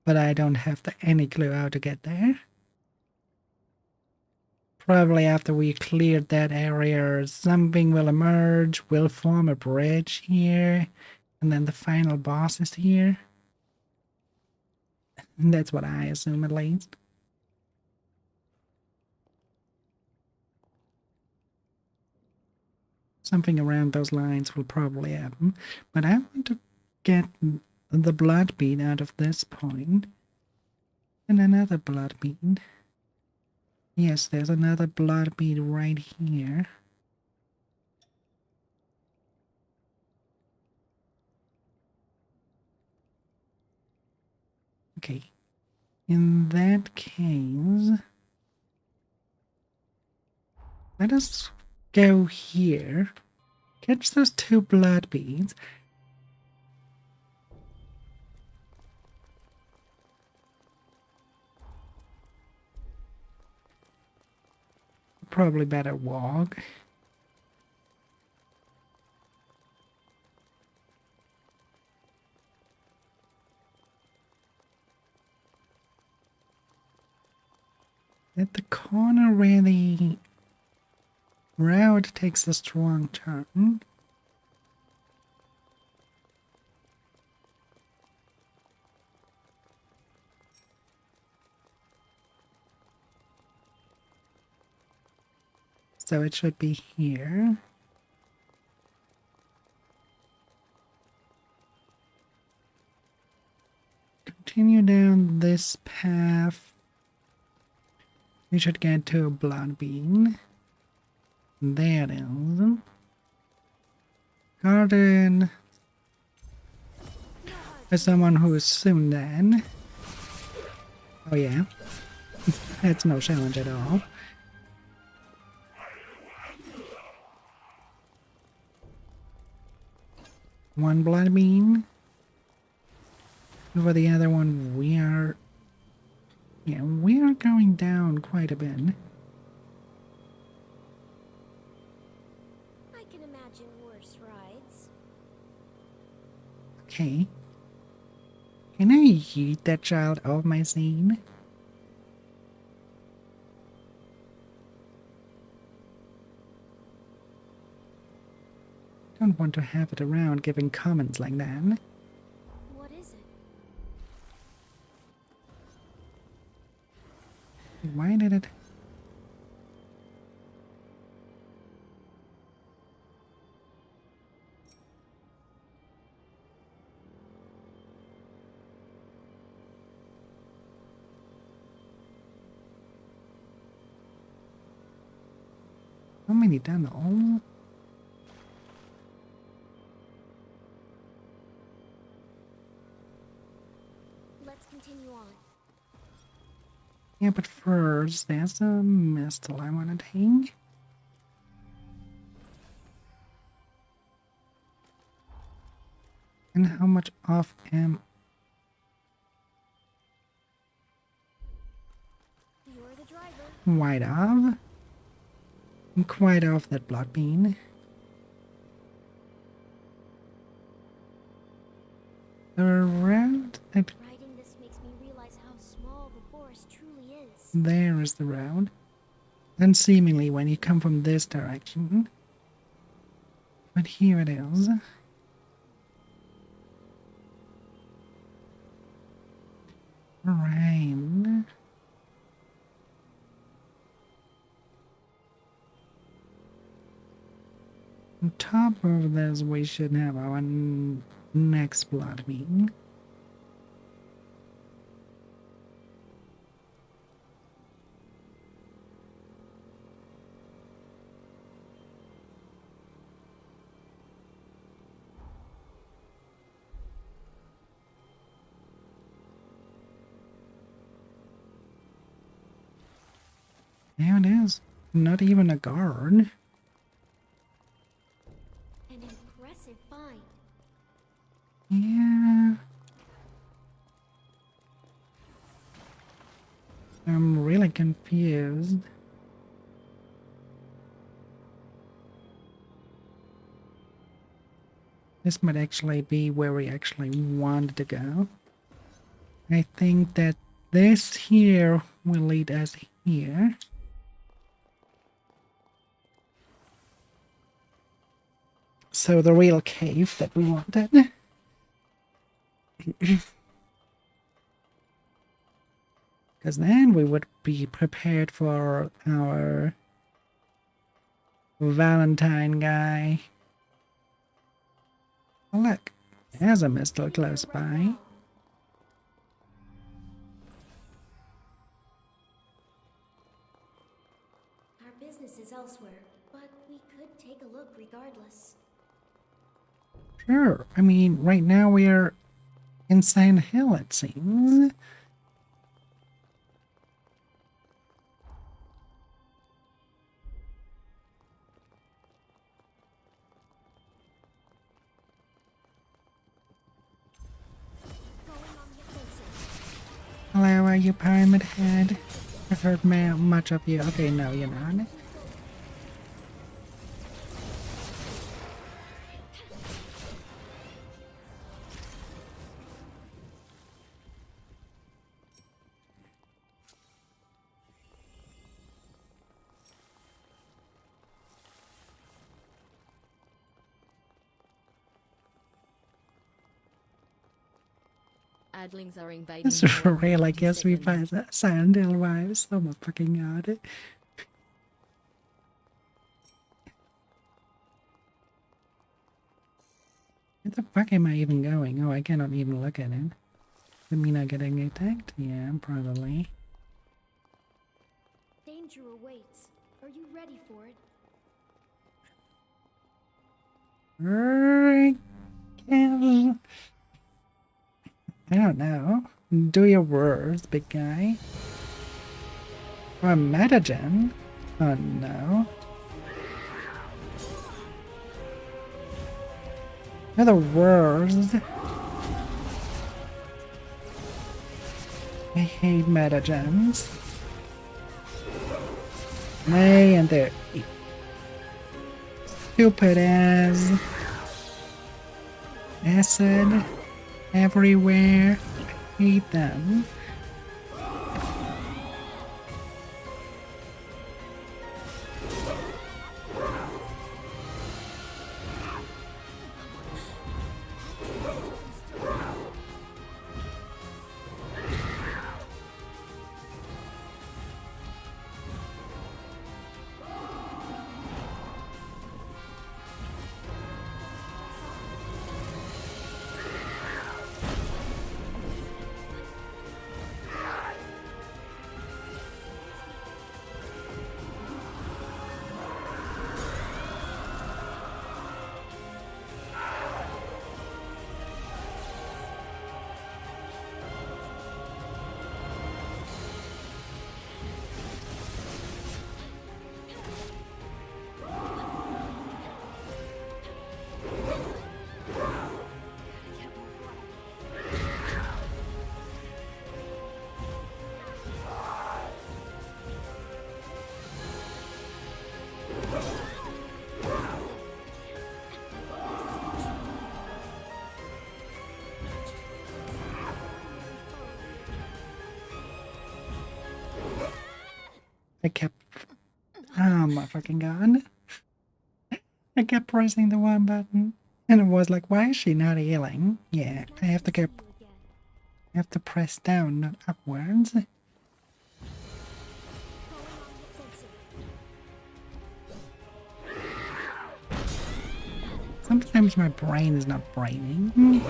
But I don't have any clue how to get there. Probably after we cleared that area, something will emerge, we'll form a bridge here, and then the final boss is here. That's what I assume, at least. Something around those lines will probably happen. But I want to get the blood bead out of this point. And another blood bead. Yes, there's another blood bead right here. Okay. In that case, let us go here. Catch those 2 blood beads. Probably better walk. At the corner where the road takes a strong turn. So it should be here. Continue down this path. We should get to a blood bean. There it is. Garden. As someone who is soon dead. Oh yeah. That's no challenge at all. One blood bean. For the other one, we are going down quite a bit. I can imagine worse rides. Okay. Can I yeet that child off my scene? Don't want to have it around giving comments like that. What is it? Why did it? How many tunnels? Let's continue on. Yeah, but first, there's a mistle I want to take. And how much off am You're the driver. Quite off? I'm quite off that blood bean. The road that Riding this makes me realize how small the forest truly is. there is the road. And seemingly when you come from this direction. But here it is. Right. On top of this, we should have our next blood bean. There it is. Not even a guard. An impressive find. Yeah. I'm really confused. This might actually be where we actually wanted to go. I think that this here will lead us here. So the real cave that we wanted. Because then we would be prepared for our Valentine guy. Oh look, there's a missile close by. Our business is elsewhere, but we could take a look regardless. Sure, I mean, right now we are in Sand Hill, it seems. Hello, are you Pyramid Head? I've heard much of you. Okay, no, you're not. Adlings are invading. This is for real, I guess we find that Sand Hill vibes. Oh my fucking god. Where the fuck am I even going? Oh, I cannot even look at it. Does it mean I'm getting attacked? Yeah, probably. Danger awaits. Are you ready for it? I don't know. Do your words, big guy. Or a metagen? Oh no. You're the worst. I hate metagens. Nay, and they're stupid as acid everywhere. I hate them. I kept... Oh my fucking god. I kept pressing the one button. And it was like, why is she not healing? Yeah, I have to press down, not upwards. Sometimes my brain is not braining.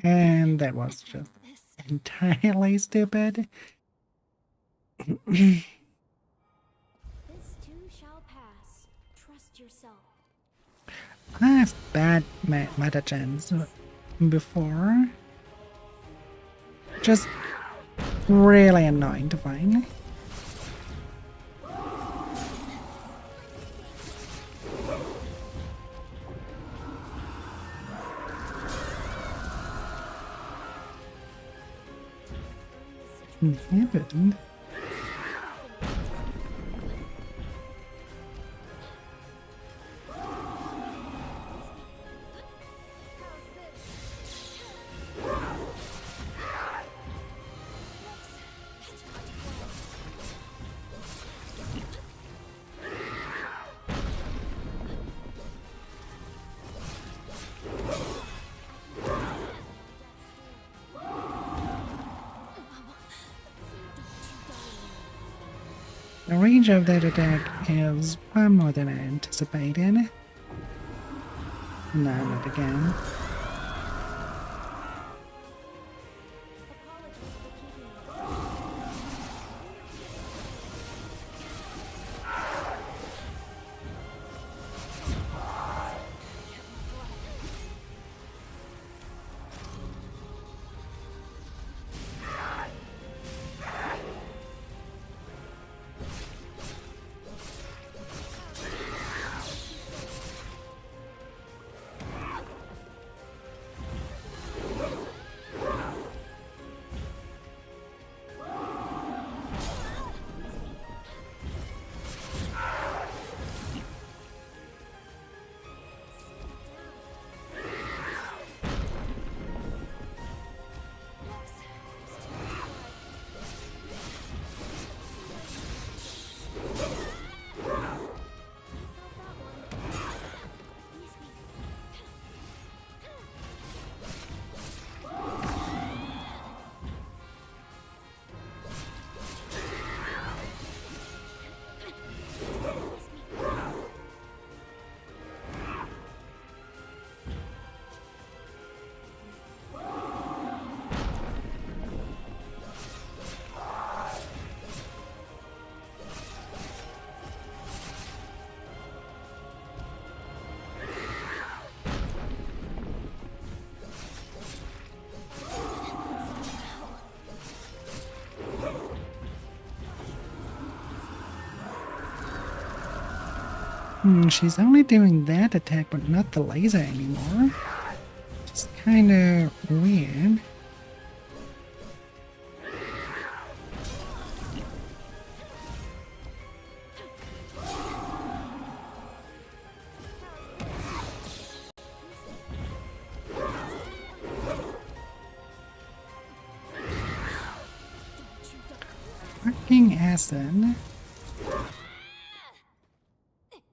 And that was just entirely stupid. This too shall pass. Trust yourself. I've bad metagens before. just really annoying to find. Happened. The range of that attack is far more than I anticipated. No, not again. She's only doing that attack, but not the laser anymore. It's kinda weird. Fucking acid.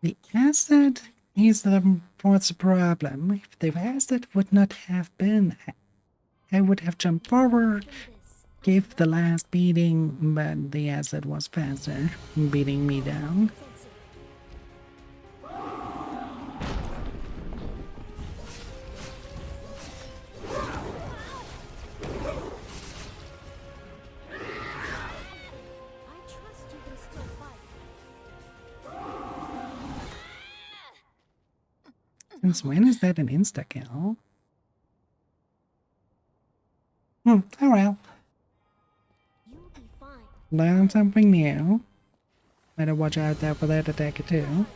The acid is what's the problem. If the acid would not have been, I would have jumped forward, gave the last beating, but the acid was faster, beating me down. Since when is that an insta-kill? Oh well. Learn something new. Better watch out there for that attacker too.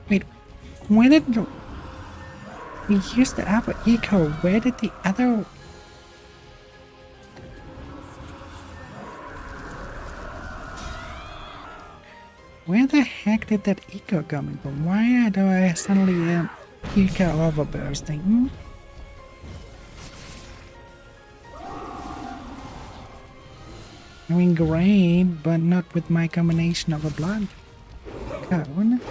Wait, where did we used the upper eco? Where did the other? Where the heck did that eco coming from? Why do I suddenly eco overbursting? I mean, great, but not with my combination of a blood cone.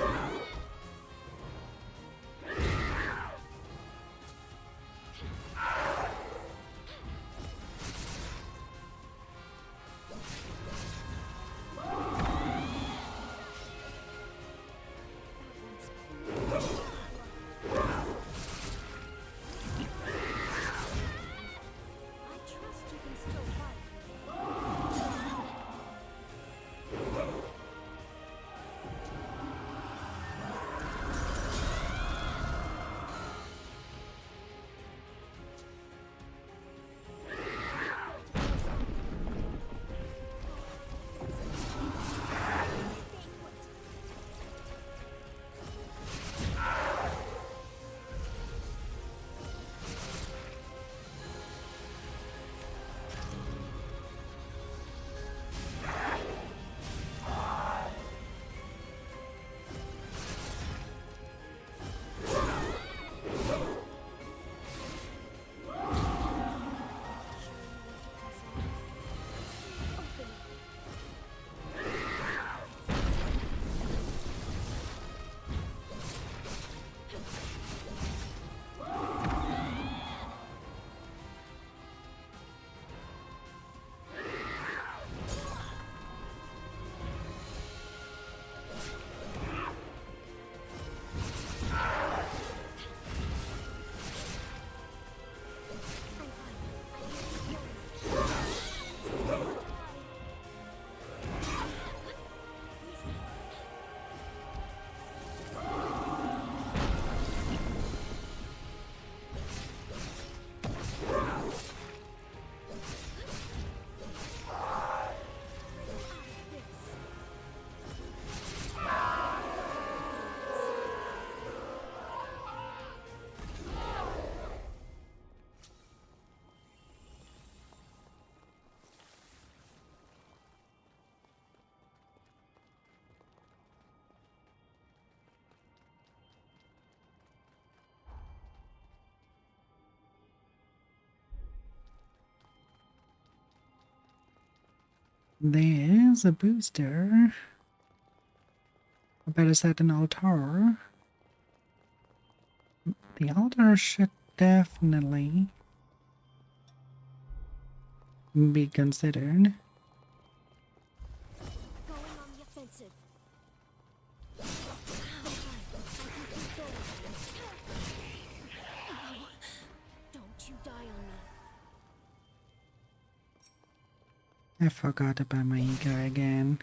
There's a booster. I better set an altar. The altar should definitely be considered. Going on the offensive. Don't you die on me. I forgot about my ego again.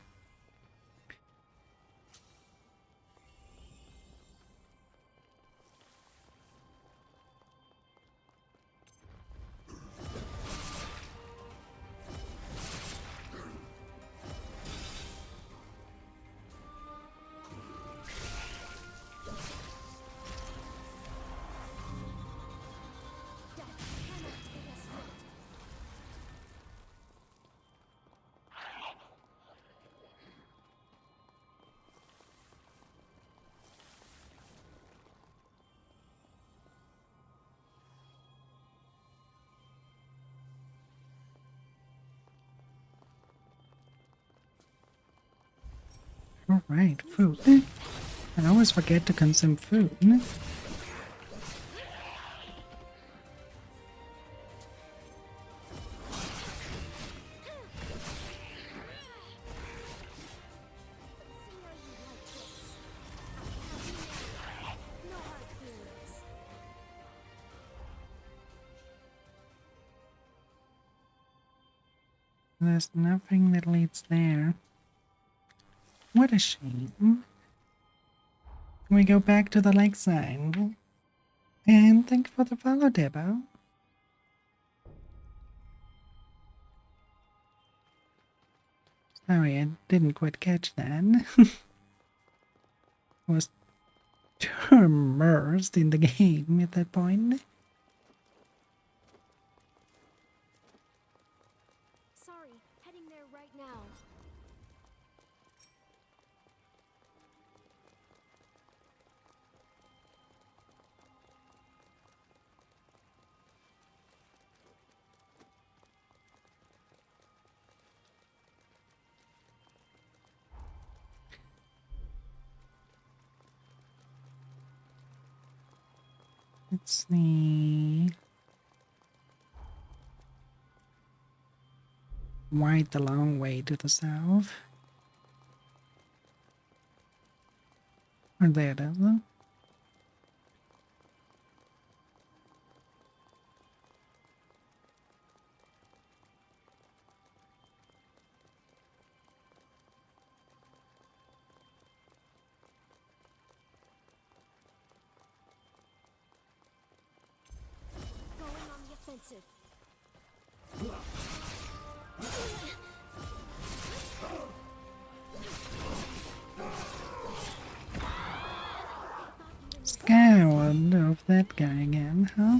Alright, food. I always forget to consume food. There's nothing that leads there. What a shame. Can we go back to the lakeside? And thank you for the follow, Debo. Sorry, I didn't quite catch that. I was too immersed in the game at that point. Sorry, heading there right now. Let's see. Wide the long way to the south. Or there it is. Going on the offensive. Scared of that guy again, huh?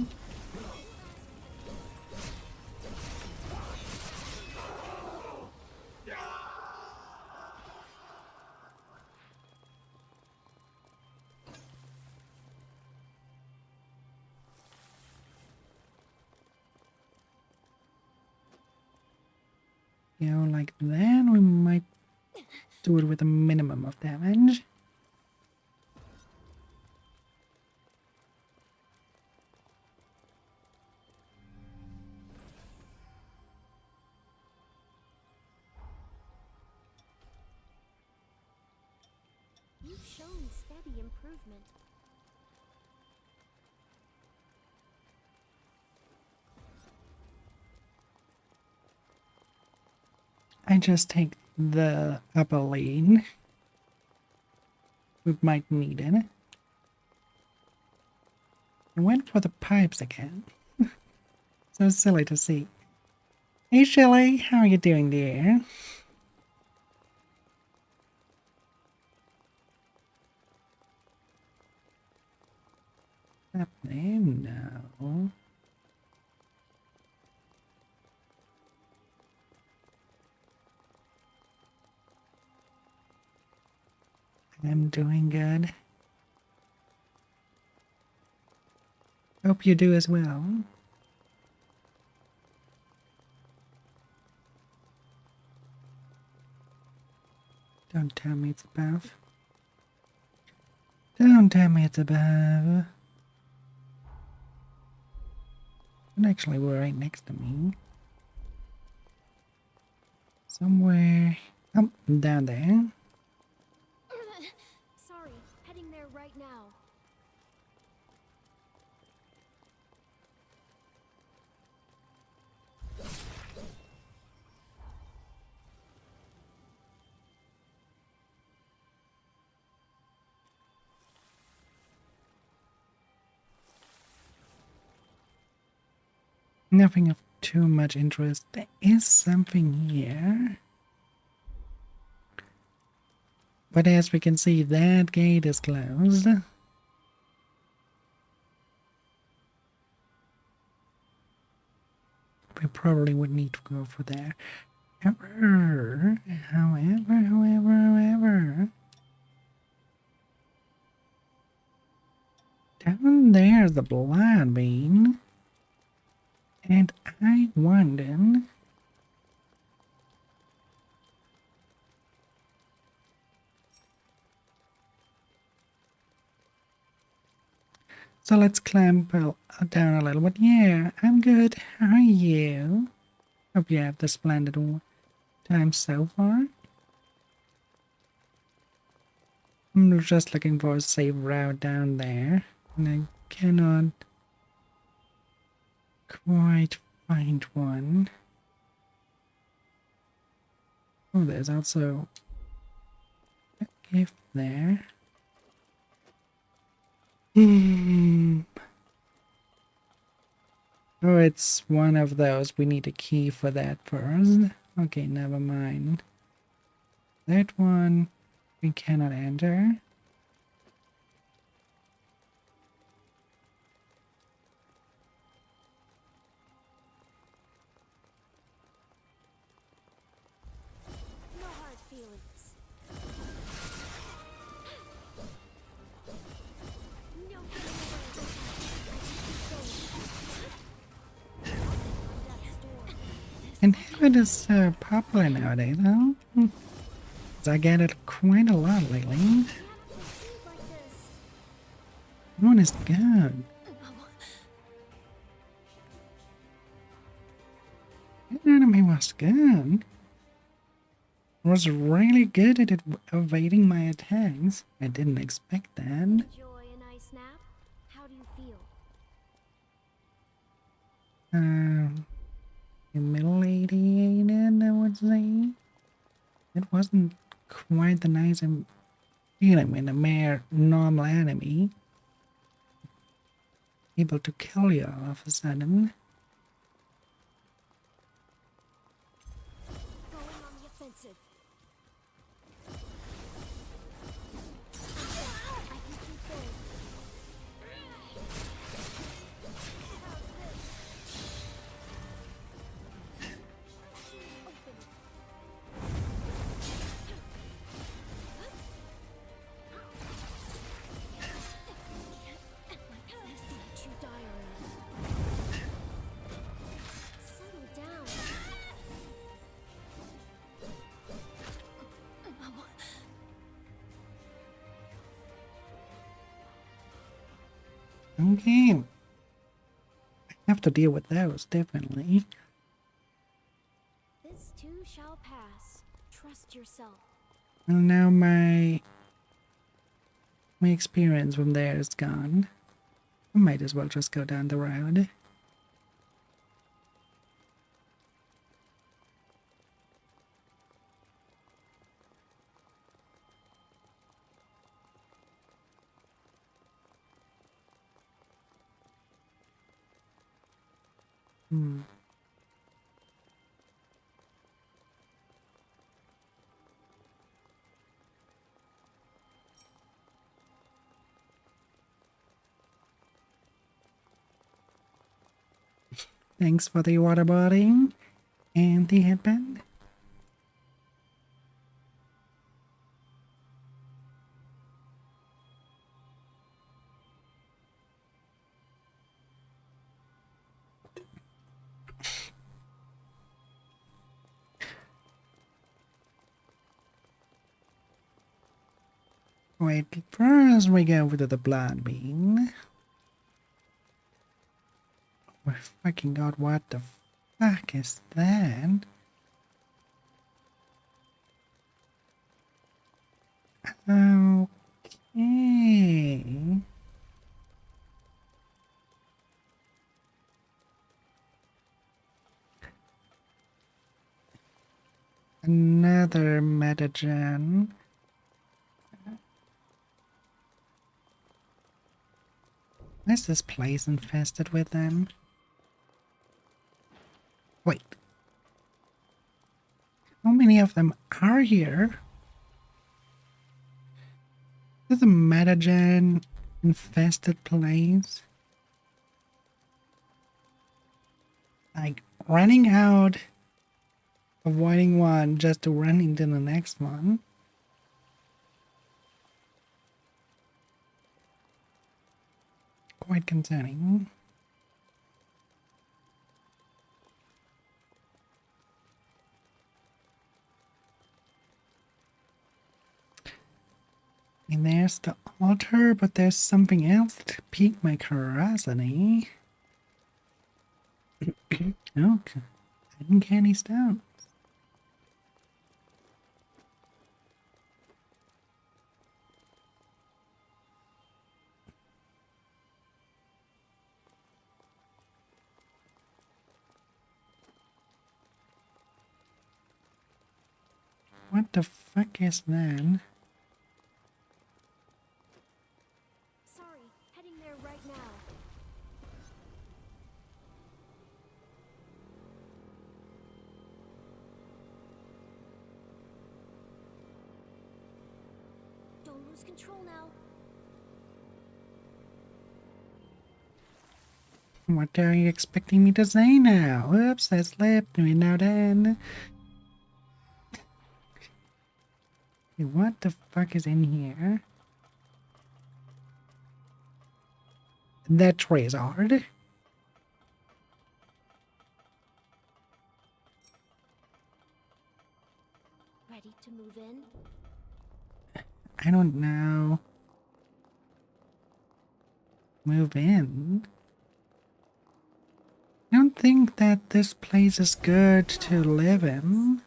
Go like that, we might do it with a minimum of damage. You've shown steady improvement. I just take the upper lane. We might need it. I went for the pipes again. So silly to see. Hey Shelly, how are you doing dear? Up there? No. I'm doing good. Hope you do as well. Don't tell me it's above. Don't tell me it's above. It actually were right next to me. Somewhere up down there. Sorry, heading there right now. Nothing of too much interest. There is something here. But as we can see, that gate is closed. We probably would need to go for there. However, down there's the blood vein. And I wonder... So let's climb down a little bit. Yeah, I'm good. How are you? Hope you have the splendid time so far. I'm just looking for a safe route down there. And I cannot quite find one. Oh, there's also a gift there. Oh, it's one of those. We need a key for that first. Okay, never mind. That one we cannot enter. No hard feelings. No getting away. And it is so popular nowadays, though. I get it quite a lot lately. One is good. The enemy was good. Was really good at evading my attacks. I didn't expect that. Enjoy a nice nap? How do you feel? Humiliated, I would say. It wasn't quite the nice feeling when a mere normal enemy able to kill you all of a sudden. Going on the offensive. I can keep going. Okay. I have to deal with those, definitely. This too shall pass. Trust yourself. And now my experience from there is gone. I might as well just go down the road. Thanks for the waterboarding and the headband. Wait, first we go over to the blood bean. Oh my fucking god, what the fuck is that? Okay. Another metagen. Why is this place infested with them? Wait. How many of them are here? Is this a metagen infested place? Like running out, avoiding one just to run into the next one. Quite concerning. And there's the altar, but there's something else to pique my curiosity. Okay. Hidden candy stones. What the fuck is that? Sorry, heading there right now. Don't lose control now. What are you expecting me to say now? Oops, I slipped. Now then. Okay, what the fuck is in here? That tray is hard. Ready to move in? I don't know. Move in? I don't think that this place is good to live in.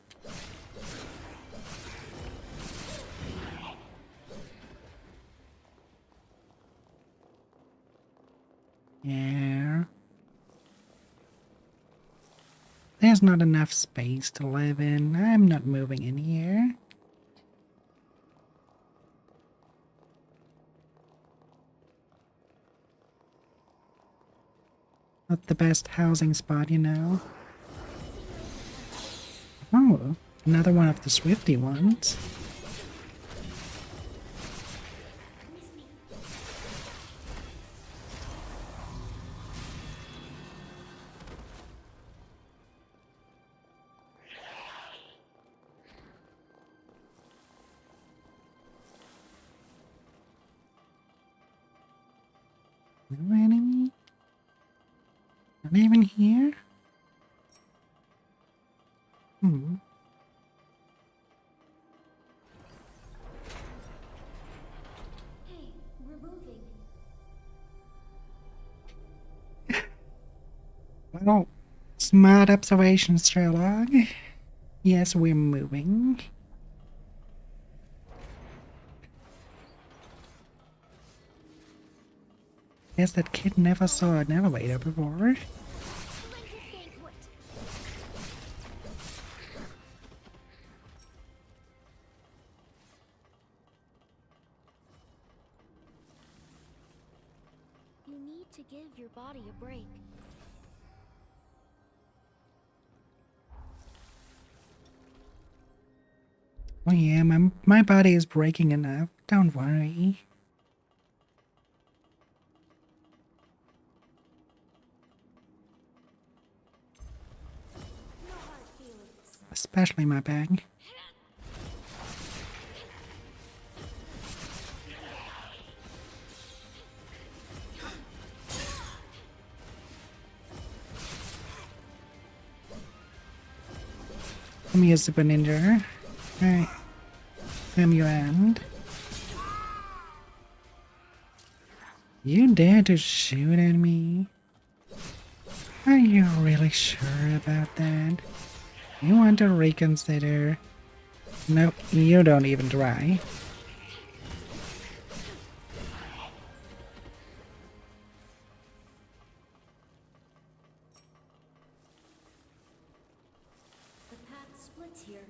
Yeah. There's not enough space to live in. I'm not moving in here. Not the best housing spot, you know. Oh, another one of the Swifty ones. No enemy? Not even here? Hmm. Hey, we're moving. Well, smart observation, Sherlock. Yes, we're moving. Guess that kid never saw an elevator before. You need to give your body a break. Oh yeah, my body is breaking enough. Don't worry. No hard feelings. Especially my back. Let me use Super Ninja. Alright. Come you end. You dare to shoot at me? Are you really sure about that? You want to reconsider? No, you don't even try. The path splits here.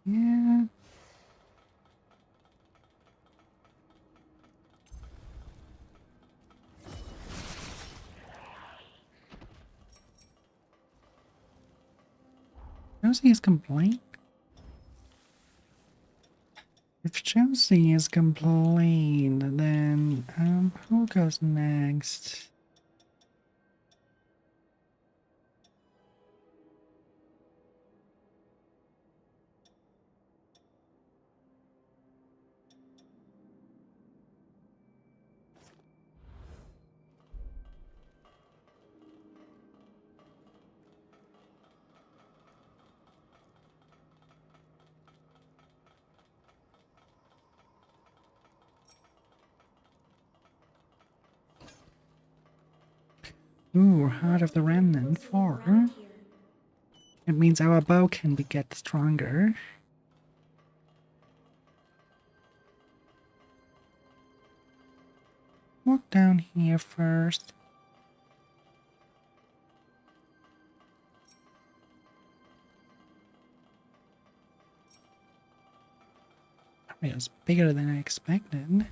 Yeah. Josie has complained? If Josie has complained, then who goes next? Ooh, Heart of the Remnant 4. It means our bow can get stronger. Walk down here first. It was bigger than I expected.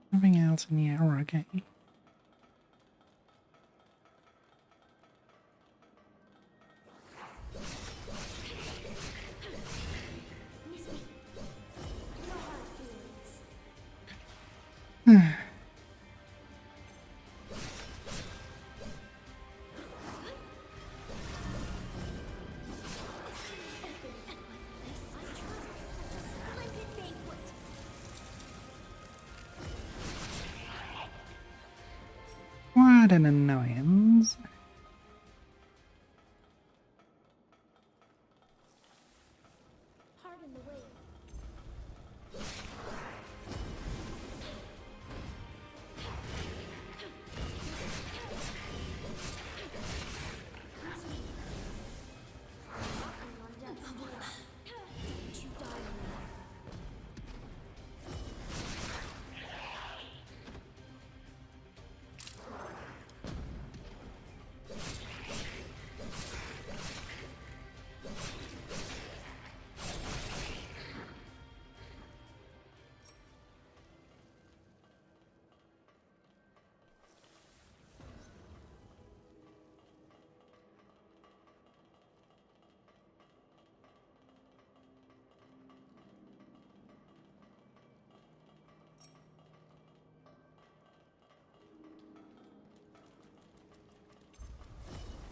Nothing else in the hour, okay. What an annoyance. Pardon the wait.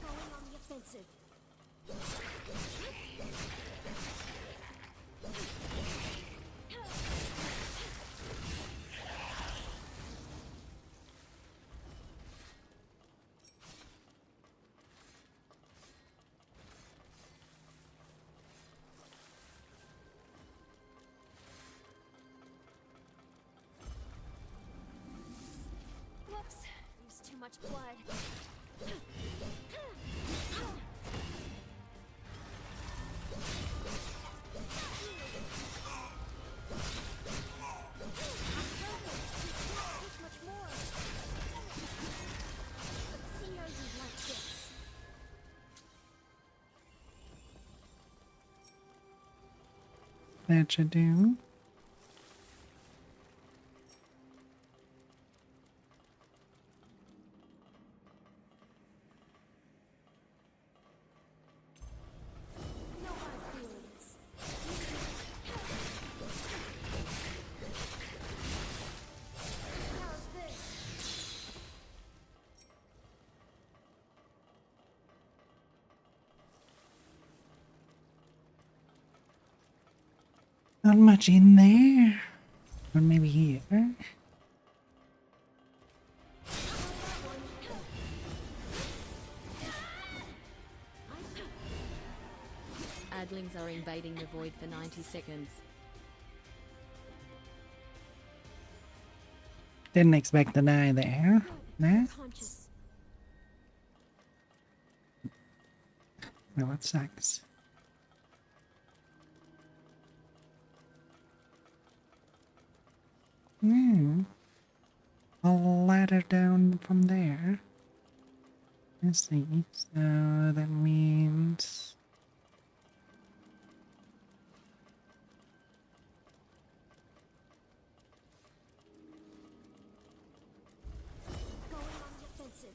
Going on the offensive. Whoops, used too much blood. That should do. No hard feelings. How's this? Not much in there. Or maybe here. Adlings are invading the void for 90 seconds. Didn't expect to die there. Nah. Conscious. Well, it sucks. A ladder down from there. Let's see. So that means Going on the offensive.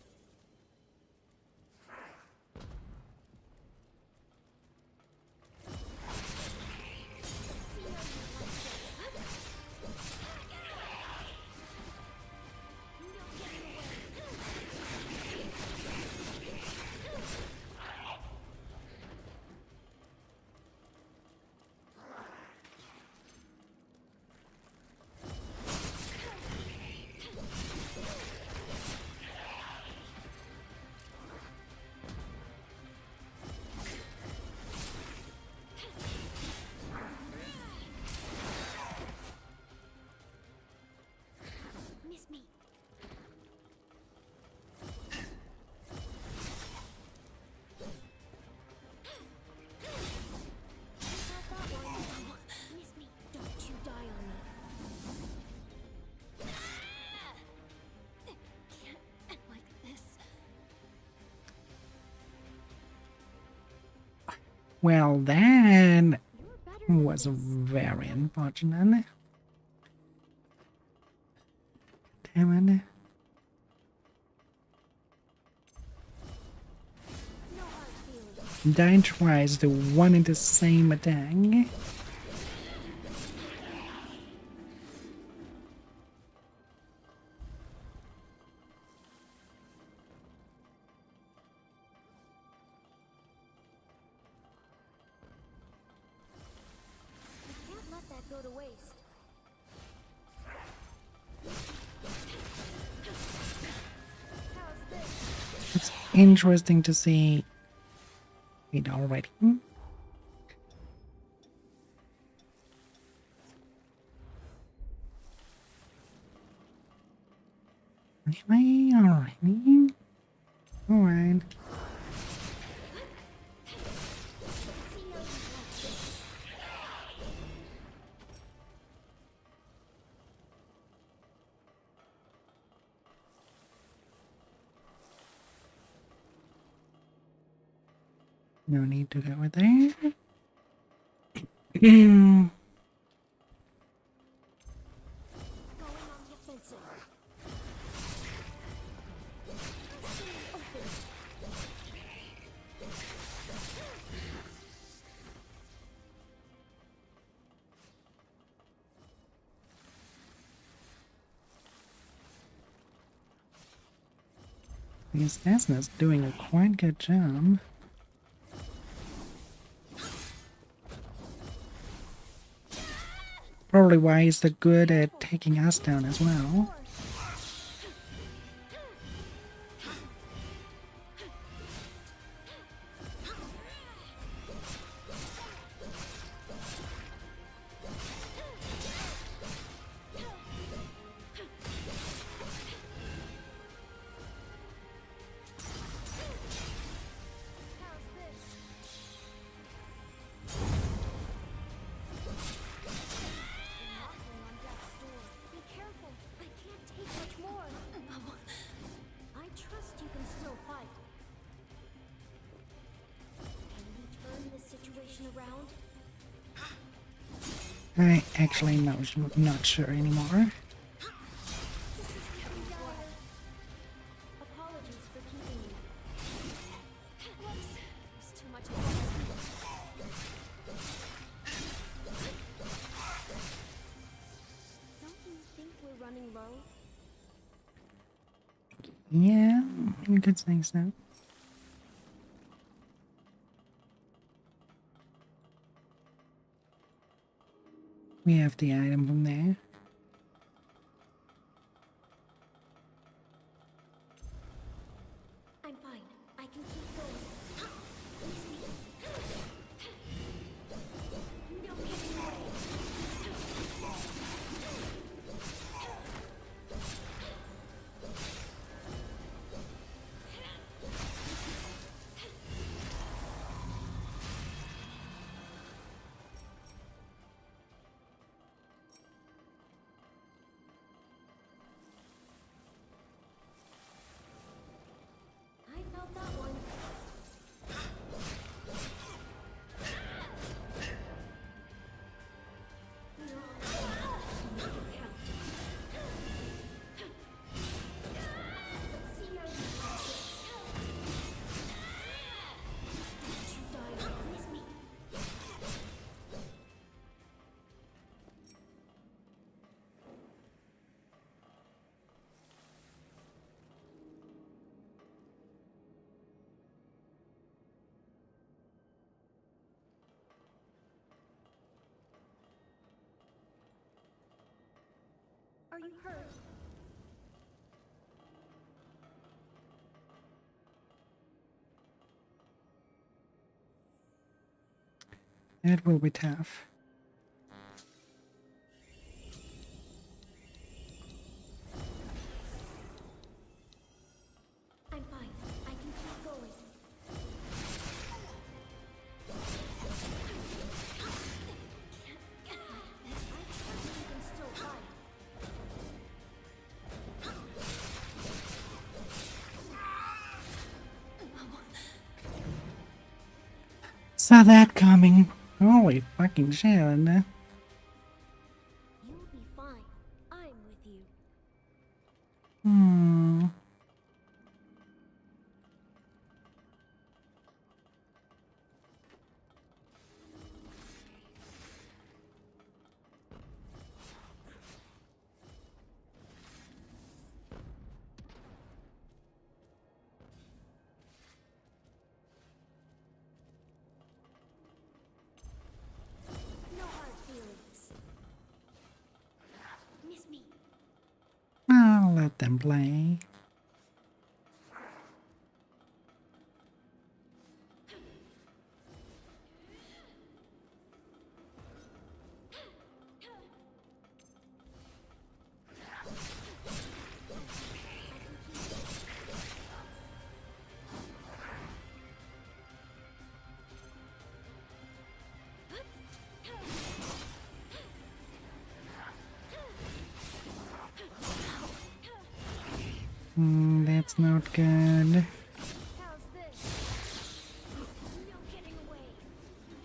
Miss me. Miss me. Don't you die on me. Can't end like this. well, that was very unfortunate. Damn it. No hard feelings. Dying twice to one and the same attack. Can't let that go to waste. How's this? It's interesting to see it already. Anyway, alrighty. Alright. No need to go there. Going on the offensive. Open. These Desna's doing a quite good job. Probably why he's so good at taking us down as well. How's this? Knocking on death's door. Be careful. I can't take much more. I trust you can still fight. Can we turn this situation around? I actually not sure anymore. Apologies for keeping you. Whoops. There's too much. Don't you think we're running low? Yeah, you could say so. We have the item from there. I'm fine. I can keep going. No getting away. I felt that one. Are you hurt? It will be tough. I'm fine. I can keep going. You can still fight. Saw that coming. Holy fucking shit, Linda. You'll be fine. I'm with you. Hmm. No hard feelings. Miss me. I'll let them play. That's not good. How's this? No getting away.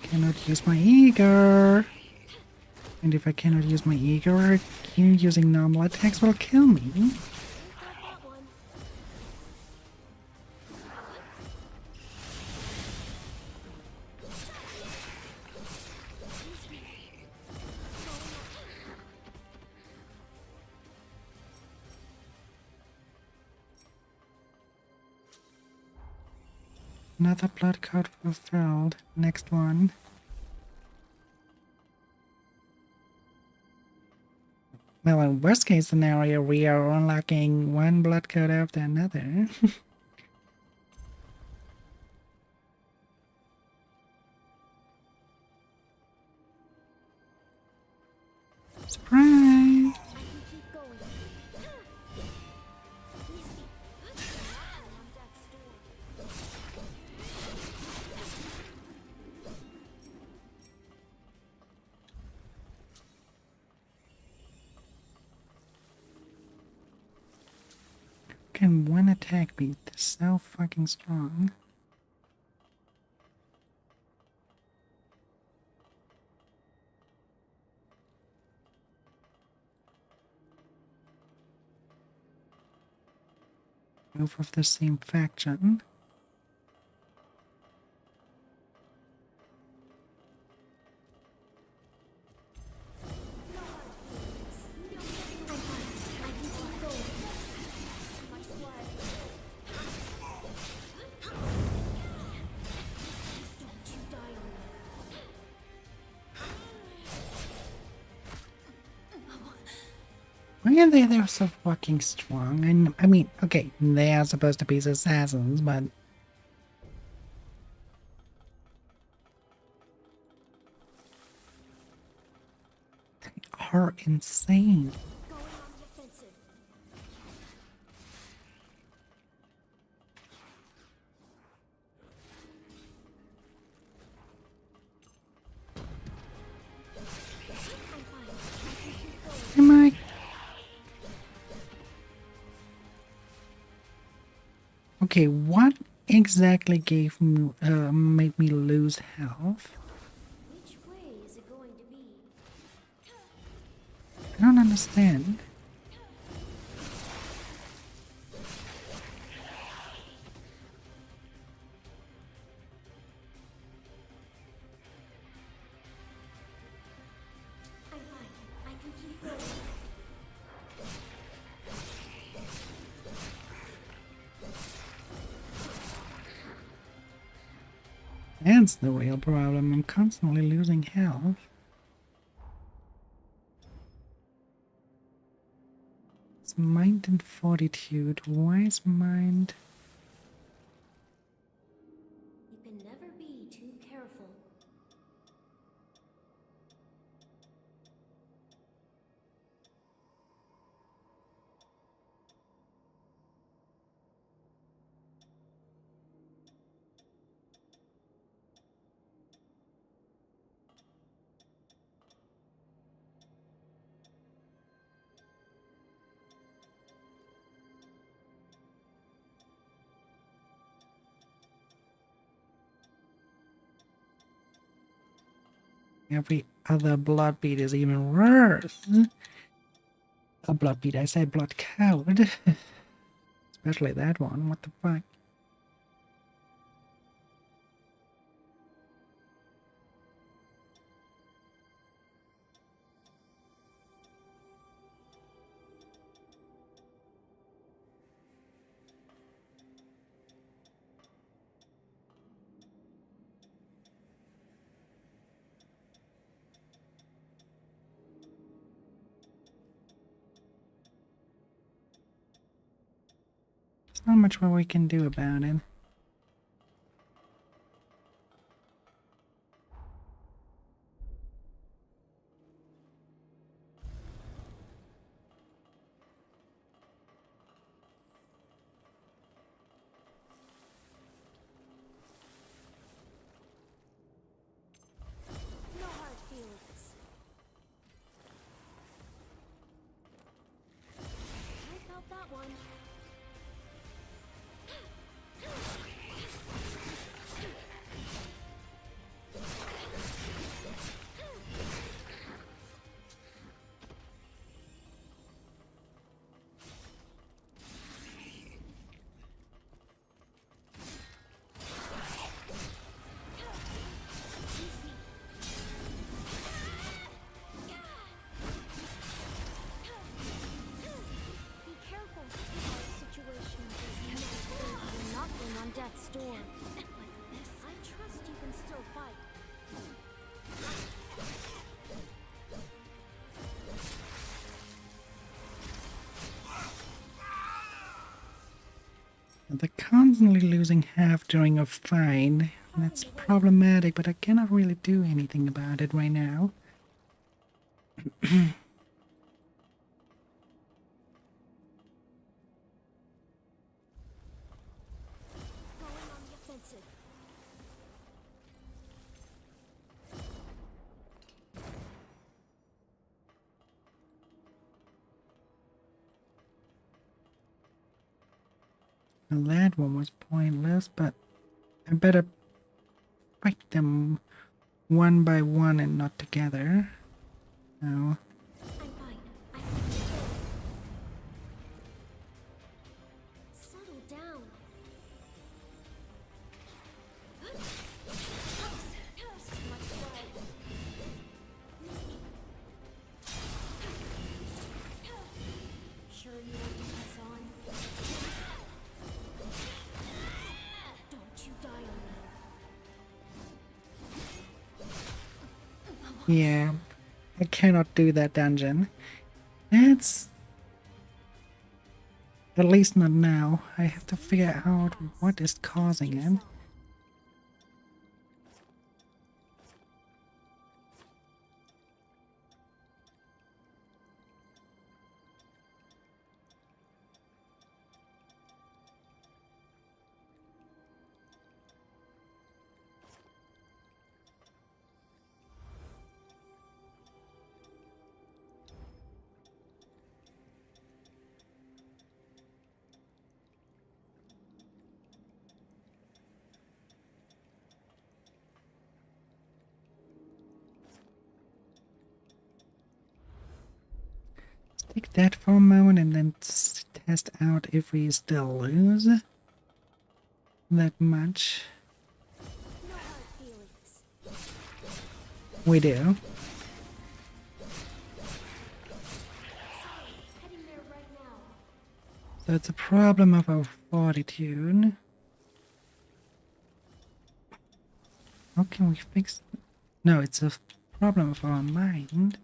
Cannot use my eager. And if I cannot use my eager, you using normal attacks will kill me. Ain't got that one. Another blood code fulfilled. Next one. Well, in worst case scenario, we are unlocking one blood code after another. Surprise! I can keep going. Miss me. Knocking on death's door. Can one attack be so fucking strong? Both of the same faction. Why are they so fucking strong? And I mean, okay, they are supposed to be assassins, but they are insane. Going on the offensive. Am I? Okay, what exactly gave me, made me lose health? Which way is it going to be? I don't understand. I'm fine. I can keep going. That's the real problem. I'm constantly losing health. It's mind and fortitude. Why is mind? You can never be too careful. Every other blood bead is even worse. A blood bead, I say blood coward. Especially that one. What the fuck? There's not much more we can do about it. No hard feelings. I felt that one. Be careful. Our situation is not good. We're knocking on death's door. I trust you can still fight. They're constantly losing health during a fight. That's problematic, but I cannot really do anything about it right now. Going on the offensive. Well, that one was pointless, but I better fight them one by one and not together. No. I'm fine. I can keep going. Settle Yeah, I cannot do that dungeon. That's... At least not now. I have to figure out what is causing it. Take that for a moment and then test out if we still lose that much. We do. So it's a problem of our fortitude. How can we fix it? No, it's a problem of our mind.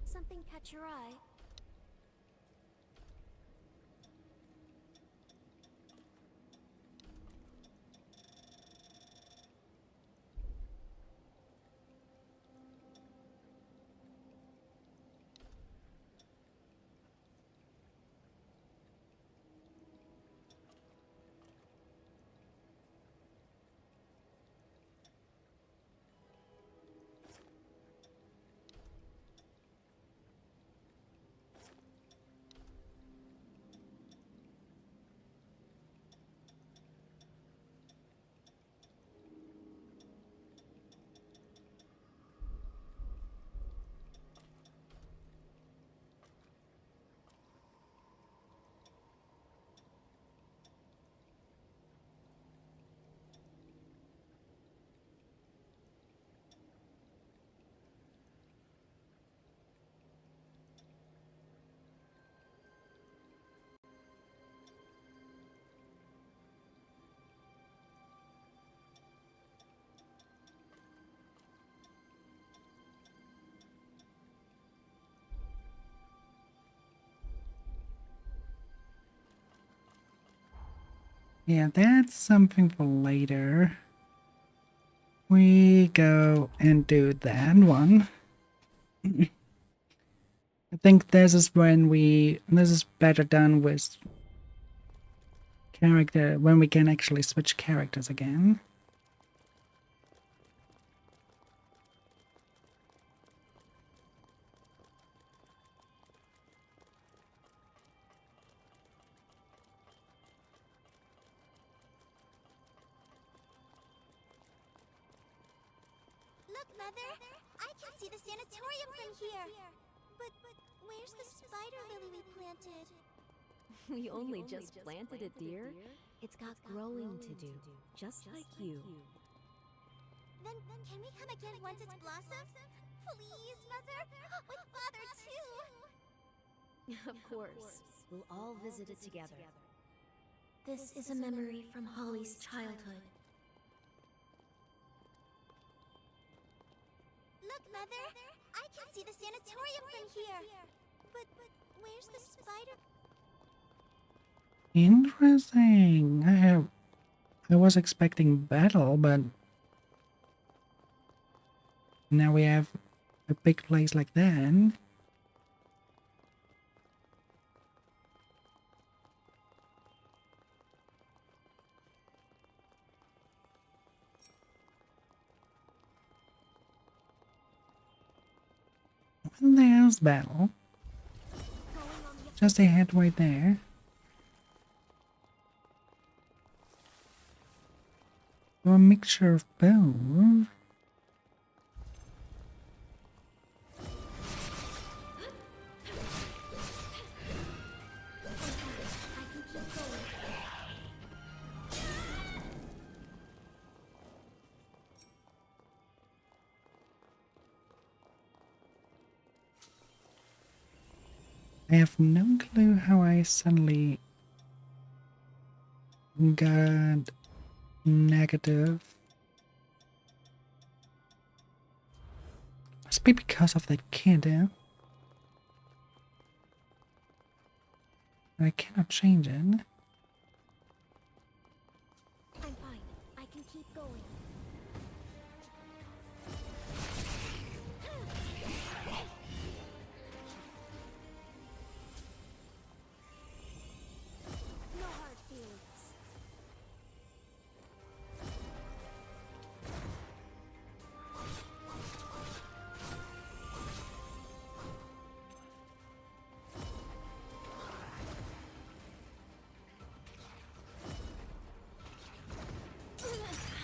Something catch your eye? Yeah, that's something for later. We go and do that one. I think this is better done with character, when we can actually switch characters again. Look, Mother! I can see the sanatorium from here! But where's the spider lily we planted? We only just planted it, dear. It's got growing to do, just like you. Then can we come again once it's blossomed? Please, Mother! With Father, too! Of course. We'll all visit it together. This is a memory from Holly's childhood. Look, Mother! I can see the sanatorium from here! But where's the spider? Interesting. I was expecting battle, but now we have a big place like that. There's battle. Just ahead right there. Or a mixture of both. I have no clue how I suddenly got negative. Must be because of that kid, eh? I cannot change it. I'm fine. I can keep going. No hard feelings.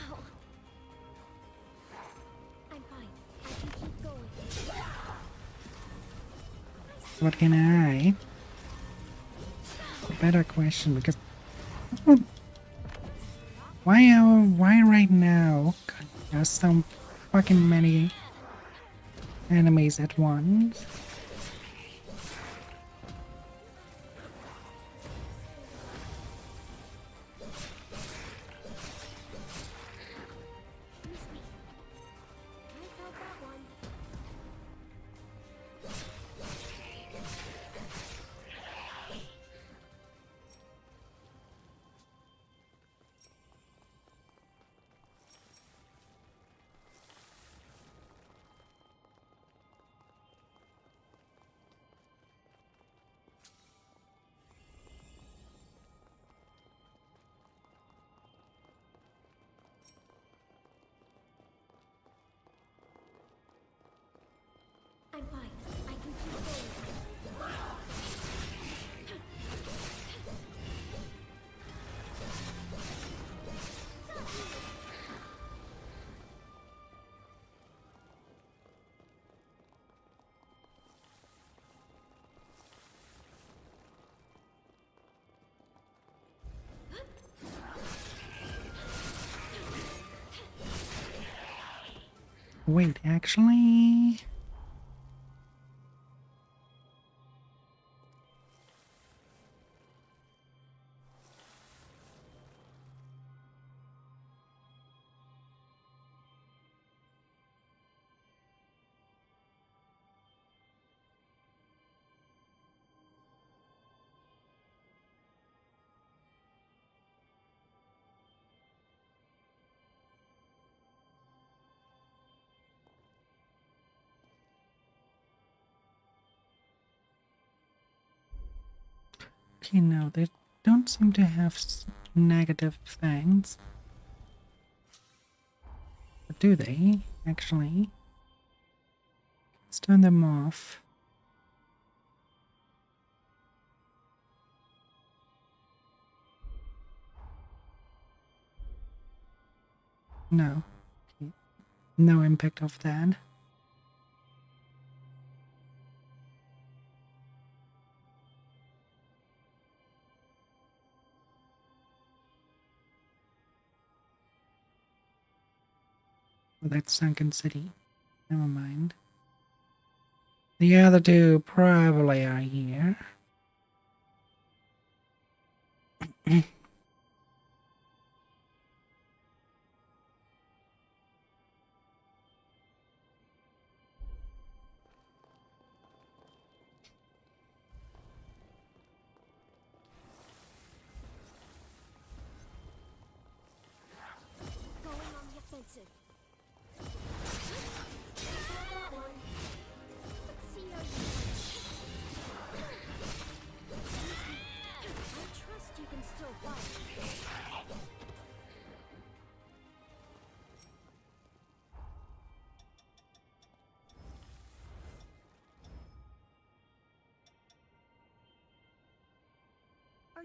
Ow. I'm fine. I can keep going. What can I? A better question, because why right now? God, there's so fucking many enemies at once. Excuse me. I felt that one. I'm fine. I can keep going. Wait, actually... Okay, no, they don't seem to have negative things. But do they, actually? Let's turn them off. No. Okay. No impact of that. Oh, that's Sunken City. Never mind. The other two probably are here. Going on the offensive. Let's see how you I trust you can still fight.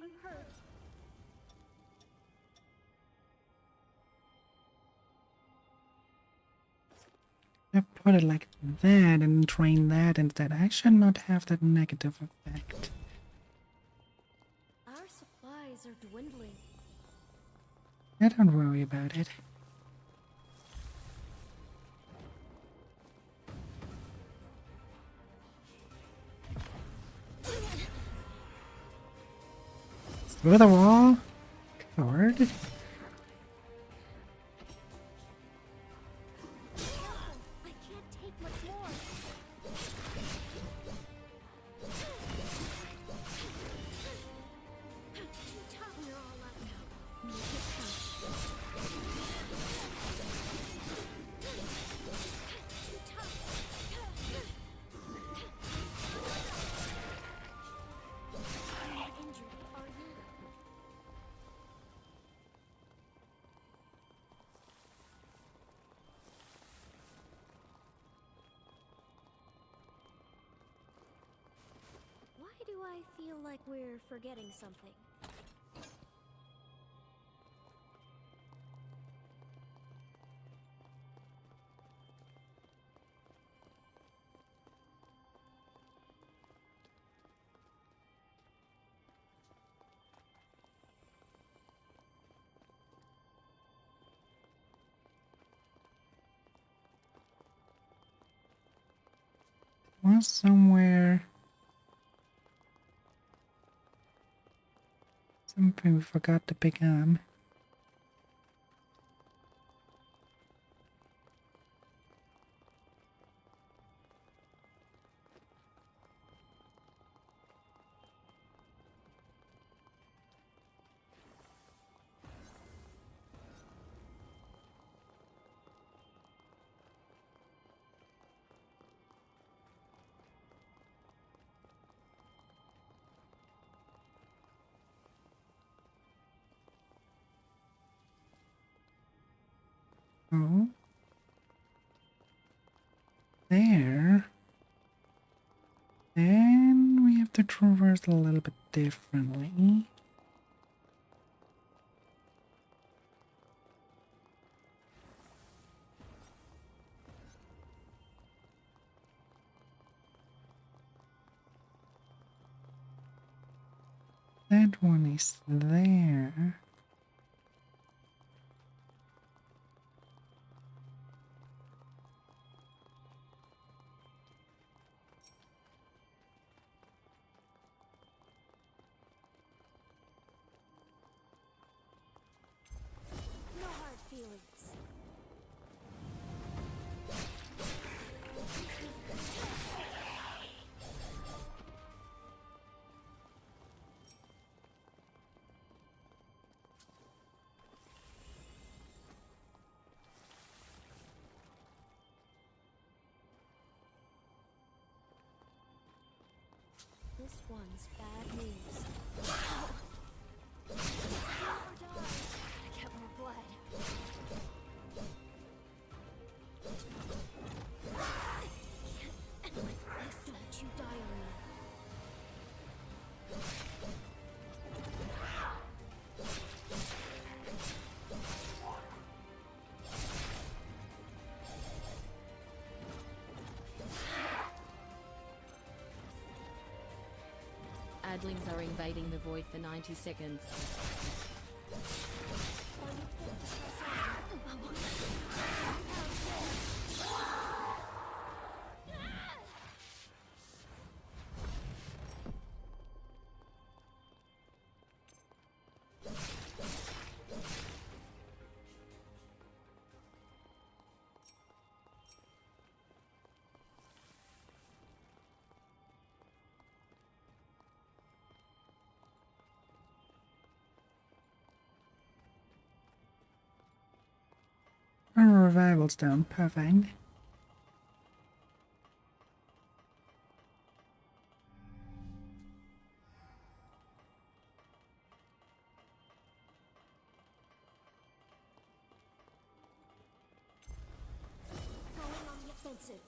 you hurt? I put it like that and train that instead. I should not have that negative effect. Our supplies are dwindling. I don't worry about it. Through the wall? Coward. I can't take much more. Too tough. We're all up now. Make it count. Too tough. You're not injured, are you? Why do I feel like we're forgetting something? Was somewhere something we forgot to pick up. Oh. There. And we have to traverse a little bit differently. That one is there. No hard feelings. This one's bad news. Or die. Gotta get more blood. Can't let you die on me. Adlings are invading the void for 90 seconds. A revival stone, perfect. Going on the offensive.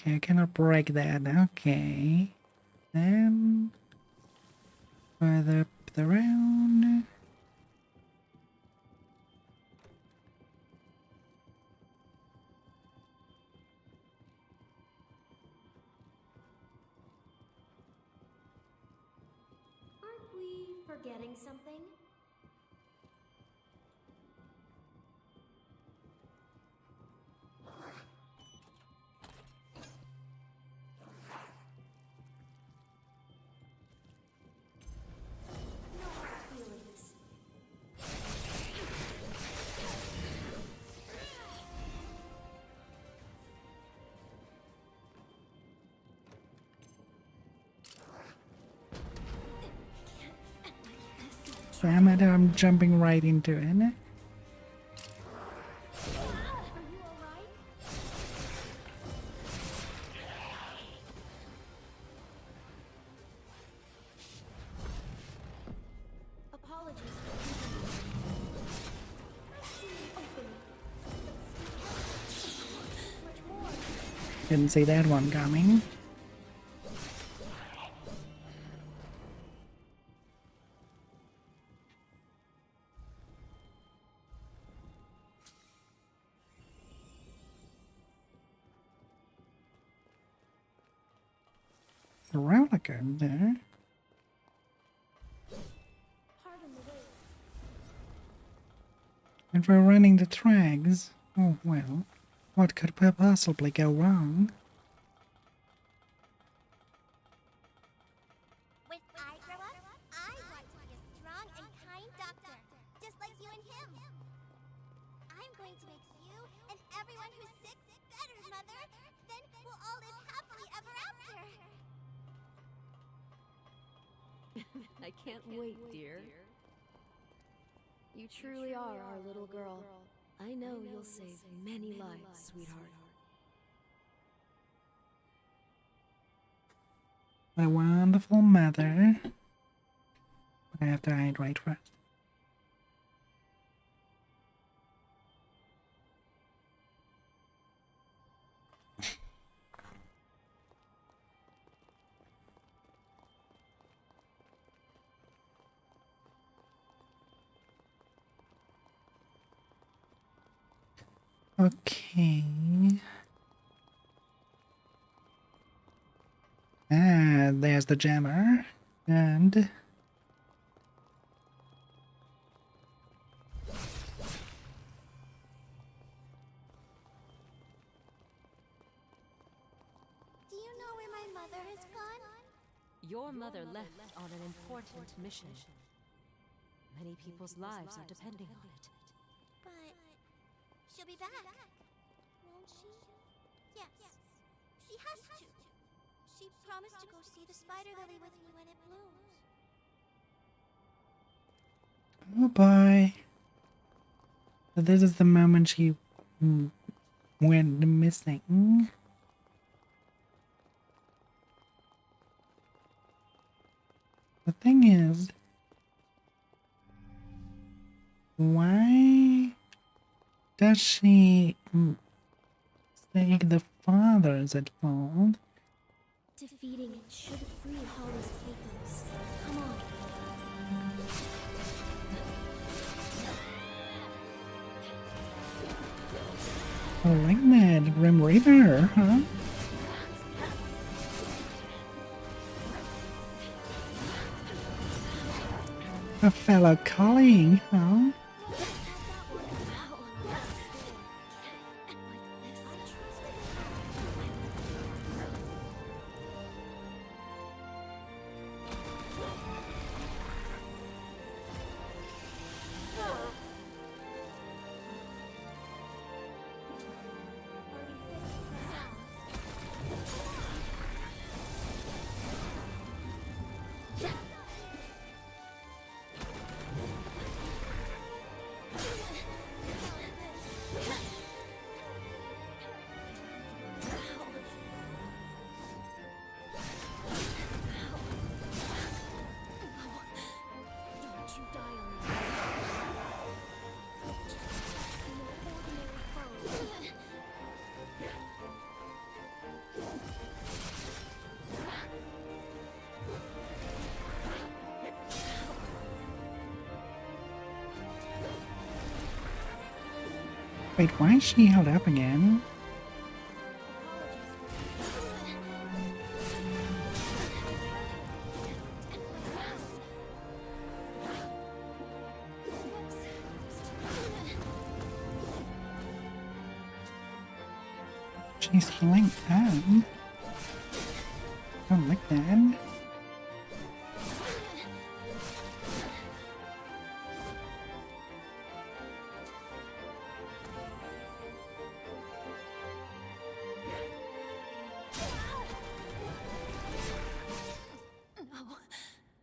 Okay, I cannot break that. Okay. Then further up the round. Aren't we forgetting something? No hard feelings. Damn it, I'm jumping right into it. Are you alright? Apologies for much more. Didn't see that one coming. A relic there. Pardon the wait. And we're running the tracks. Oh well, what could possibly go wrong? When I grow up, I want to be a strong and kind doctor, just like you and him. I'm going to make you and everyone who's sick better, Mother. Then we'll all live happily ever after. I can't wait, dear. You truly are our little girl. I know you'll save many lives, sweetheart. My wonderful mother. But I have to hydrate first. Okay. Ah, there's the jammer. And Do you know where my mother has gone? Your mother left on an important mission. Many people's lives are depending on it. But she'll be back, won't she? Yes, she has to. She promised to go see the spider lily with me when it blooms. oh boy. So this is the moment she went missing. The thing is, why does she say the father is at fault? Defeating it should free Holly's pathos. Come on. I like that, Grim Reaper, huh? A fellow colleague, huh? Wait, why is she held up again? She's healing up. Don't like that.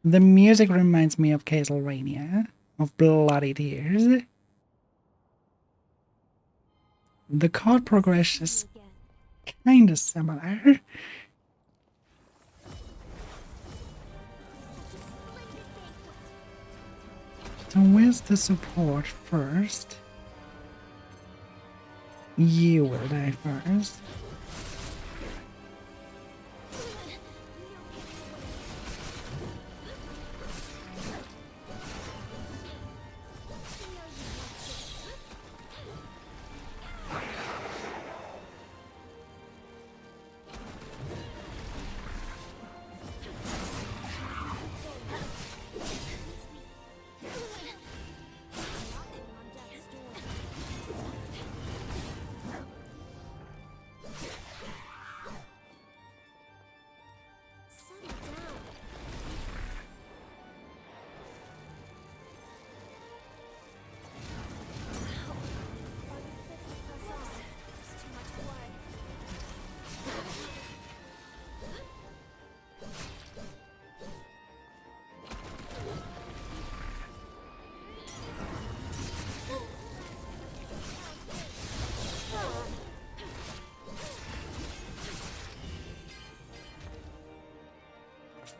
The music reminds me of Castlevania, of Bloody Tears. The chord progression is kinda similar. So where's the support first? You will die first.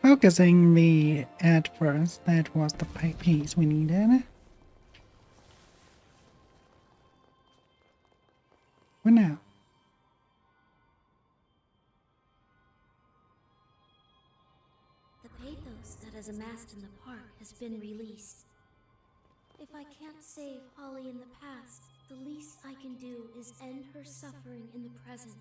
Focusing me at first, that was the piece we needed. What now? The pathos that has amassed in the park has been released. If I can't save Holly in the past, the least I can do is end her suffering in the present.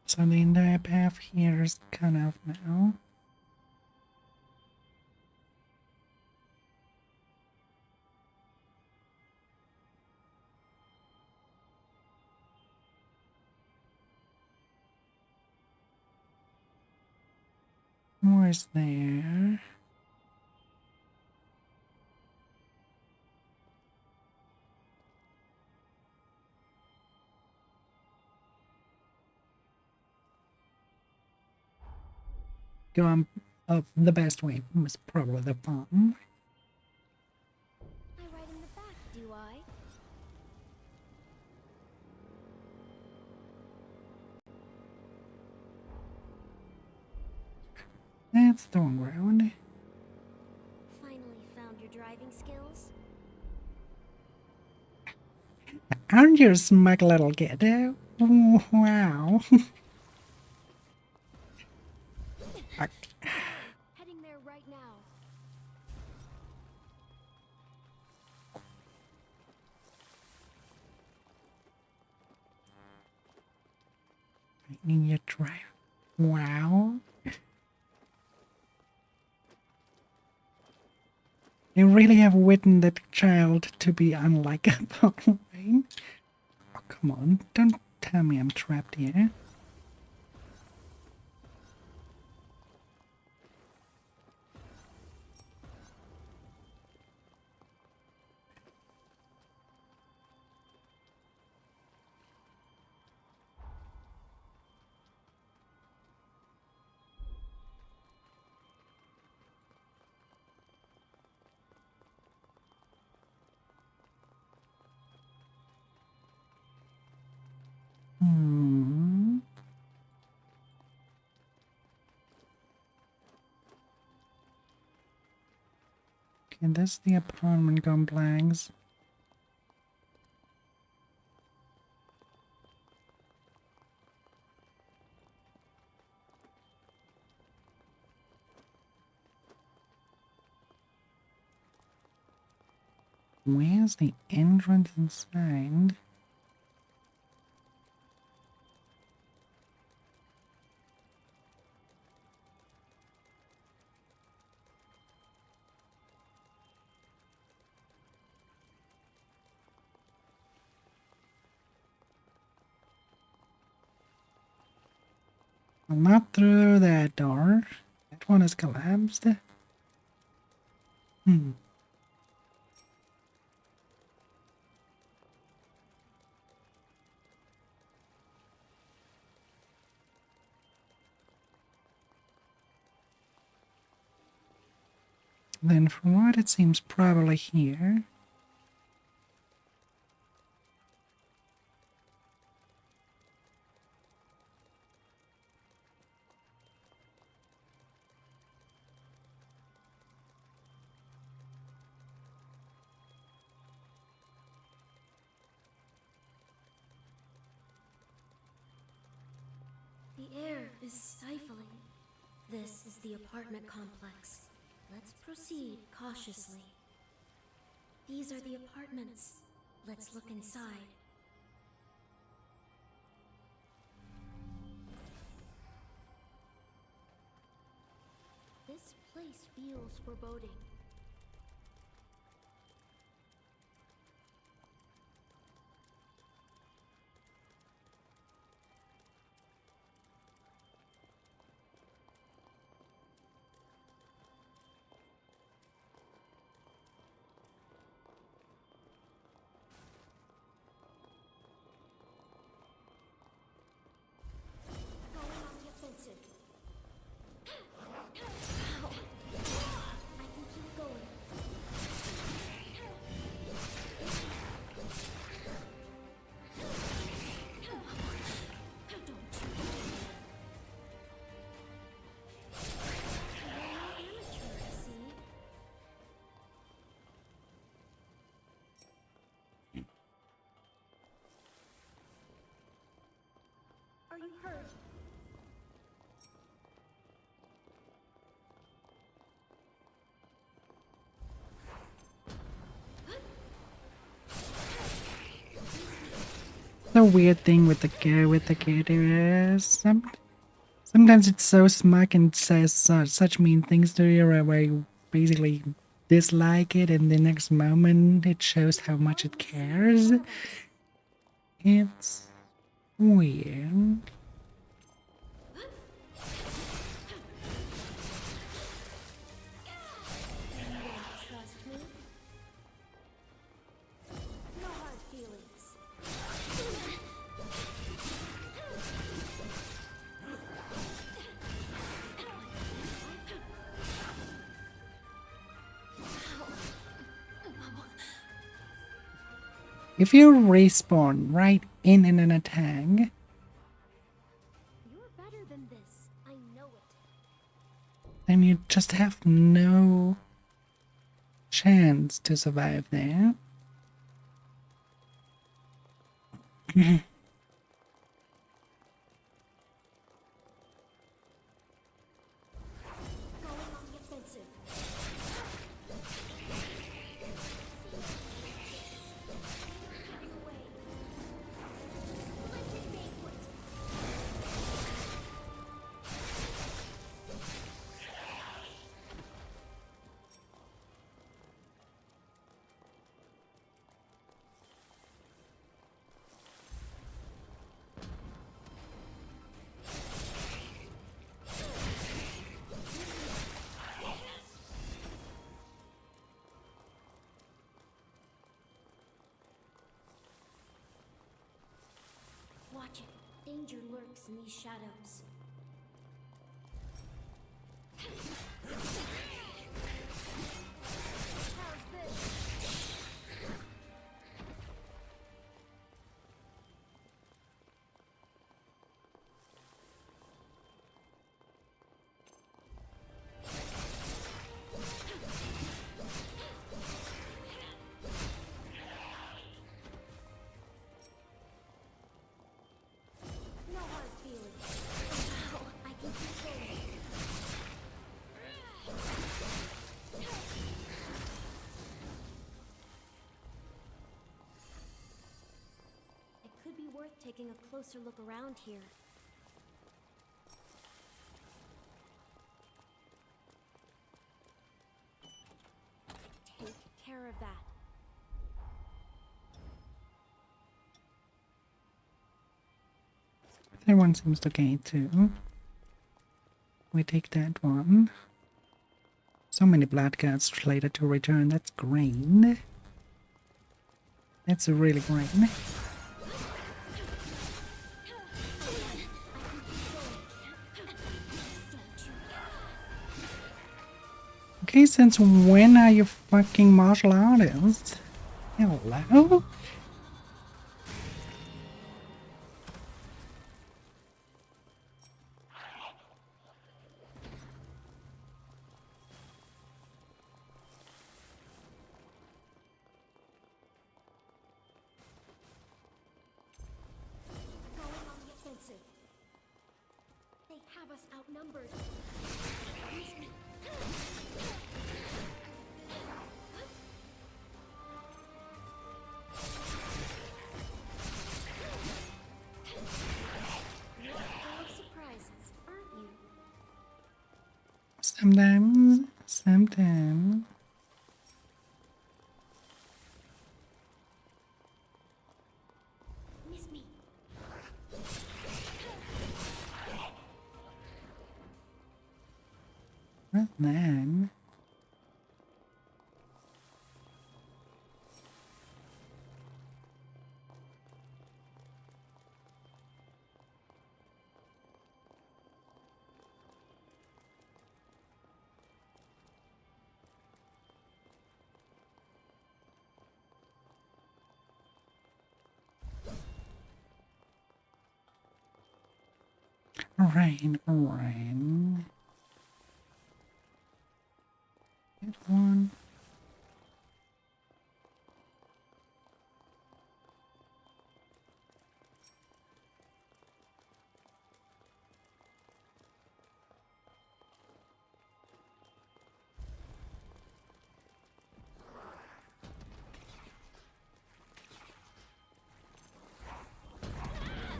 So the entire path here is cut off now. Where's there? Going up the best way was probably the farm. I ride in the back, do I? That's the wrong road. Finally found your driving skills? Aren't you a smug little kiddo? Wow. Heading there right now. Lightning your drive. Wow. You really have written that child to be unlikable, right? Oh, come on. Don't tell me I'm trapped here. Hmm. Okay, this is the apartment complex. Where's the entrance inside? Well, not through that door. That one has collapsed. Then from what it seems probably here. The air is stifling. This is the apartment complex. Let's proceed cautiously. These are the apartments. Let's look inside. This place feels foreboding. Going on the offensive. Ow. I can keep going. Don't you You're no amateur, I see. Are you hurt? The weird thing with the kid is sometimes it's so smug and says such mean things to you where you basically dislike it, and the next moment it shows how much it cares. It's weird. Trust me? No hard feelings. If you respawn right in an attack, You're better than this. I know it. then you just have no chance to survive there. Going on the offensive. Away. Splendid banquet. Watch it. Danger lurks in these shadows. How's this? taking a closer look around here. Take care of that. Everyone seems okay too. We take that one. So many blood cards related to return. That's great. That's really great. Okay, since when are you fucking martial artists? Hello? Going on the offensive. They have us outnumbered. You're full of surprises, aren't you? Sometimes. Miss me. Well then. Alright. That one.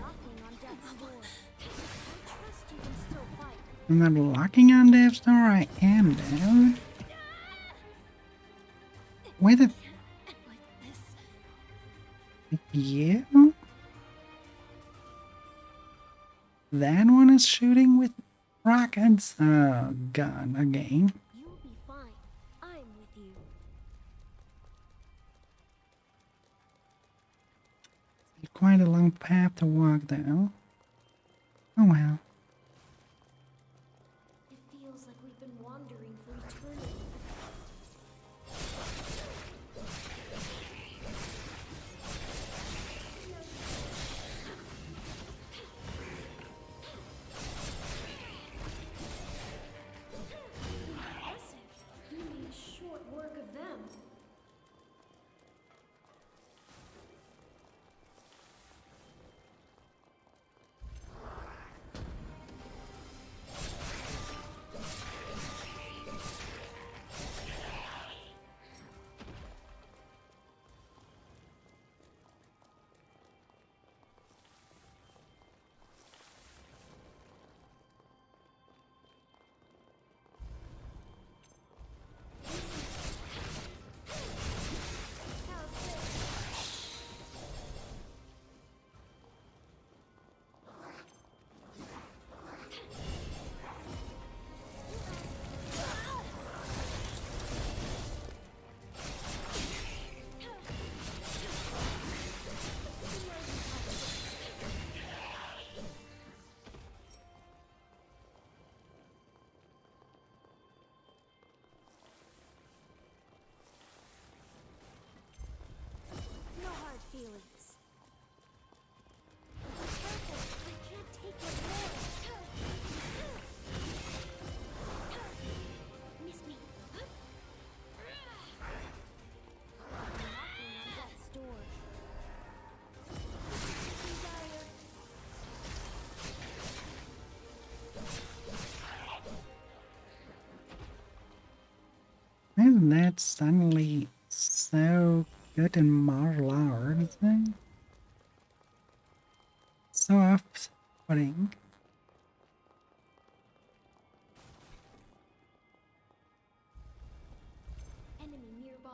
Knocking on death's door. I trust you can still fight. I'm not locking on death's door. I am, dude. Where the... Like this. You? That one is shooting with rockets. Oh god, again. You'll be fine. I'm with you. Quite a long path to walk, though. Oh well. It feels like we've been wandering for eternity. Impressive. You made short work of them. No hard feelings. Careful, I can't take what's there. Miss me. Knocking on death's door. Desire. Isn't that suddenly so good in martial arts? So off-putting. Enemy nearby.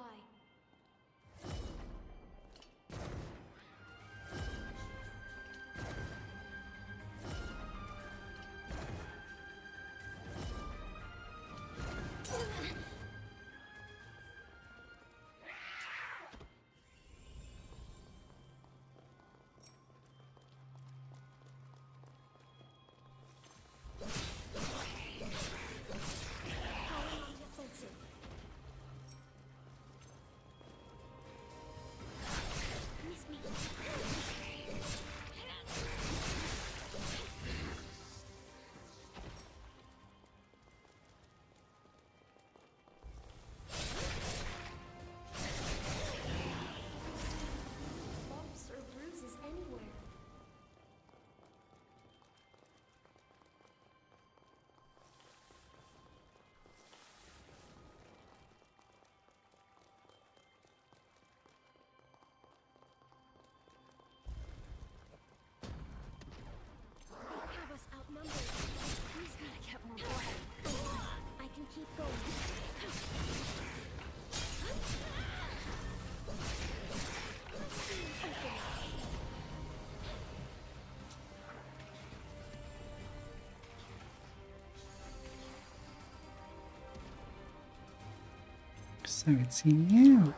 Outnumbered. He's gotta get more blood. I can keep going. So it's you.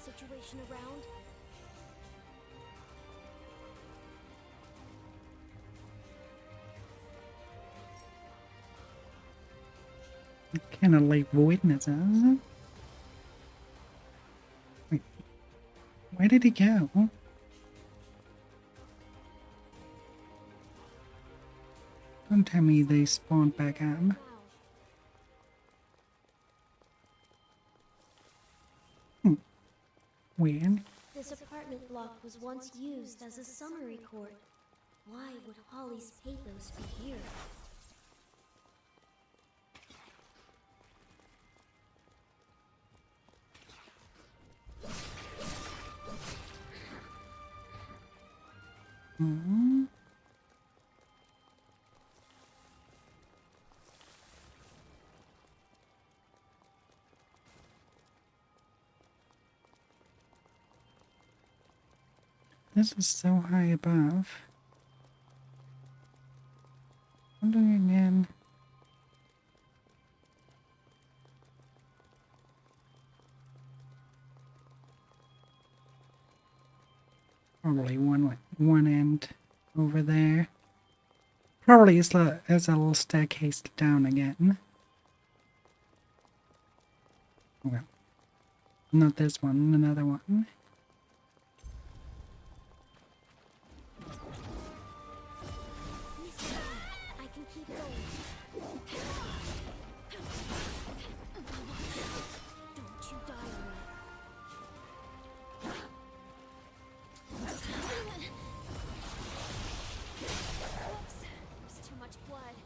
Situation around. Kind of like witnesses. Wait, where did he go? Don't tell me they spawned back up. Weird. This apartment block was once used as a summary court. Why would Holly's pathos be here? Hmm. This is so high above. I'm doing it again. Probably one end over there. Probably is a little staircase down again. Well, not this one, another one. I can keep going. Don't you die on me. Oops, there's too much blood.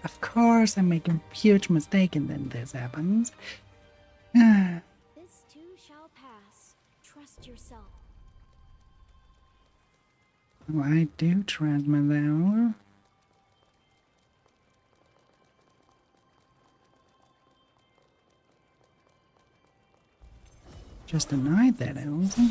Of course, I'm making a huge mistake and then this happens. This too shall pass. Trust yourself. Oh, I do trust myself. Just denied that, Elsa.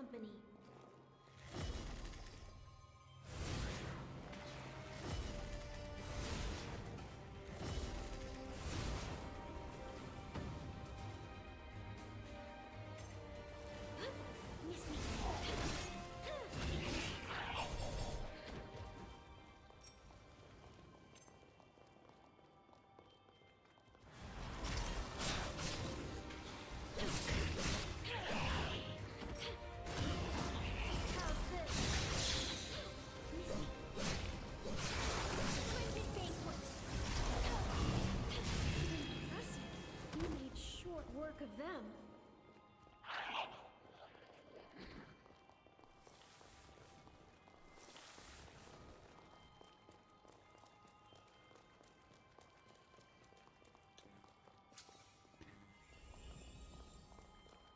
company. Work of them.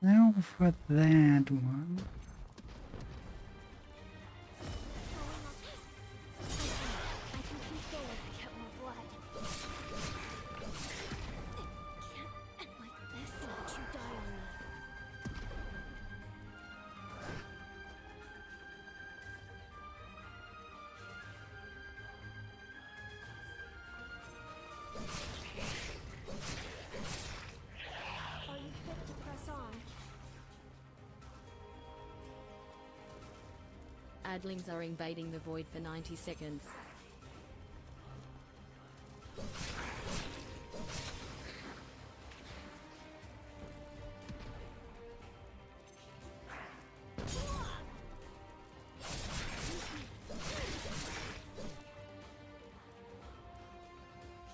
Now for that one. Adlings are invading the void for 90 seconds.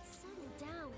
Settle down.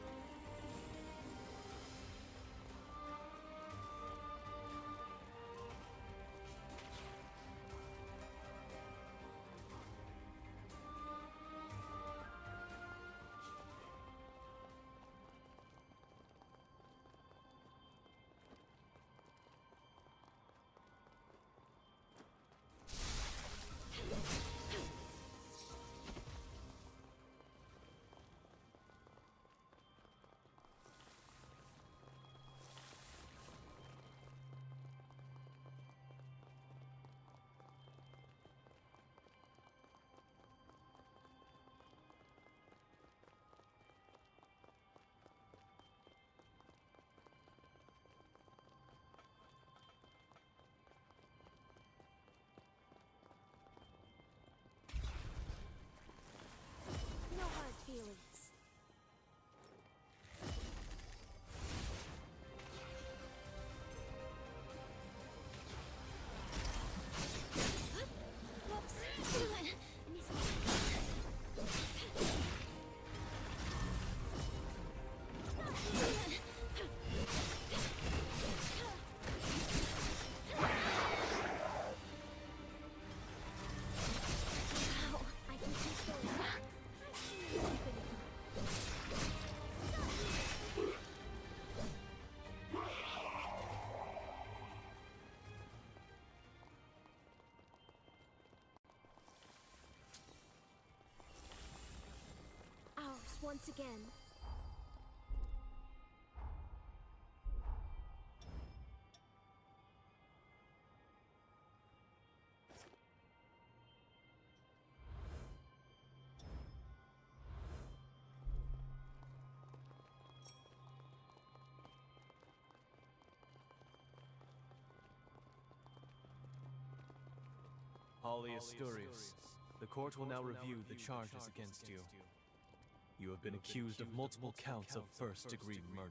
No hard feelings. Once again. Holly Asturias, the court will now review the charges against you. You have been accused of multiple counts of first-degree murder.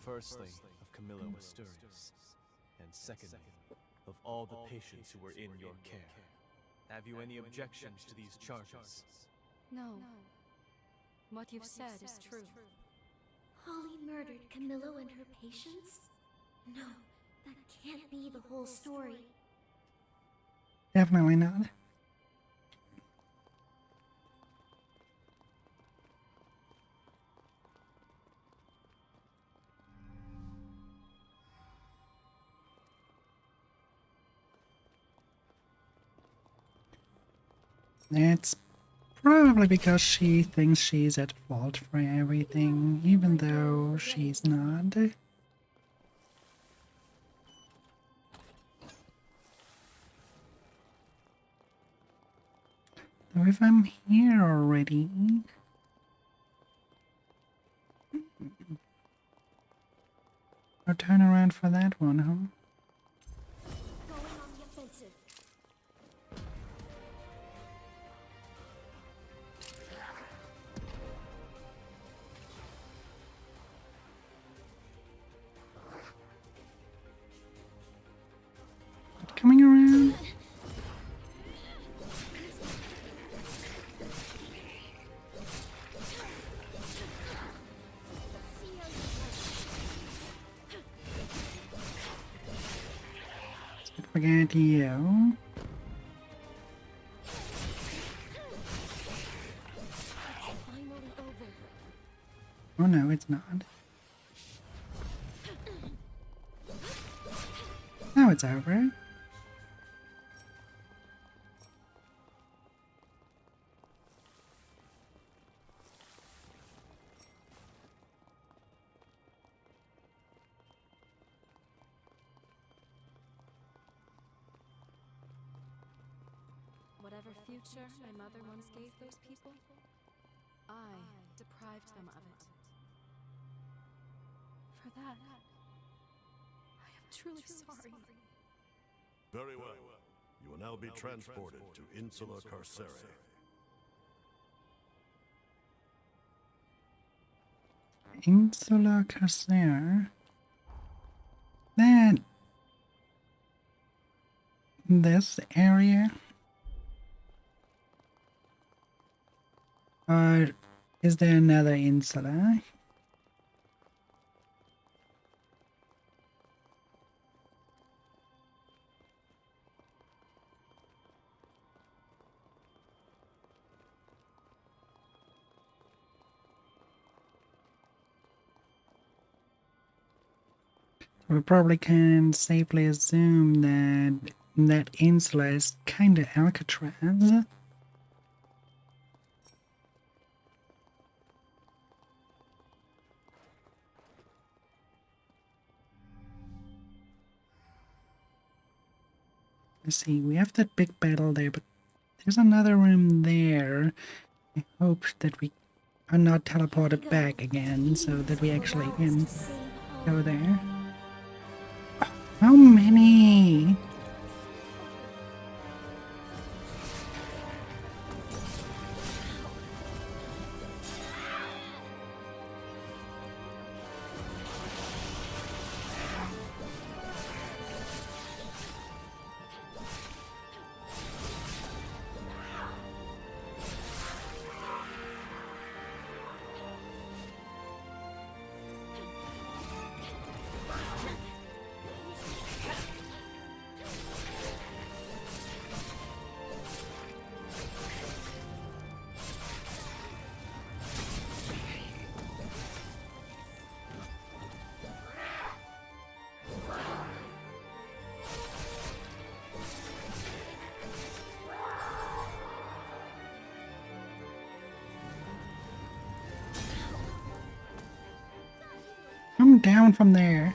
Firstly, of Camillo Asturias, and secondly, of all the patients who were in your care. Have you any objections to these charges? No. What you've said is true. Holly murdered Camillo and her patients? No, that can't be the whole story. Definitely not. It's probably because she thinks she's at fault for everything, even though she's not. So if I'm here already... I'll turn around for that one, huh? Going on the offensive. Coming around. Forget you. Oh no, it's not. Now it's over. Whatever future my mother once gave those people, I deprived them of it. For that, I am truly sorry. Very well. You will now be transported to Insula Carcere. Insula Carcere. That... this area? Or is there another insula? We probably can safely assume that that insula is kinda Alcatraz. Let's see, we have that big battle there, but there's another room there. I hope that we are not teleported back again, so that we actually can go there. Oh, how many? Come down from there.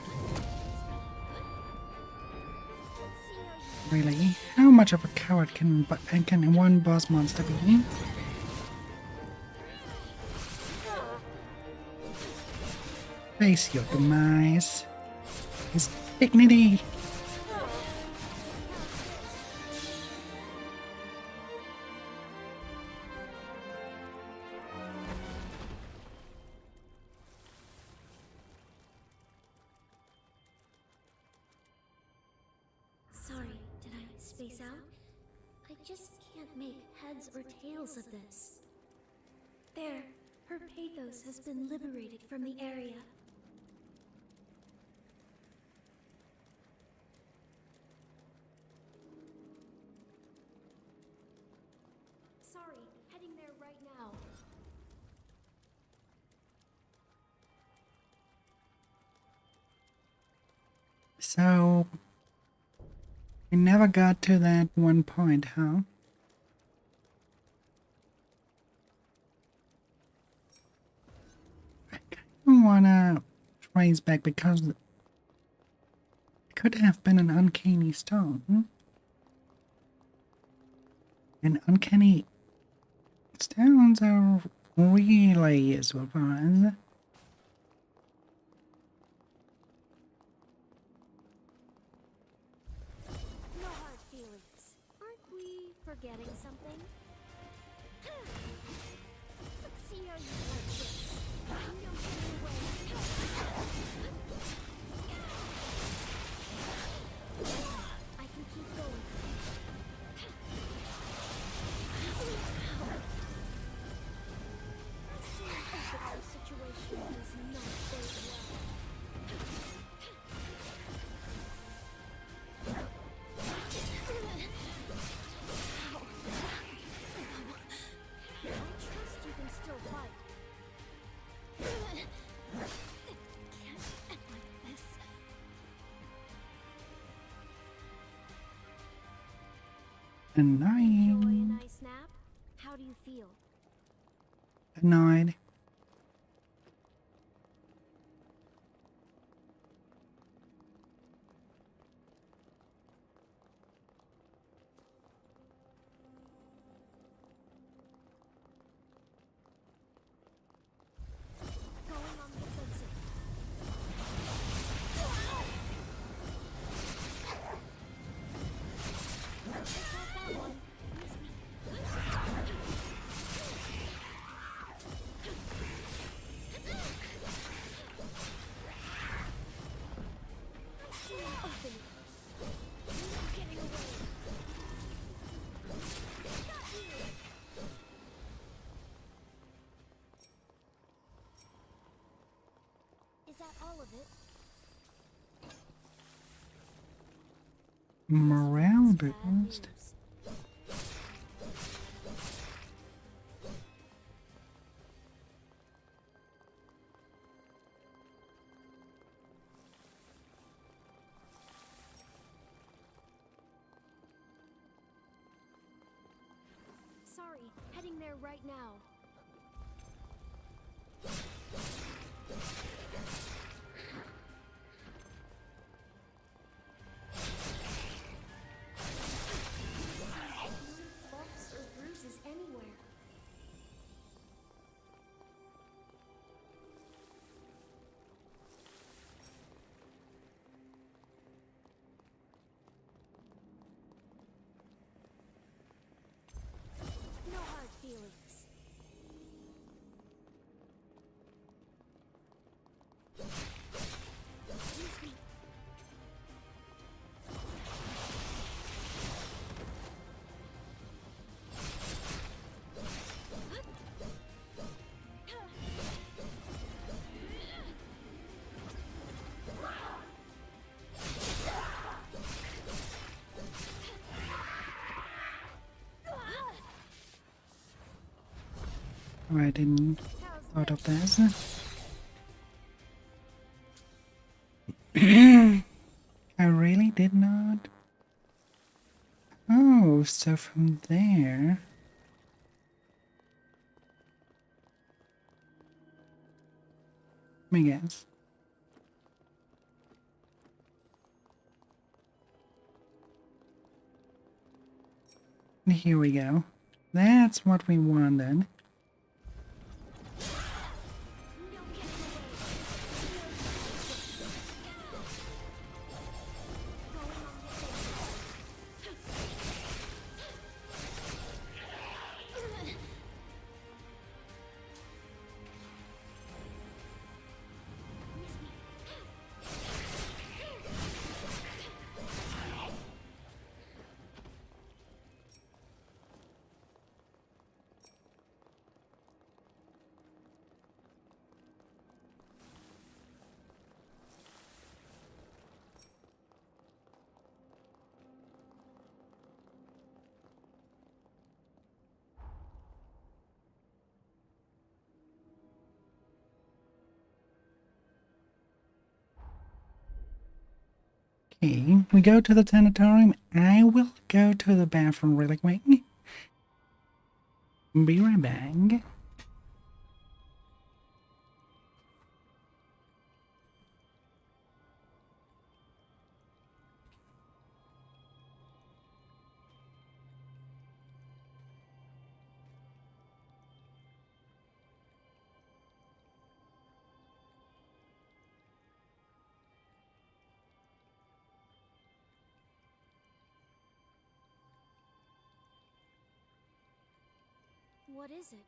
Really? How much of a coward can one boss monster be? Face your demise. His dignity. Sorry, did I space out? I just can't make heads or tails of this. There, her pathos has been liberated from the area. Sorry, heading there right now. So... we never got to that one point, huh? I don't wanna trace back because it could have been an uncanny stone. An uncanny Stones are really useful for us. No hard feelings. Aren't we forgetting something? Let's see how you like this. No getting away. I can keep going. Our situation does not bode well. I trust you can still fight. Can't end like this. Annoying. Enjoy a nice nap? How do you feel? Annoyed. Going on the offensive. It's not that one. Miss me. Open it. No getting away. Got you. Is that all of it? Morale Bad boost. news. Sorry, heading there right now. Bumps or bruises anywhere. No hard feelings. Excuse me. Oh, I didn't How's thought of this? this. I really did not. Oh, so from there. Let me guess. Here we go. That's what we wanted. No getting away. Going on the offensive. Miss me. Okay, we go to the sanatorium. I will go to the bathroom really quick. Be right back. What is it?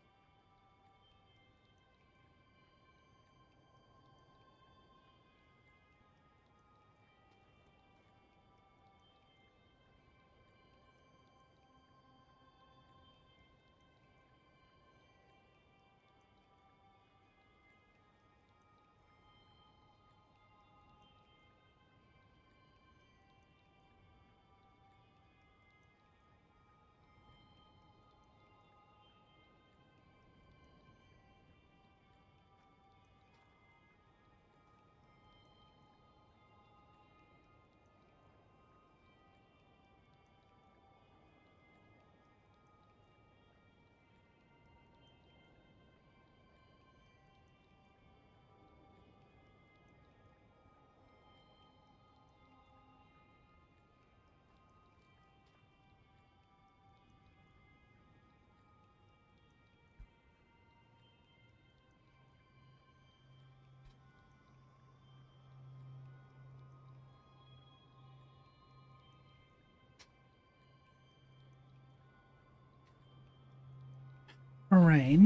Alright.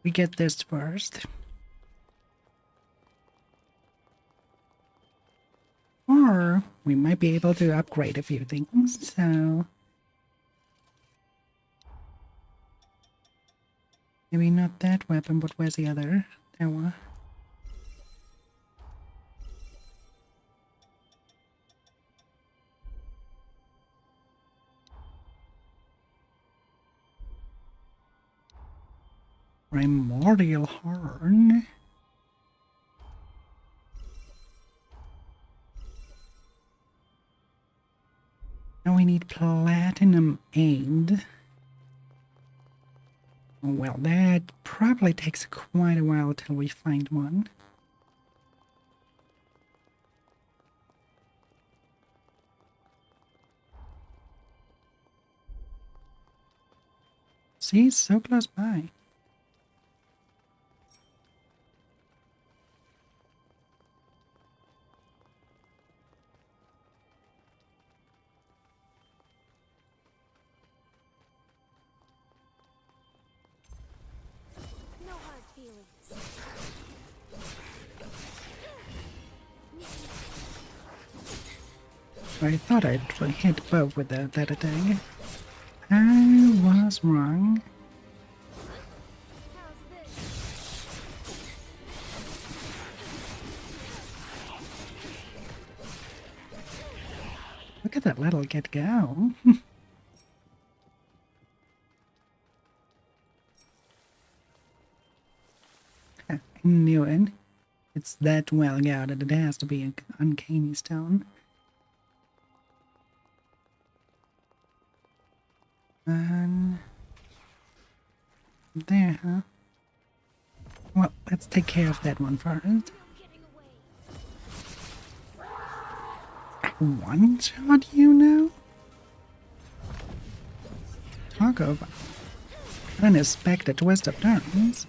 We get this first. Or we might be able to upgrade a few things, so maybe not that weapon, but where's the other? That one. Primordial Horn. Now we need Platinum Aid. Well, that probably takes quite a while till we find one. See, so close by. No hard feelings. I thought I'd hit both with that attack. I was wrong. Look at that little kid go. I knew it. It's that well guarded, it has to be an uncanny stone. And there, huh? Well, let's take care of that one first. One shot, you know? Talk of unexpected twist of turns.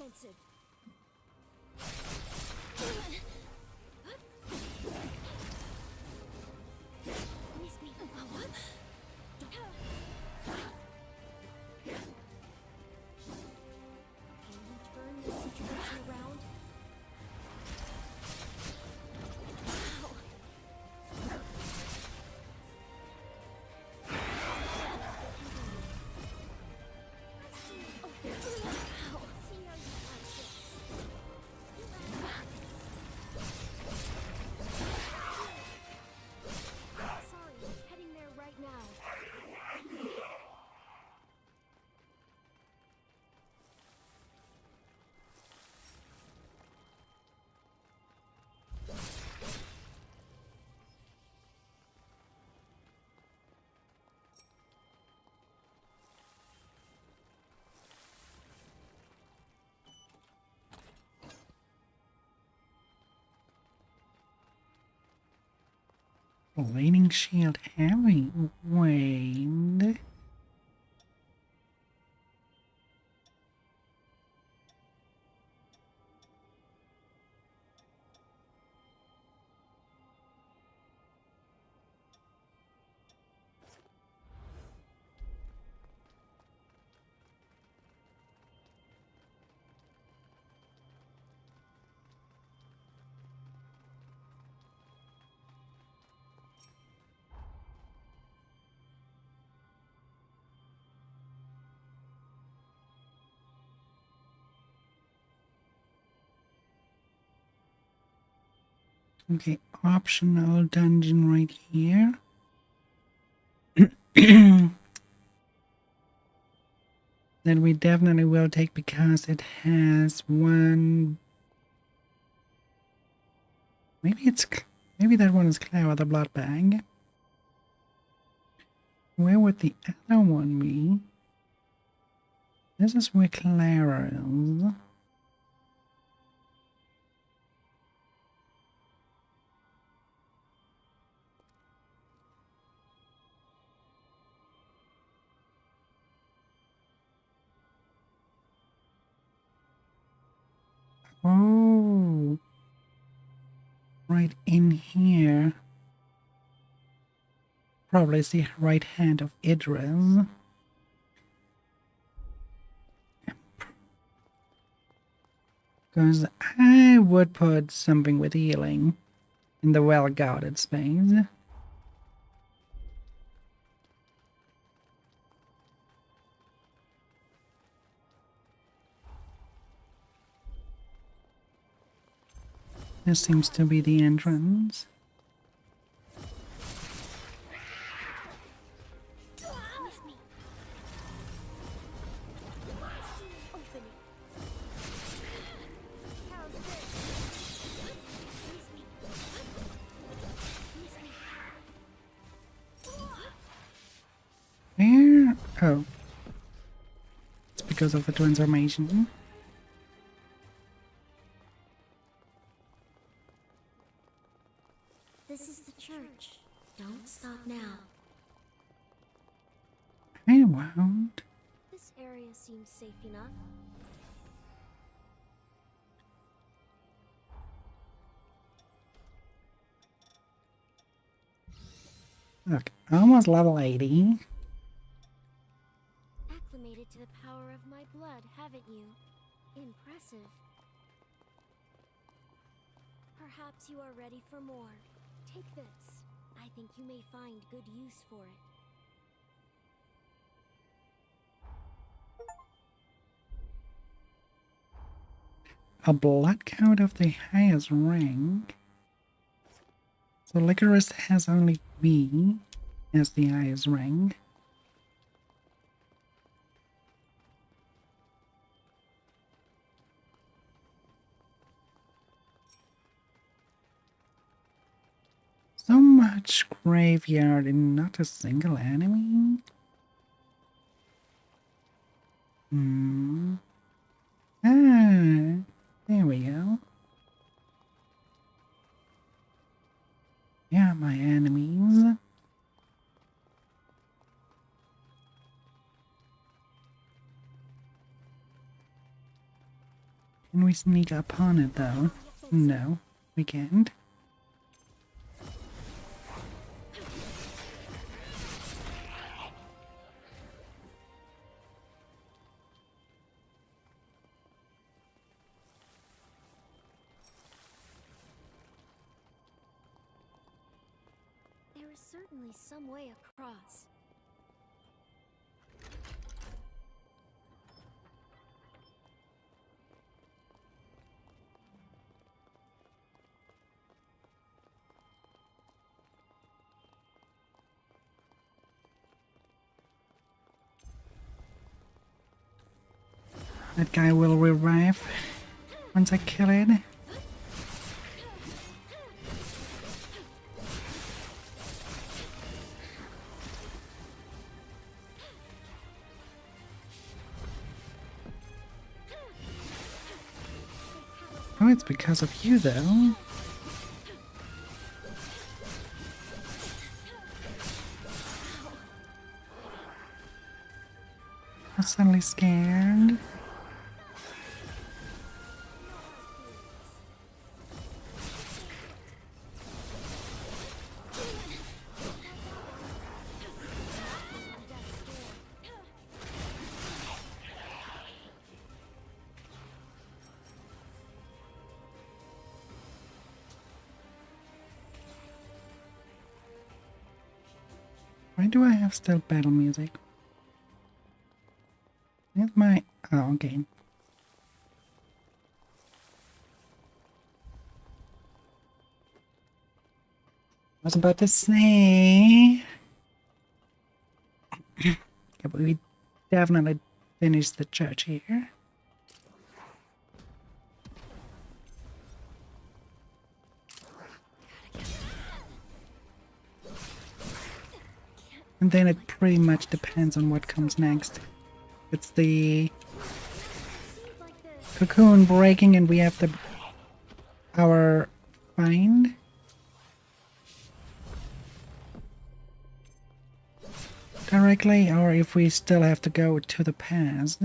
Offensive. Miss me. What? Can we turn this situation around? Lightning shield heavy. Wait. Okay, optional dungeon right here. That we definitely will take because it has one. Maybe that one is Clara the Blood Bag. Where would the other one be? This is where Clara is. Oh, right in here. Probably it's the right hand of Idris. Because I would put something with healing in the well-guarded space. This seems to be the entrance. Where? Oh. It's because of the transformation. This is the church. Don't stop now. I won't. This area seems safe enough. Look, almost level 80. Acclimated to the power of my blood, haven't you? Impressive. Perhaps you are ready for more. Take this. I think you may find good use for it. A blood count of the highest rank. So Licorice has only B as the highest rank. So much graveyard and not a single enemy? Ah, there we go. Yeah, my enemies. Can we sneak upon it though? No, we can't. There is certainly some way across. That guy will revive once I kill it. Oh, it's because of you though. I'm suddenly scared. Why do I have still battle music? Where's my... Oh, okay. I was about to say... Yeah, but we definitely finished the church here. And then it pretty much depends on what comes next. It's the cocoon breaking and we have the our find. Directly, or if we still have to go to the past.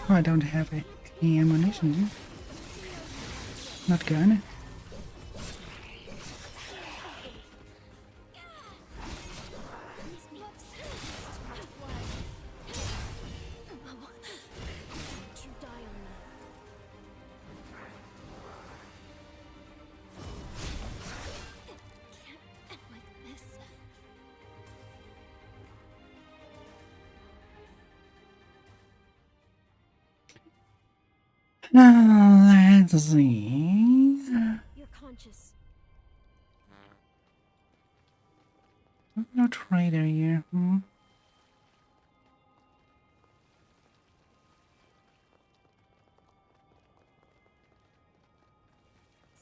Oh, I don't have any ammunition. Not good. Let's see. You're conscious. No traitor here.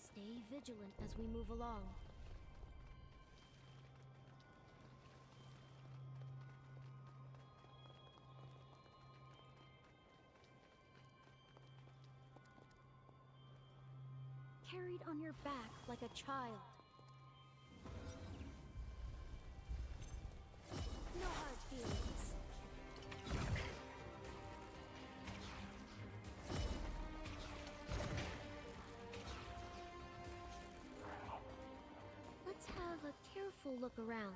Stay vigilant as we move along. Carried on your back like a child. No hard feelings. Let's have a careful look around.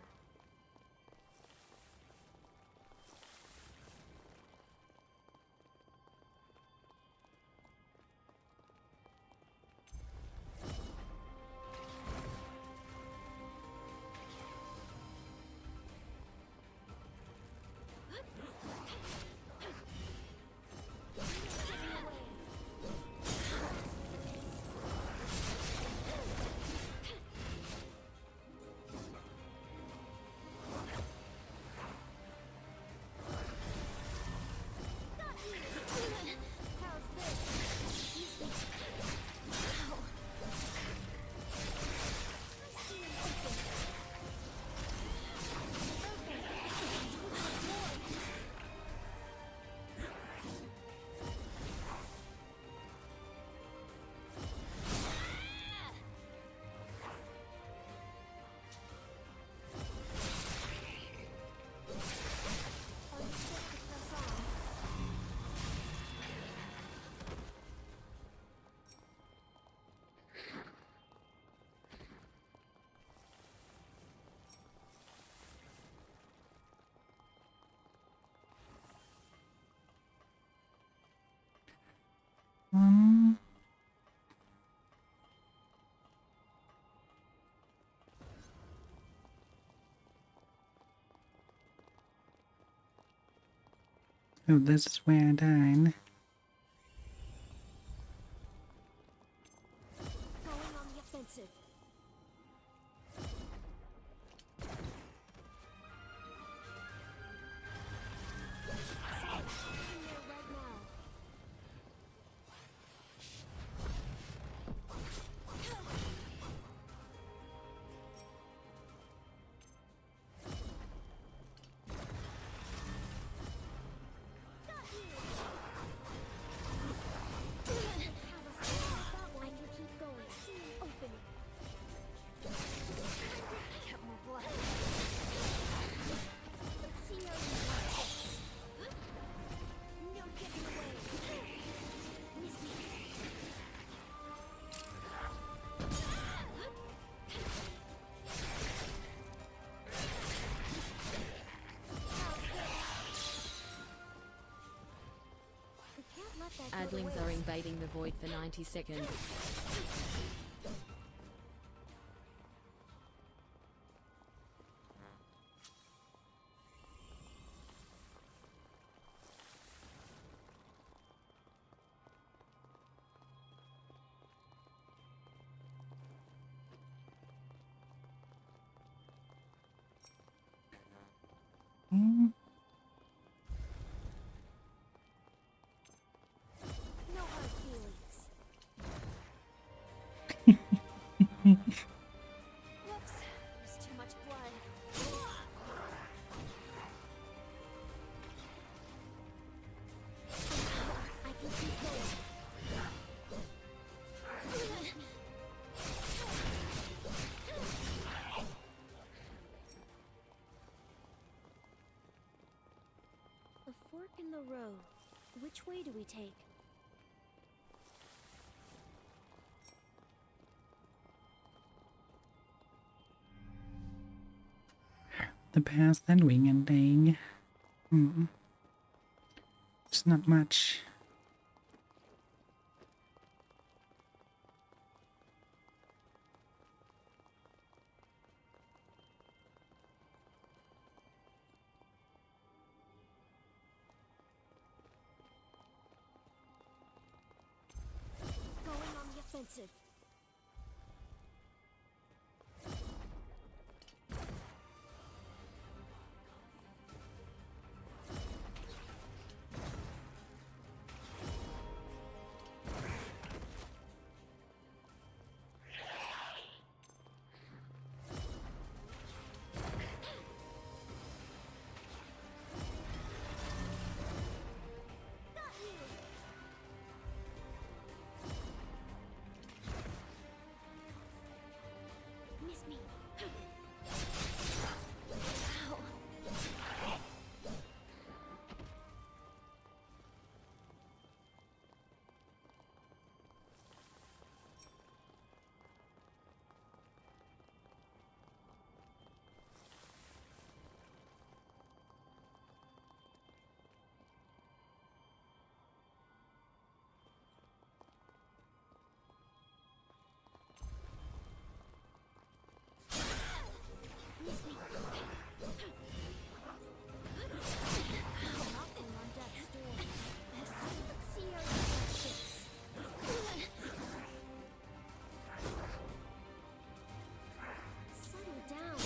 Oh, this is where I died. Going on the offensive. Adlings are invading the void for 90 seconds. Hmm. No hard feelings. Whoops, there's too much blood. I can keep going. A fork in the road. Which way do we take? The past ending ending. It's not much. Going on the offensive. Miss me. Ow. Miss me. Knocking on death's door. Let's see how you like this. Settle down.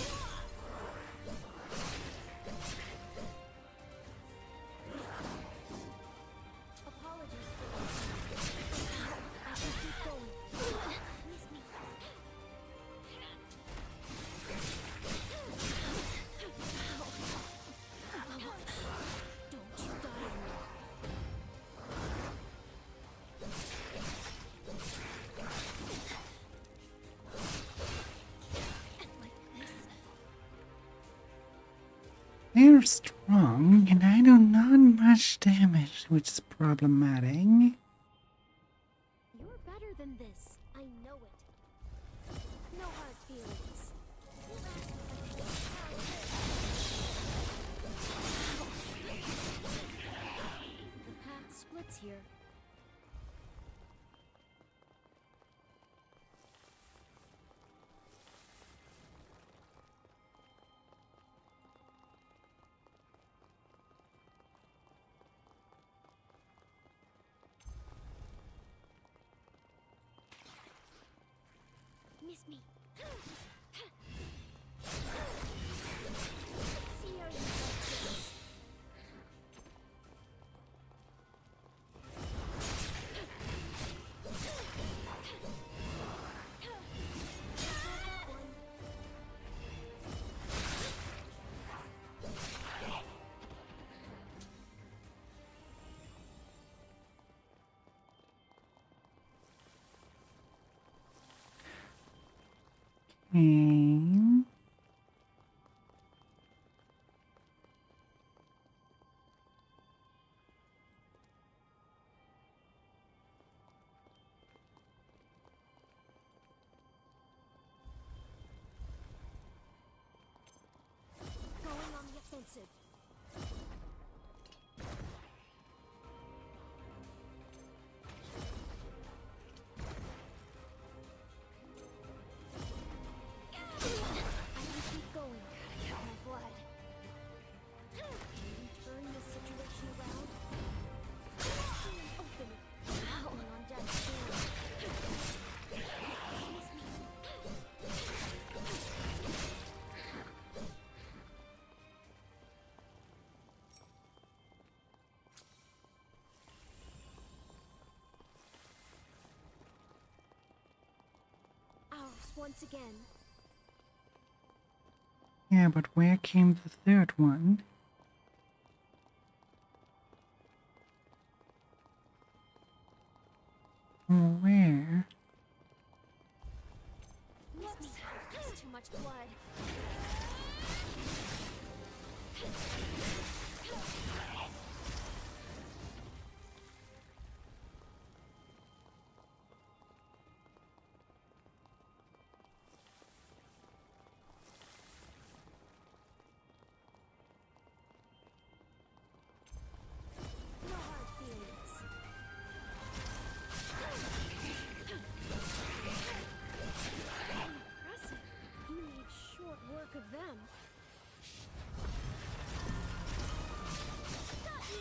Apologies for this. I can keep going. Miss me. Don't you die on me. Like this. They're strong, and I do not much damage, which is problematic. You're better than this. I know it. No hard feelings. The path splits here. Miss me. Let's see how you like this. Okay. Going on the offensive. once again. Yeah, but where came the third one? Where? Whoops! There's too much blood. No hard feelings. Impressive. You made short work of them. Got you!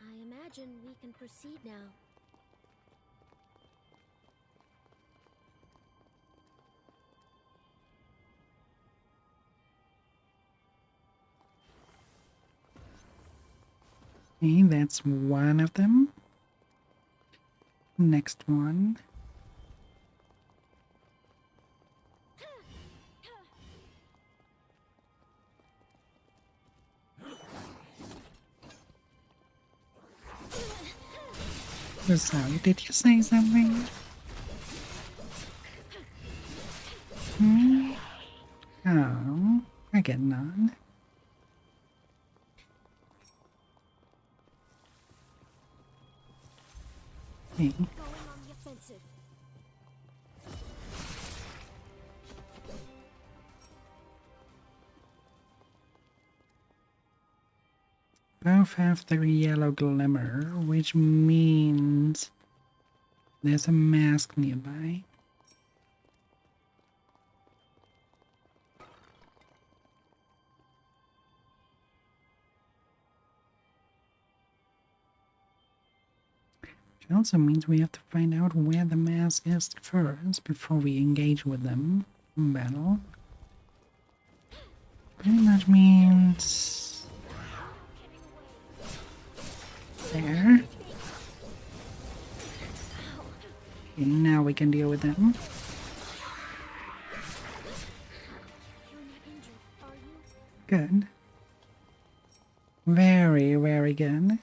I imagine we can proceed now. Okay, that's one of them. Next one. Sorry, did you say something? Hmm? Oh, I get none. Okay. Going on the offensive. Both have the yellow glimmer, which means there's a mask nearby. Which also means we have to find out where the mask is first before we engage with them in battle. Pretty much means there. Okay, now we can deal with them. You're not injured, are you? Good. Very, very good.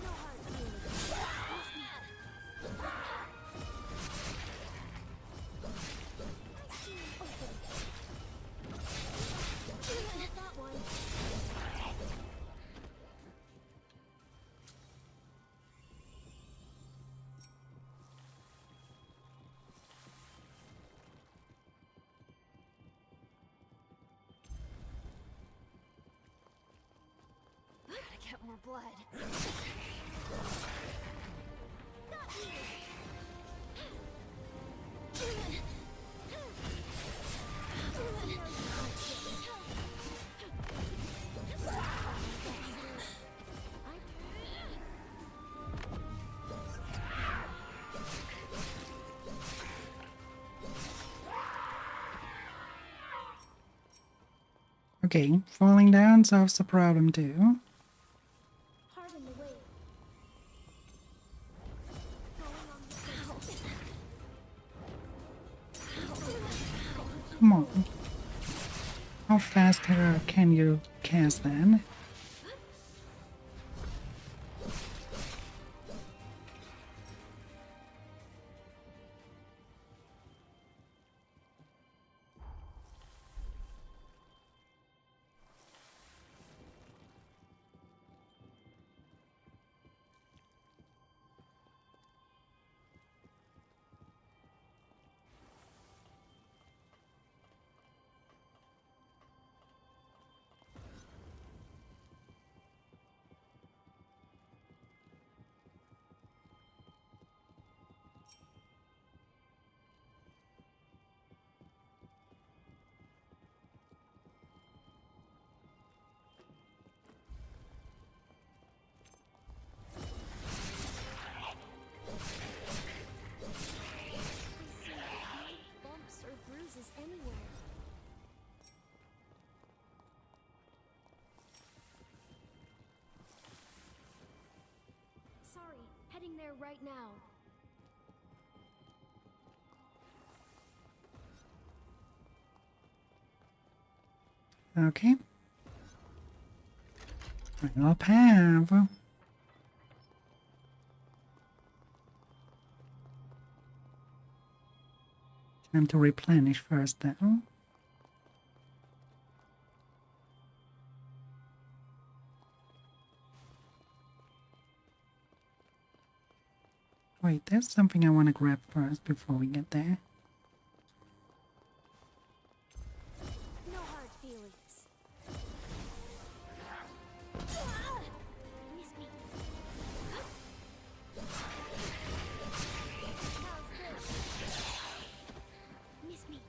No hard feelings. Not that one. Gotta get more blood. Okay, falling down solves the problem too. Pardon the wait. Come on. How fast can you cast then? there right now. Okay. I'll have. Time to replenish first, though. Wait, there's something I want to grab first before we get there. No hard feelings. Miss me. How's this? Miss me.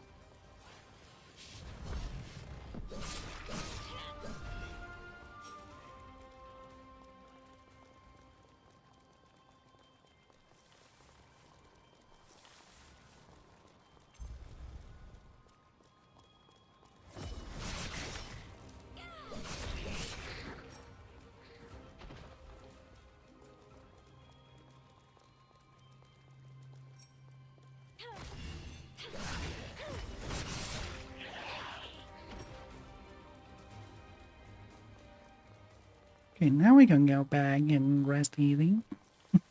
Okay, now we can go back and rest easy. It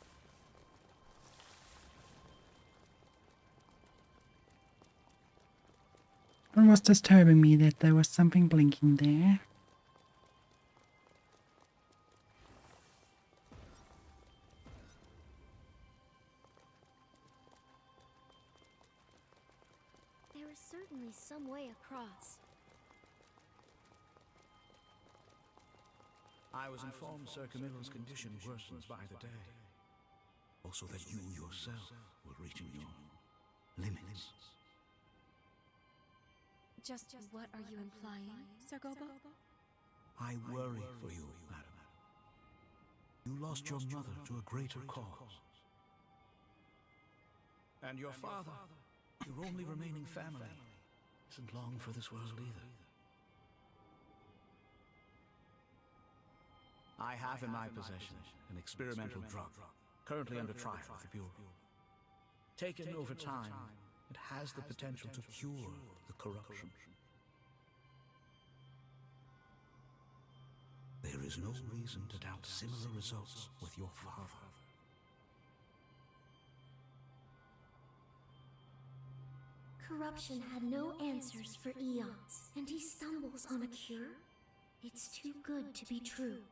was disturbing me that there was something blinking there. There is certainly some way across. I was informed Sir Camilla's condition worsens by the day. Also that you yourself were reaching your limits. Just what are you implying, Sir Gobo? I worry for you, madam. You lost your mother to a greater cause. And your father, your only remaining family, isn't long for this world either. I have in my possession an experimental drug, currently under trial at the Bureau. Taken over time, it has the potential to cure the corruption. There is no reason to doubt similar results with your father. Corruption had no answers for eons, and he stumbles on a cure? It's too good to be true.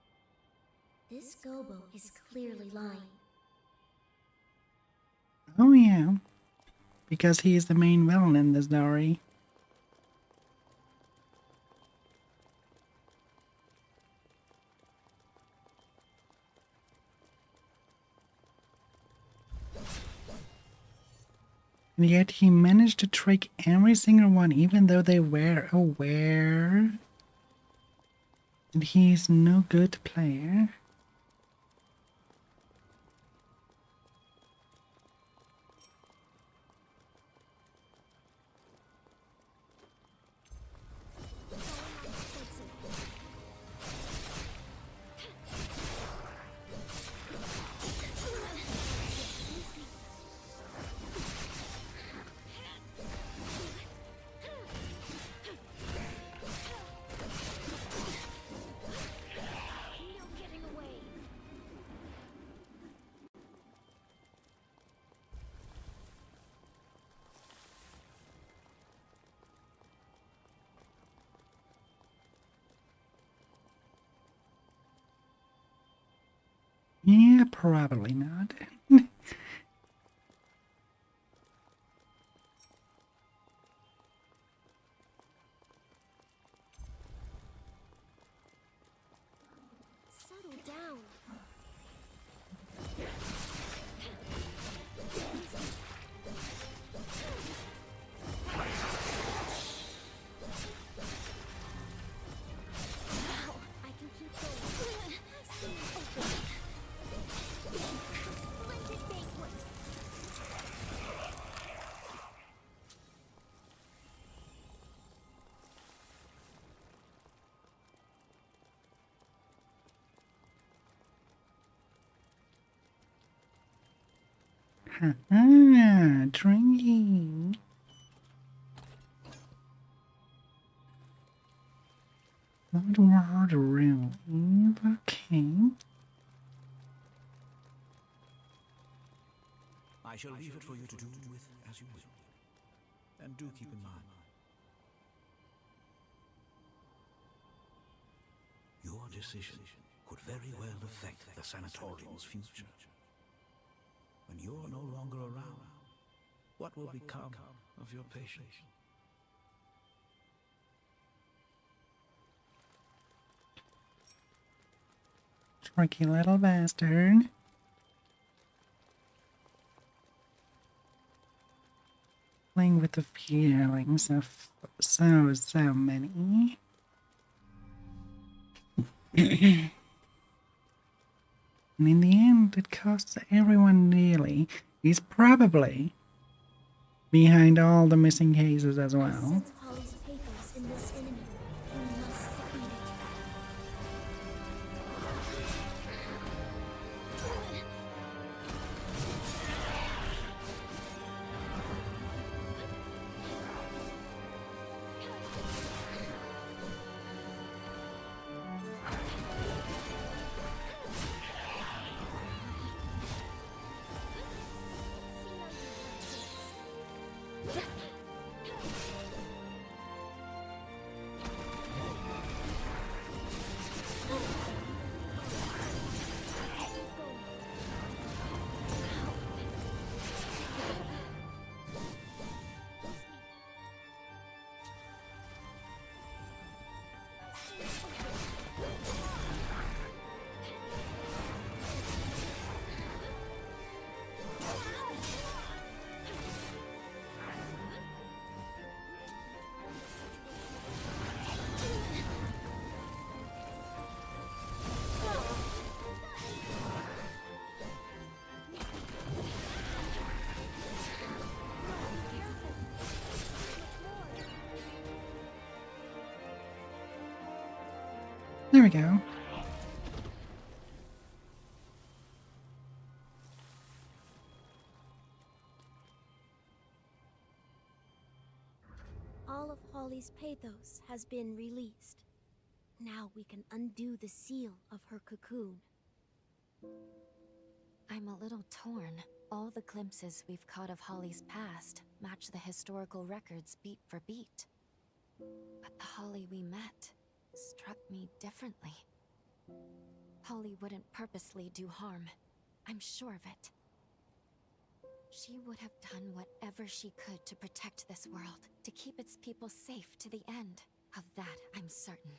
This Gobo is clearly lying. Oh yeah, because he is the main villain in the story. And yet he managed to trick every single one, even though they were aware that he's no good player. Yeah, probably not. Settle down. Now I can keep going. Ha-ha, drinking. Not word really. Okay. I shall leave it for you to do with as you will. And do keep in mind, your decision could very well affect the sanatorium's future. When you're no longer around, what will become of your patients? Tricky little bastard. Playing with the feelings of so many. And in the end, it costs everyone dearly. He's probably behind all the missing cases as well. Holly's pathos in this enemy. We must defeat it. There we go. All of Holly's pathos has been released. Now we can undo the seal of her cocoon. I'm a little torn. All the glimpses we've caught of Holly's past match the historical records beat for beat. But the Holly we met struck me differently. Holly wouldn't purposely do harm. I'm sure of it. She would have done whatever she could to protect this world, to keep its people safe to the end. Of that, I'm certain.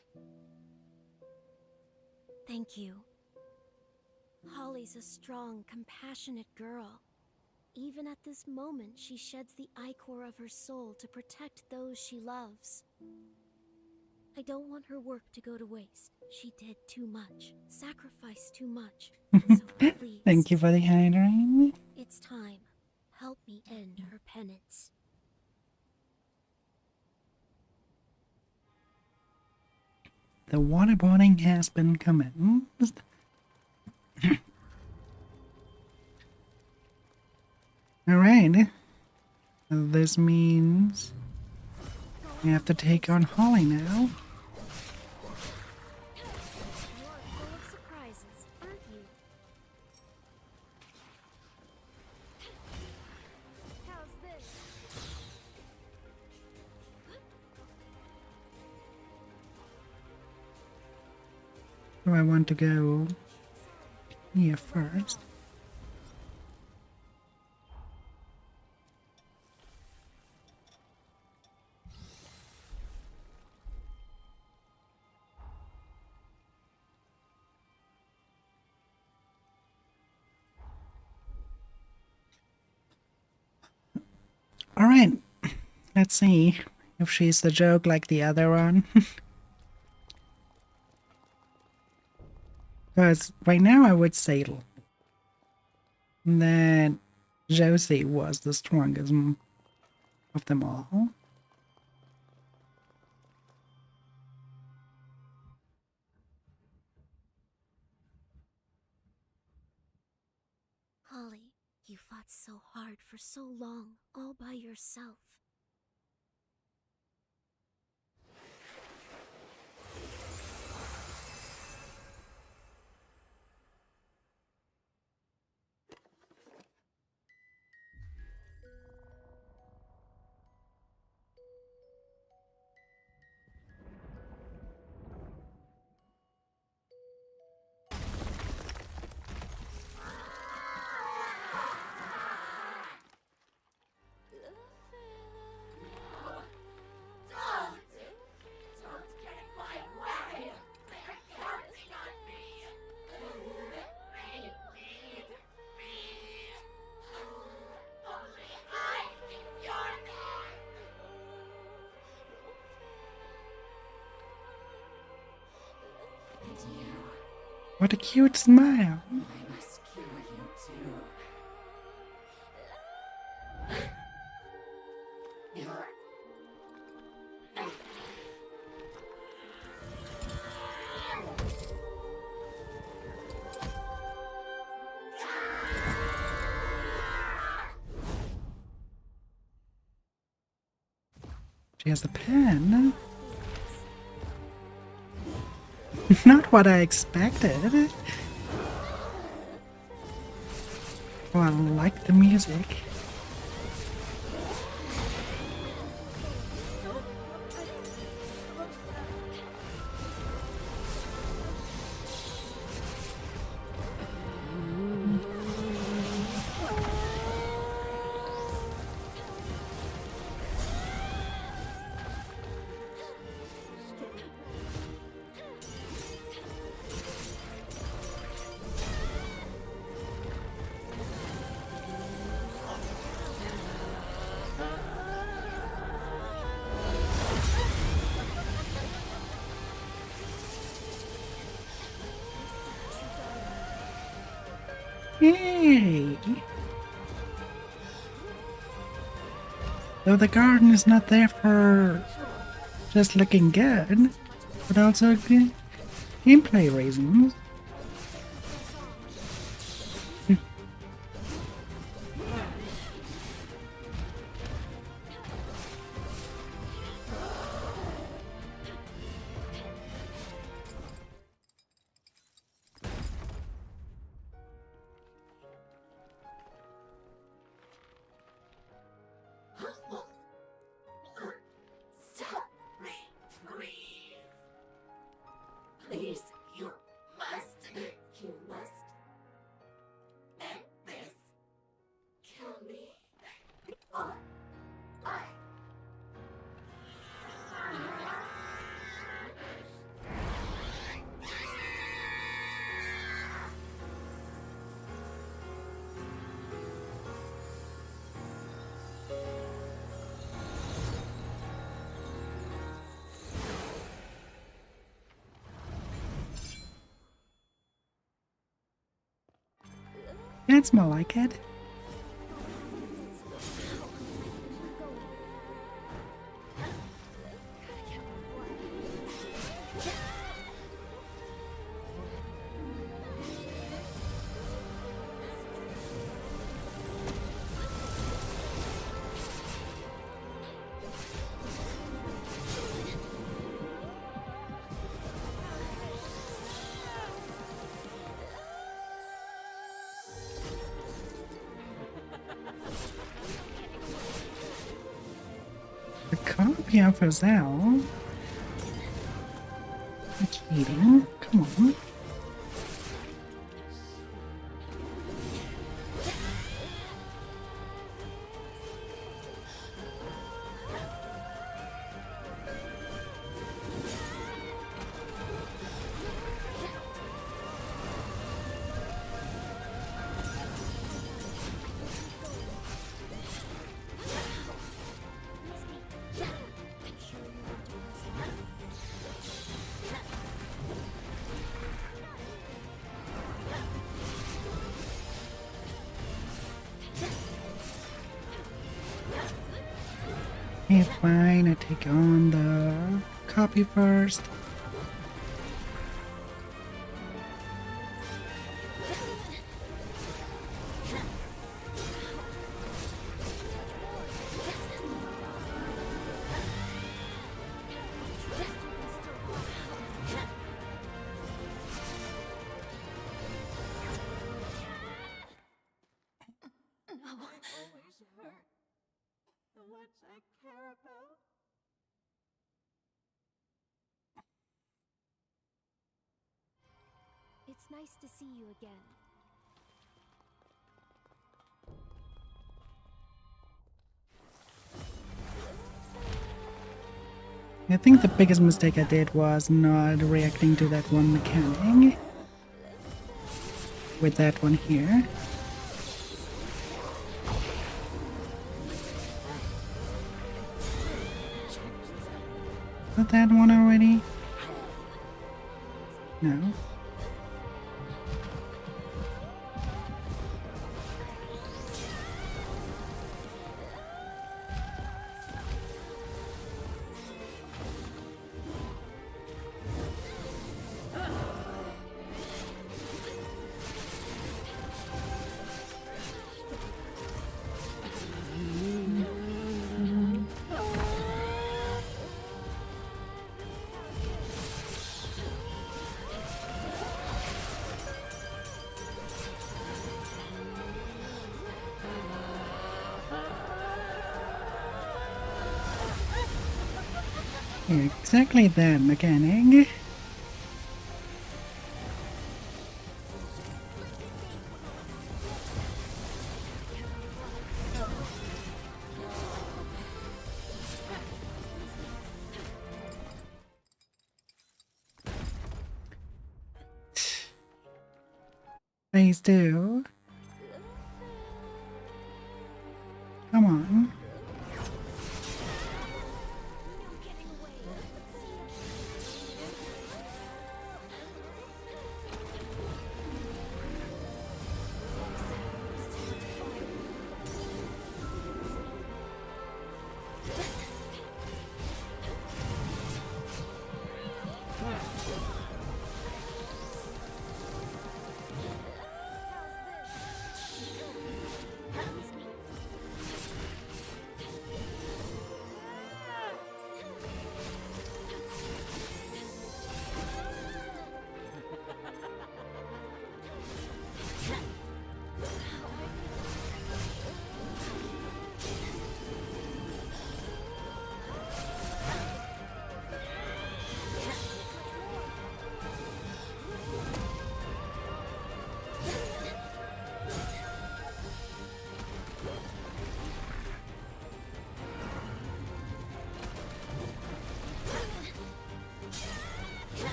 Thank you. Holly's a strong, compassionate girl. Even at this moment, she sheds the ichor of her soul to protect those she loves. I don't want her work to go to waste. She did too much, sacrificed too much. So please. Thank you for the hydrate. It's time. Help me end her penance. The waterboarding has been commenced. Alright. This means we have to take on Holly now. You're full of surprises, aren't you? How's this? Do I want to go here first? Alright, let's see if she's the joke like the other one. Because right now I would say that Josie was the strongest of them all. Holly, You fought so hard for so long, all by yourself. What a cute smile. She has a pen. Not what I expected. Oh, I like the music. Yay! Though the garden is not there for just looking good, but also gameplay reasons. Please, you must end this. Kill me before I... That's more like it. The copy for sale. Cheating. Come on. Okay, fine, I take on the copy first. It's nice to see you again. I think the biggest mistake I did was not reacting to that one mechanic with that one here. Got that one already? No. Exactly that mechanic. Phase 2. Come on.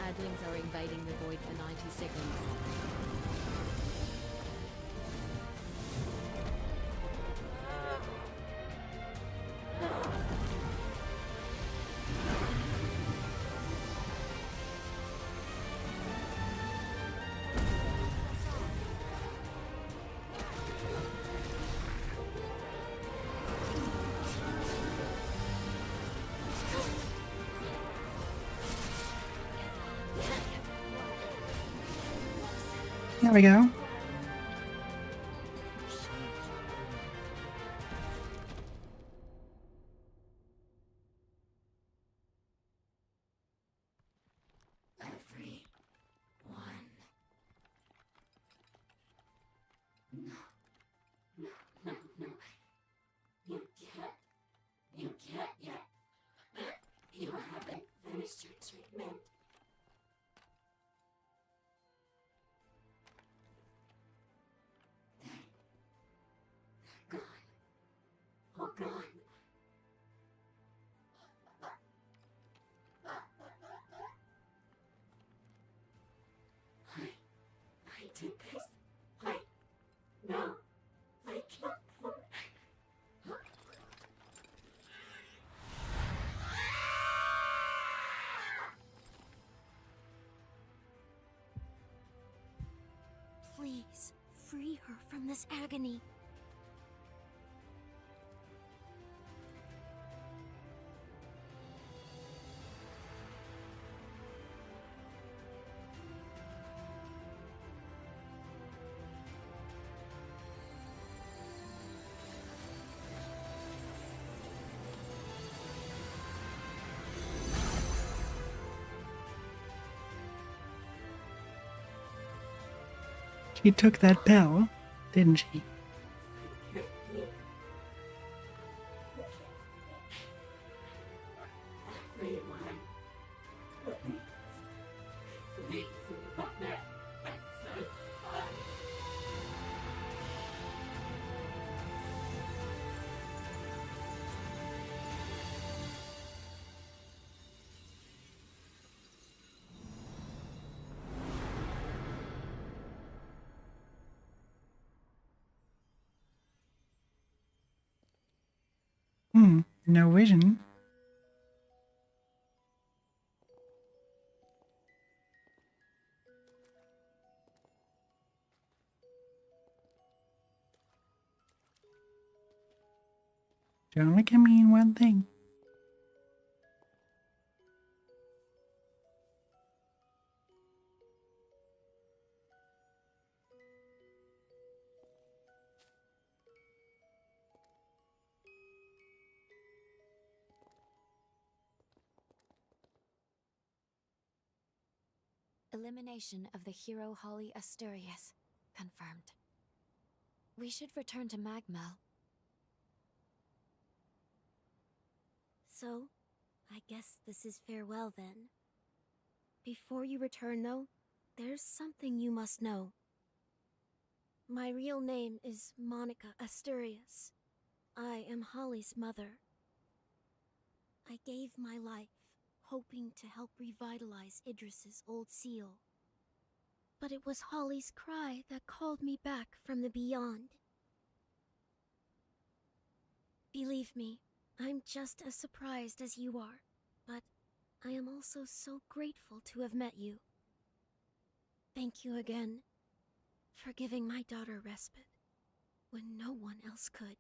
Adlings are invading the void for 90 seconds. There we go. You can't yet. You haven't finished your treatment. They're gone. All gone. I did this. No. I killed them. Please, free her from this agony. She took that pill, didn't she? Everyone. Please let their answers come. No vision. It only can mean one thing. Elimination of the hero Holly Asturias. Confirmed. We should return to Magmel. So, I guess this is farewell then. Before you return, though, there's something you must know. My real name is Monica Asturias. I am Holly's mother. I gave my life, hoping to help revitalize Idris's old seal. But it was Holly's cry that called me back from the beyond. Believe me, I'm just as surprised as you are, but I am also so grateful to have met you. Thank you again for giving my daughter respite when no one else could.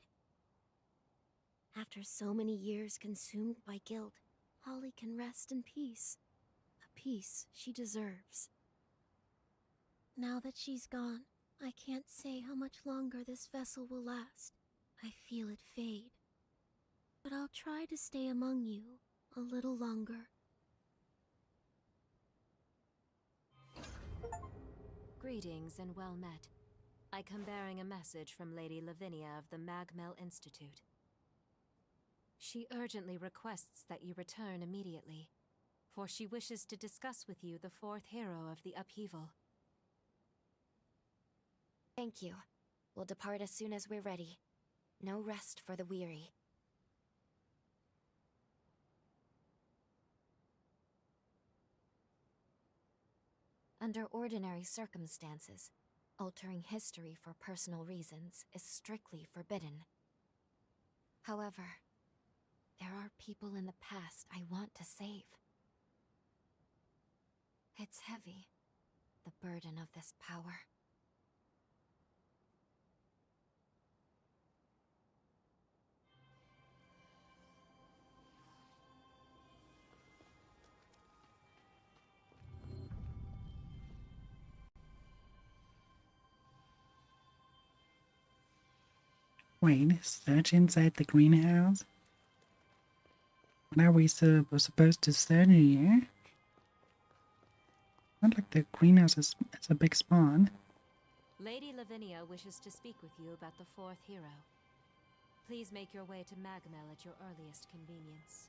After so many years consumed by guilt, Holly can rest in peace, a peace she deserves. Now that she's gone, I can't say how much longer this vessel will last. I feel it fade. But I'll try to stay among you a little longer. Greetings and well met. I come bearing a message from Lady Lavinia of the Magmel Institute. She urgently requests that you return immediately, for she wishes to discuss with you the fourth hero of the upheaval. Thank you. We'll depart as soon as we're ready. No rest for the weary. Under ordinary circumstances, altering history for personal reasons is strictly forbidden. However, there are people in the past I want to save. It's heavy, the burden of this power. Wait, search inside the greenhouse? What are we supposed to search here? Not like the greenhouse is a big spawn. Lady Lavinia wishes to speak with you about the fourth hero. Please make your way to Magmel at your earliest convenience.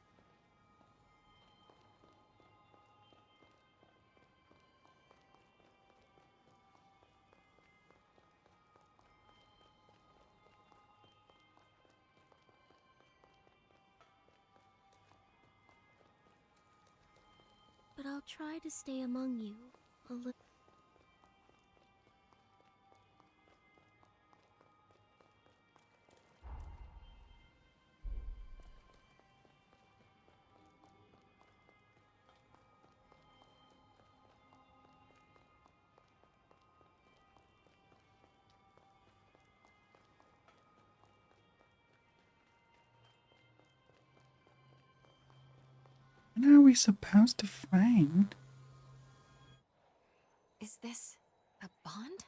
But I'll try to stay among you a little. What are we supposed to find? Is this a bond?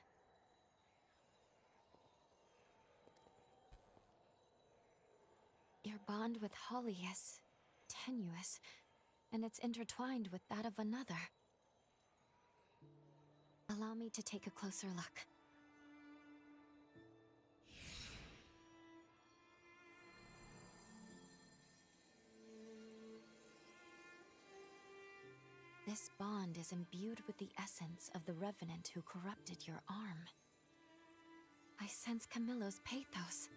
Your bond with Holly is tenuous, and it's intertwined with that of another. Allow me to take a closer look. This bond is imbued with the essence of the revenant who corrupted your arm. I sense Camillo's pathos.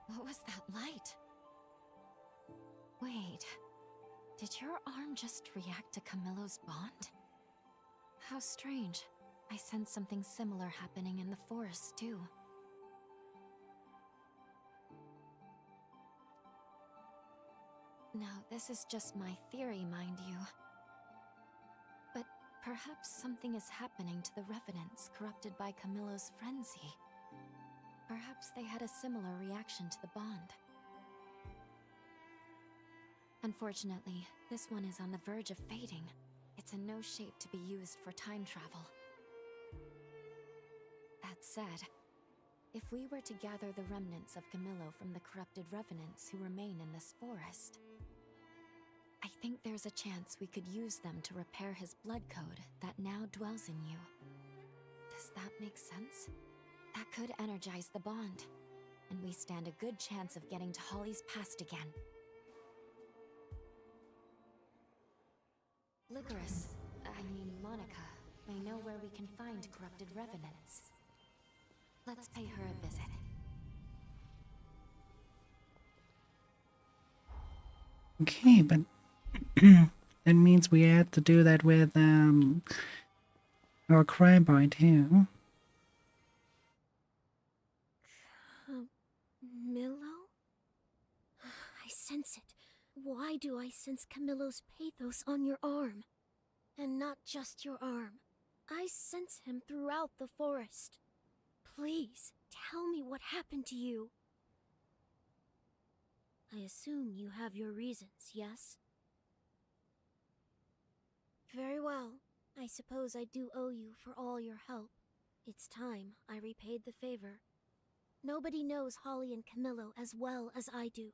What was that light? Wait, did your arm just react to Camillo's bond? How strange. I sense something similar happening in the forest, too. Now, this is just my theory, mind you. But perhaps something is happening to the revenants corrupted by Camillo's frenzy. Perhaps they had a similar reaction to the bond. Unfortunately, this one is on the verge of fading. It's in no shape to be used for time travel. That said, if we were to gather the remnants of Camillo from the corrupted revenants who remain in this forest, I think there's a chance we could use them to repair his blood code that now dwells in you. Does that make sense? That could energize the bond, and we stand a good chance of getting to Holly's past again. Licorice, Monica, may know where we can find corrupted revenants. Let's pay her a visit. Okay, but that means we had to do that with our crime boy too. Camillo? I sense it. Why do I sense Camillo's pathos on your arm? And not just your arm. I sense him throughout the forest. Please, tell me what happened to you. I assume you have your reasons, yes? Very well. I suppose I do owe you for all your help. It's time I repaid the favor. Nobody knows Holly and Camillo as well as I do.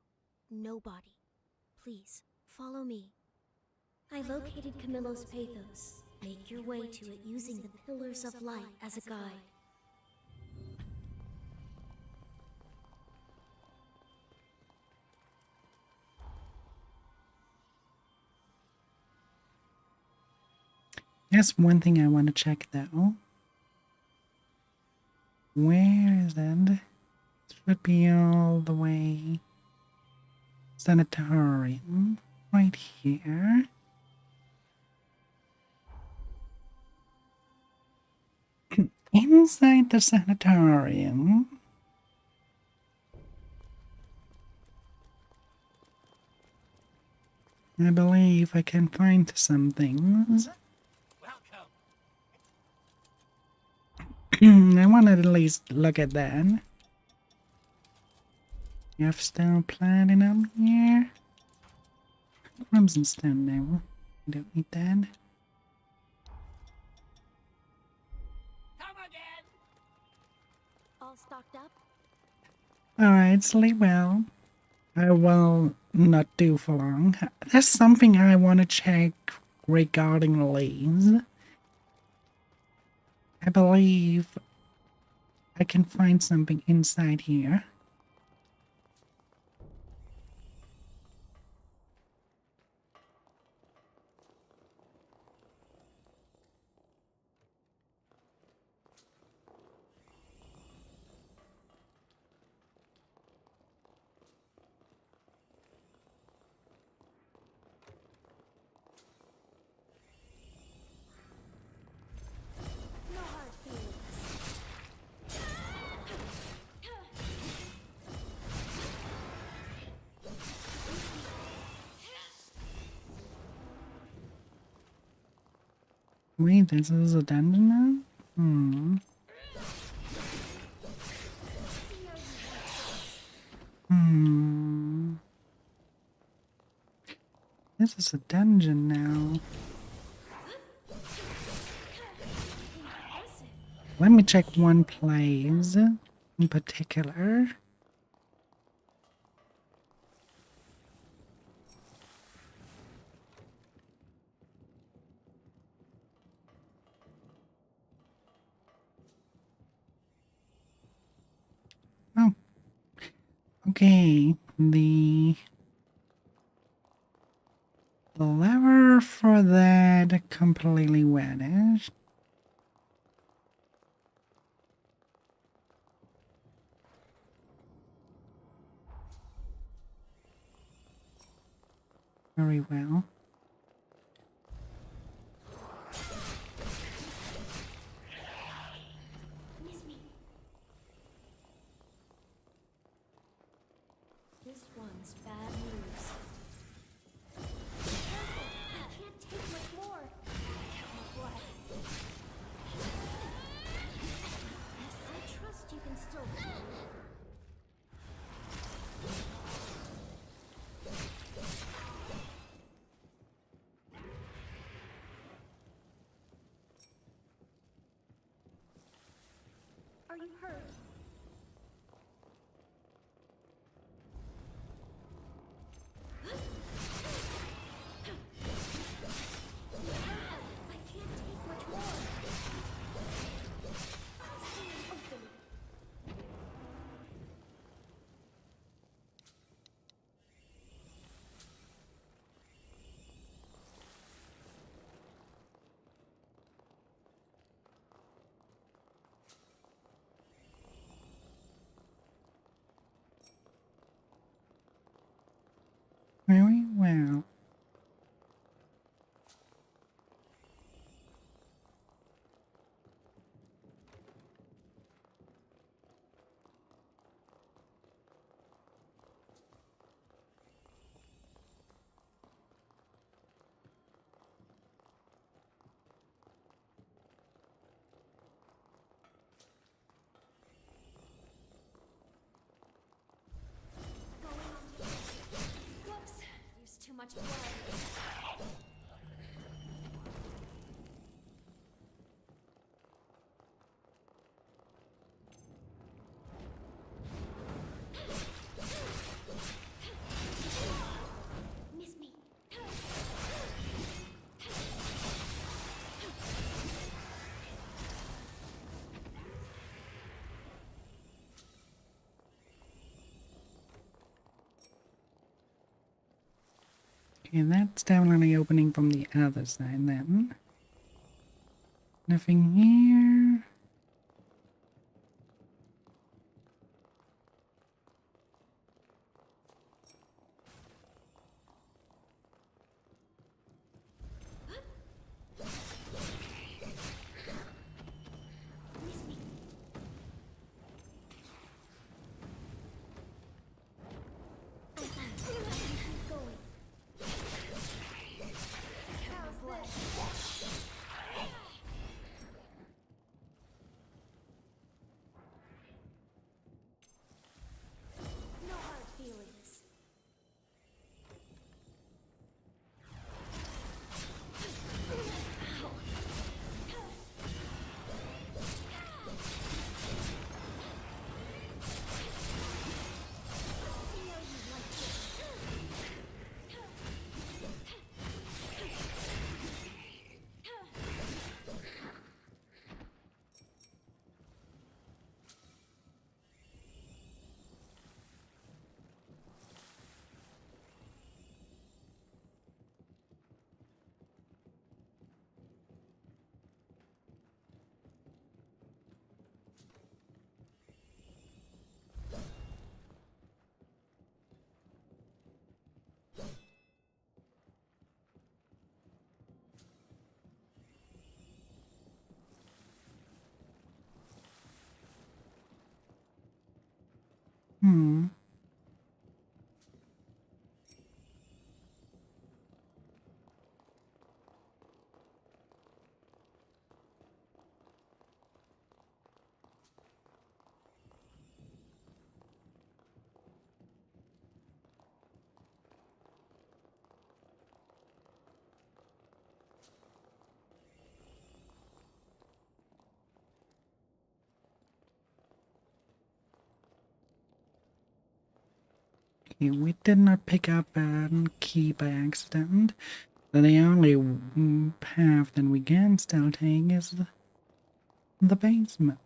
Nobody. Please, follow me. I located Camillo's pathos. Make your way to it using the Pillars of Light as a guide. There's one thing I want to check though. Where is it? This would be all the way. Sanatorium. Right here. Inside the sanatorium. I believe I can find some things. I want to at least look at that. You have still platinum here. Crimson stone now. Don't need that. All stocked up? Alright, sleep well. I will not do for long. There's something I want to check regarding Lee's. I believe I can find something inside here. No hard feelings. Wait, this is a dungeon now? Hmm. Hmm. This is a dungeon now. Let me check one place in particular. Oh. Okay, the lever for that completely vanished. Very well. This one's bad news. Careful! I can't take much more. What? I trust you can still do it. Are you hurt? I can't take much more. Open. Very well. Whoops! Used too much blood. Miss me. Okay, that's definitely opening from the other side then. Nothing here. Miss me. Keep going. How's this? Hmm. Okay, we did not pick up a key by accident. The only path that we can still take is the basement.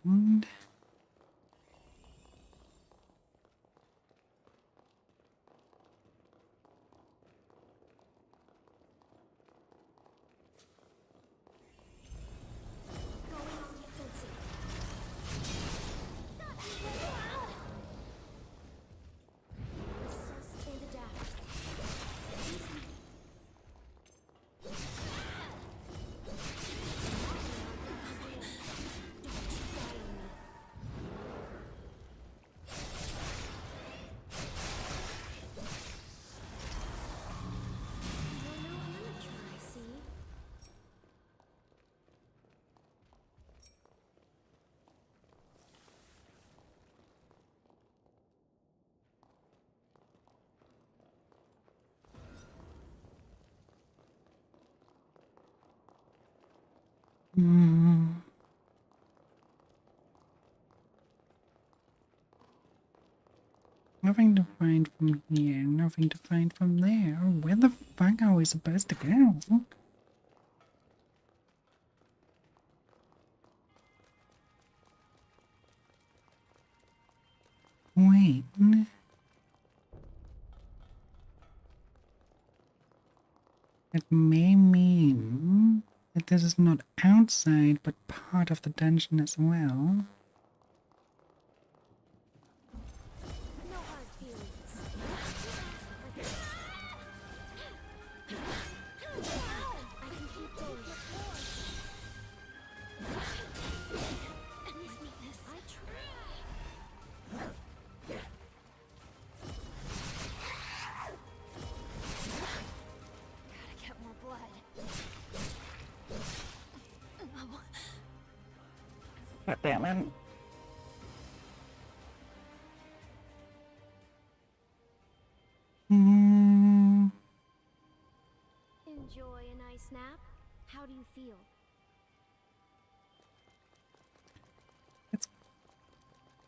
Hmm. Nothing to find from here, nothing to find from there. Where the fuck are we supposed to go? Wait. It may mean that this is not outside, but part of the dungeon as well. No hard feelings. I can keep going. I try. Gotta get more blood. God damn it. Hmm. Enjoy a nice nap? How do you feel? Let's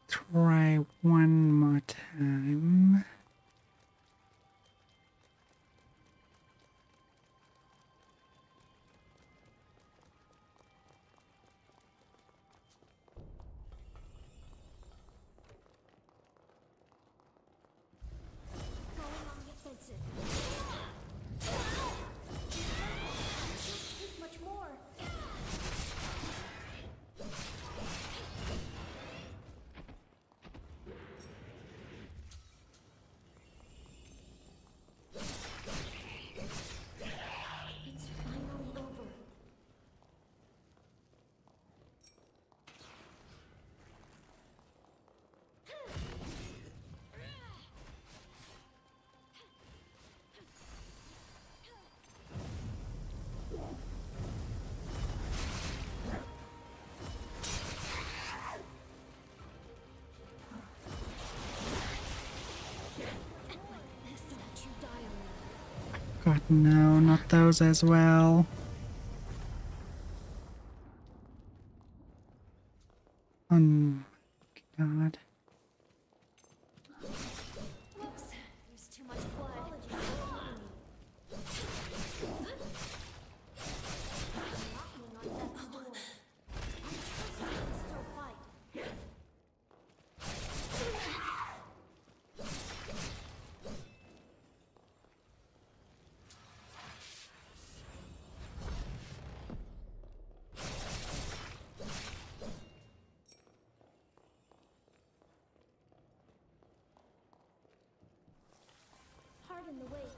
try one more time. Going on the offensive. Much more. It's finally over. Don't you die on me. God, no, not those as well. Oh, God. Whoops. There's too much blood. Knocking on death's door. I trust you can still fight. Pardon the wait.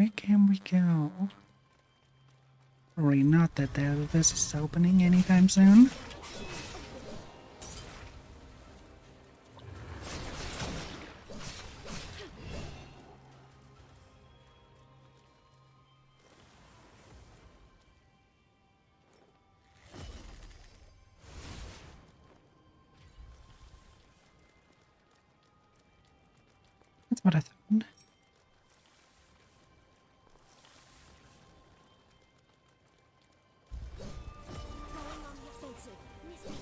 Where can we go? Probably not that this is opening anytime soon. That's what I thought. Going on the offensive. Miss me.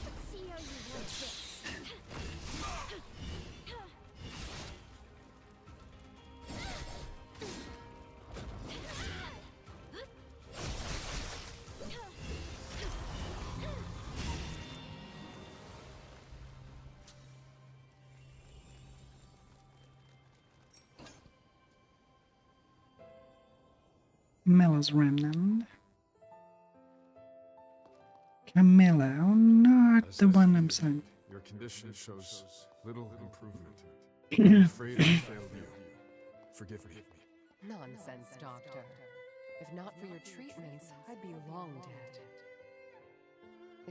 Let's see how you like this. Camilla's remnant. Camilla, oh, not the one I'm saying. Your condition shows little improvement. I'm afraid I failed you. Forgive me. Nonsense, Doctor. If not for your treatments, I'd be long dead.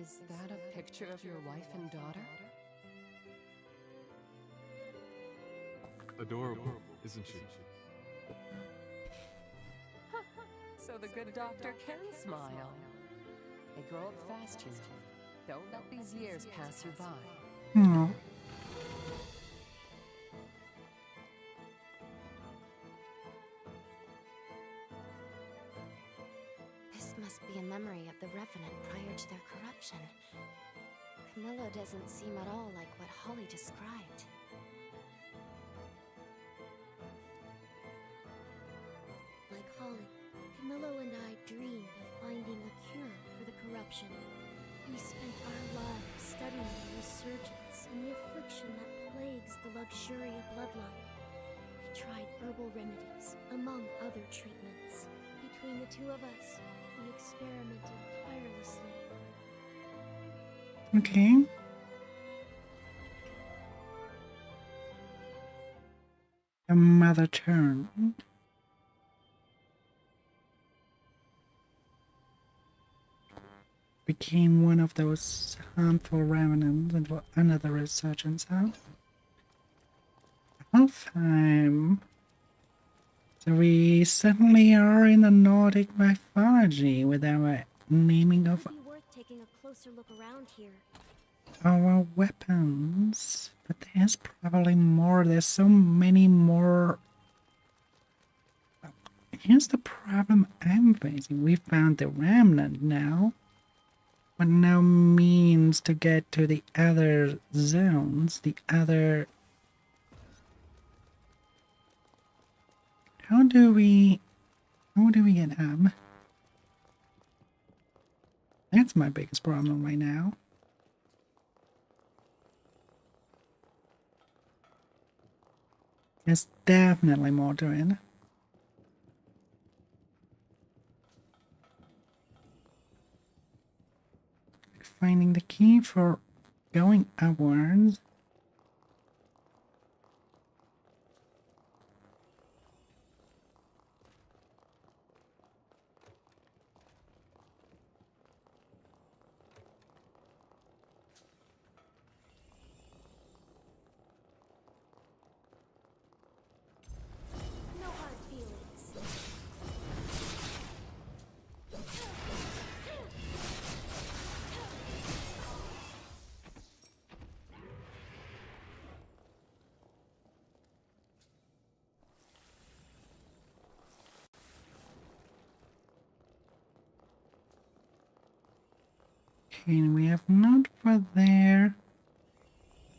Is that a picture of your wife and daughter? Adorable, isn't she? So the good doctor can smile. They grow up fast, you know. Don't let these years pass you by. Oh. This must be a memory of the Revenant prior to their corruption. Camilla doesn't seem at all like what Holly described. Like Holly, Camillo and I dreamed of finding a cure for the corruption. We spent our lives studying the resurgence and the affliction that plagues the Luxuria bloodline. We tried herbal remedies, among other treatments. Between the two of us, we experimented tirelessly. Okay. A mother turn. Became one of those harmful remnants and another resurgence out. Alfheim. So we suddenly are in the Nordic mythology with our naming of It'd be worth taking a closer look around here. our weapons. But there's probably more. There's so many more. Here's the problem I'm facing. We found the remnant now. What now means to get to the other zones, the other... How do we get up? That's my biggest problem right now. There's definitely more to it. Finding the key for going upwards. No hard feelings. Okay, we have not for there.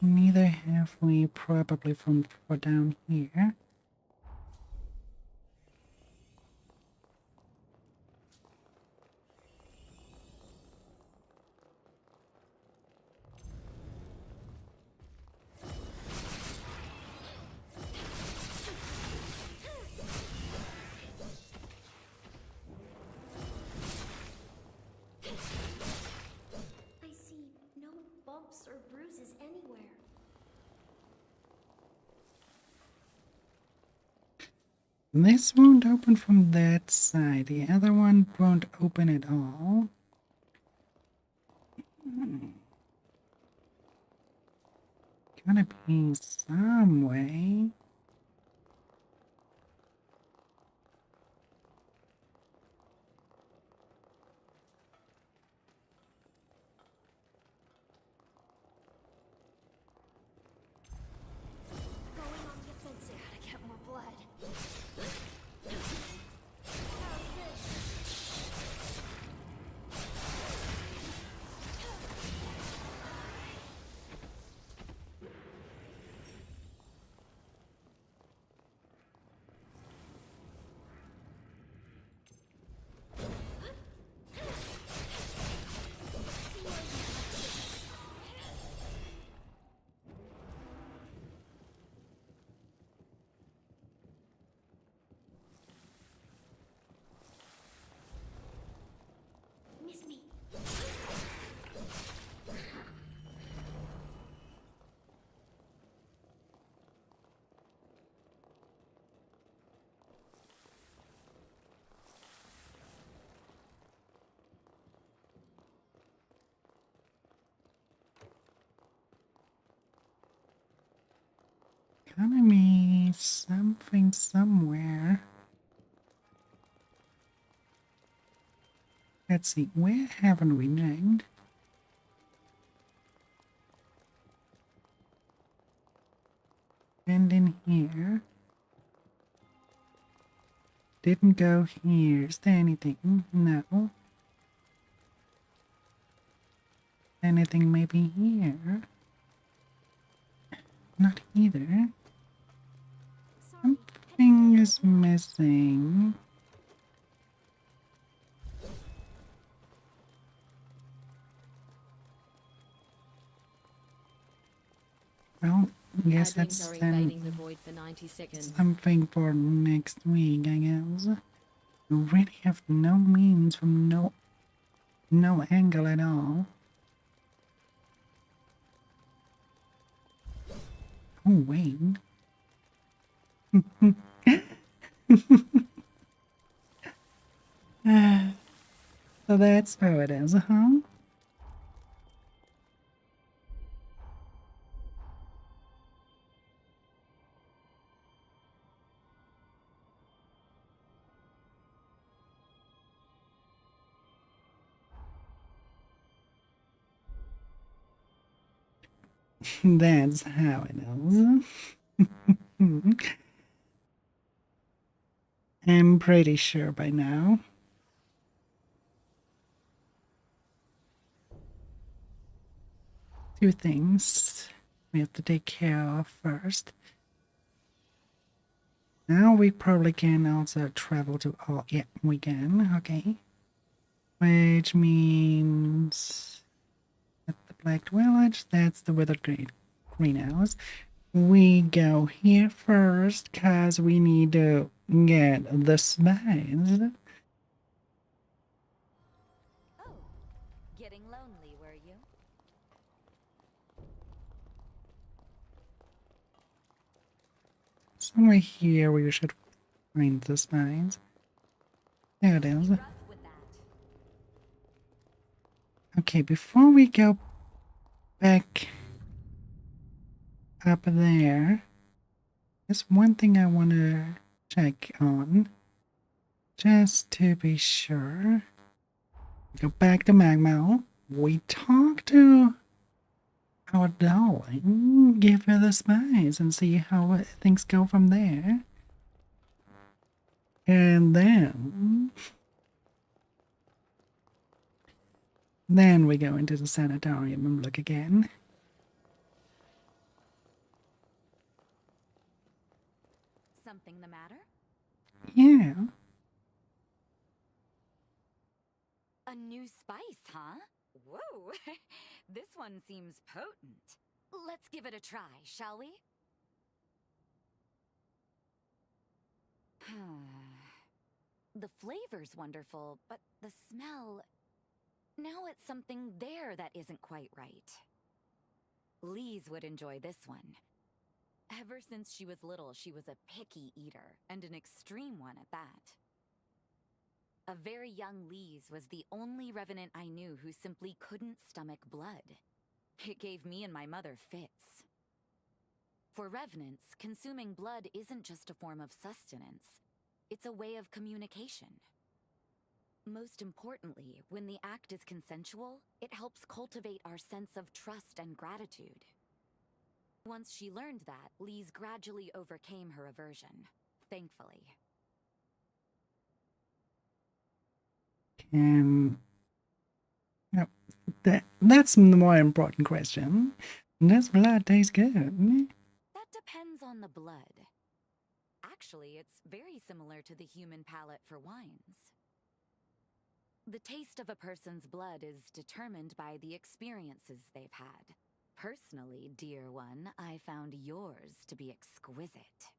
Neither have we probably from for down here. I see no bumps or bruises anywhere. This won't open from that side. The other one won't open at all. Gotta be some way. Going on the offensive. Gotta get more blood. Miss me. Gotta be something somewhere. Let's see, where haven't we named? And in here. Didn't go here. Is there anything? No. Anything maybe here? Not either. Something is missing. Well, I guess Adlings that's are invading the void for 90 seconds. something for next week, I guess. We really have no means from no angle at all. Oh, wait. So that's how it is, huh? That's how it is. I'm pretty sure by now. Two things we have to take care of first. Now we probably can also travel to all. Yeah, we can. Okay. Which means at the Black Village, that's the Withered Greenhouse. We go here first because we need to get the spies. Oh, getting lonely, were you? Somewhere here we should find the spies. There it is. Okay, before we go back up there, there's one thing I want to check on. Just to be sure. Go back to Magmal. We talk to our darling, give her the spies and see how things go from there. And then we go into the sanatorium and look again. Something the matter? Yeah. A new spice, huh? Whoa! This one seems potent. Let's give it a try, shall we? The flavor's wonderful, but the smell... Now it's something there that isn't quite right. Lise would enjoy this one. Ever since she was little, she was a picky eater, and an extreme one at that. A very young Lise was the only revenant I knew who simply couldn't stomach blood. It gave me and my mother fits. For revenants, consuming blood isn't just a form of sustenance. It's a way of communication. Most importantly, when the act is consensual, it helps cultivate our sense of trust and gratitude. Once she learned that, Lise gradually overcame her aversion, thankfully. No, that's the more important question. Does blood taste good? That depends on the blood. Actually, it's very similar to the human palate for wines. The taste of a person's blood is determined by the experiences they've had. Personally, dear one, I found yours to be exquisite.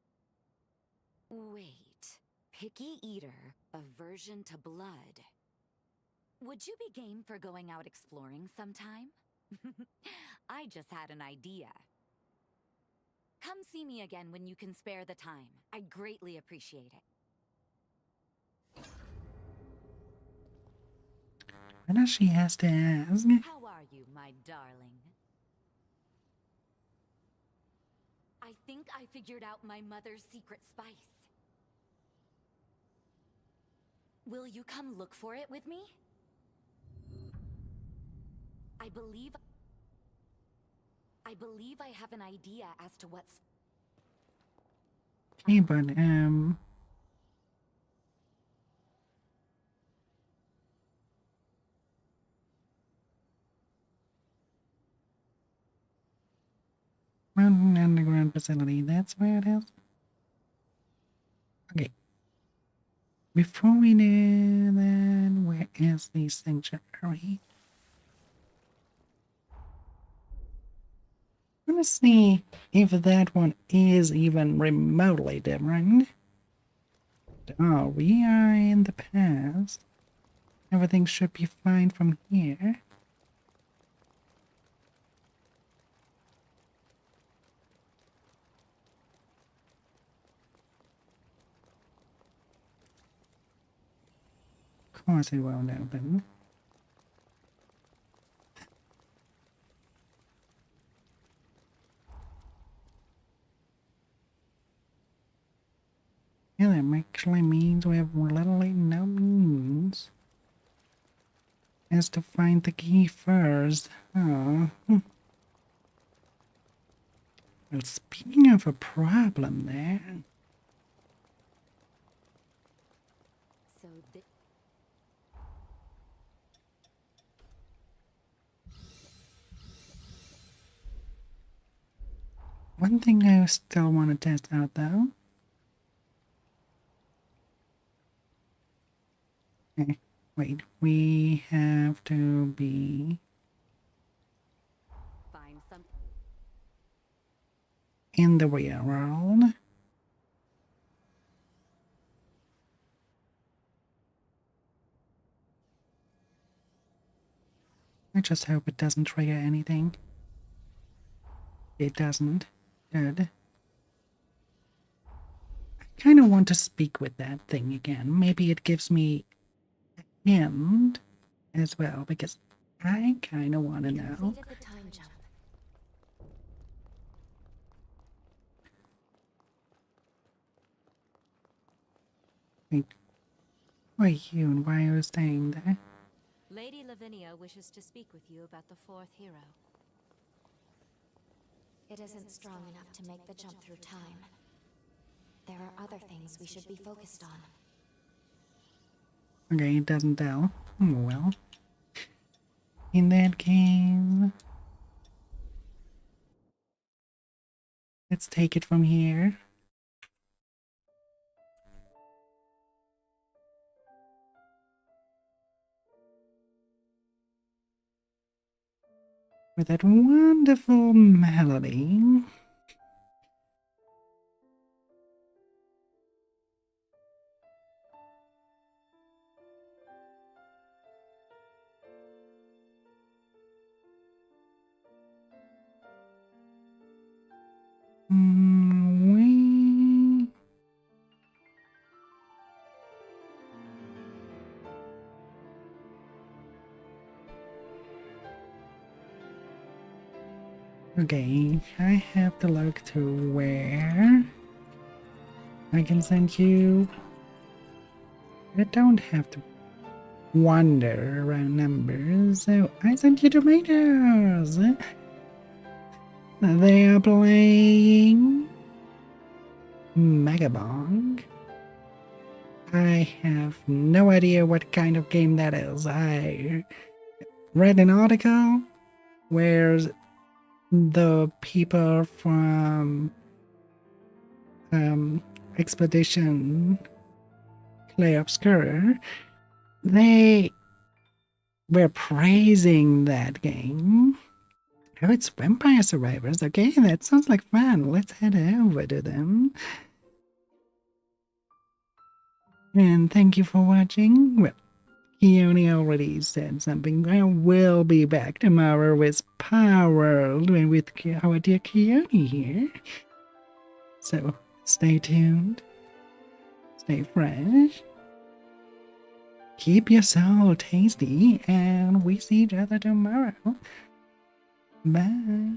Wait, picky eater, aversion to blood. Would you be game for going out exploring sometime? I just had an idea. Come see me again when you can spare the time. I'd greatly appreciate it. What does she has to ask? How are you, my darling? I think I figured out my mother's secret spice. Will you come look for it with me? I believe I have an idea as to what's... Okay, but, Mountain underground facility, that's where it is? Okay. Before we do that, where is the sanctuary? I want to see if that one is even remotely different. Oh, we are in the past. Everything should be fine from here. Of course it won't open. Yeah, that actually means we have literally no means as to find the key first. Oh. Well, speaking of a problem there. So One thing I still want to test out though. Okay, wait, we have to be find something in the real world. I just hope it doesn't trigger anything. It doesn't. Good. I kind of want to speak with that thing again. Maybe it gives me a hint as well, because I kind of want to know. Completed the time jump. Wait, who are you and why are you staying there? Lady Lavinia wishes to speak with you about the fourth hero. It isn't strong enough to make the jump through time. There are other things we should be focused on. Okay, it doesn't tell. Oh, well. In that case, let's take it from here. With that wonderful melody. Okay, I have to look to where I can send you. I don't have to wander around numbers, so I sent you tomatoes. They are playing Megabong. I have no idea what kind of game that is. I read an article where the people from Expedition Clay Obscure, they were praising that game. Oh, it's Vampire Survivors. Okay, that sounds like fun. Let's head over to them. And thank you for watching. Well, Keone already said something. I will be back tomorrow with Power World and with our dear Keone here. So stay tuned, stay fresh, keep your soul tasty, and we see each other tomorrow. Bye.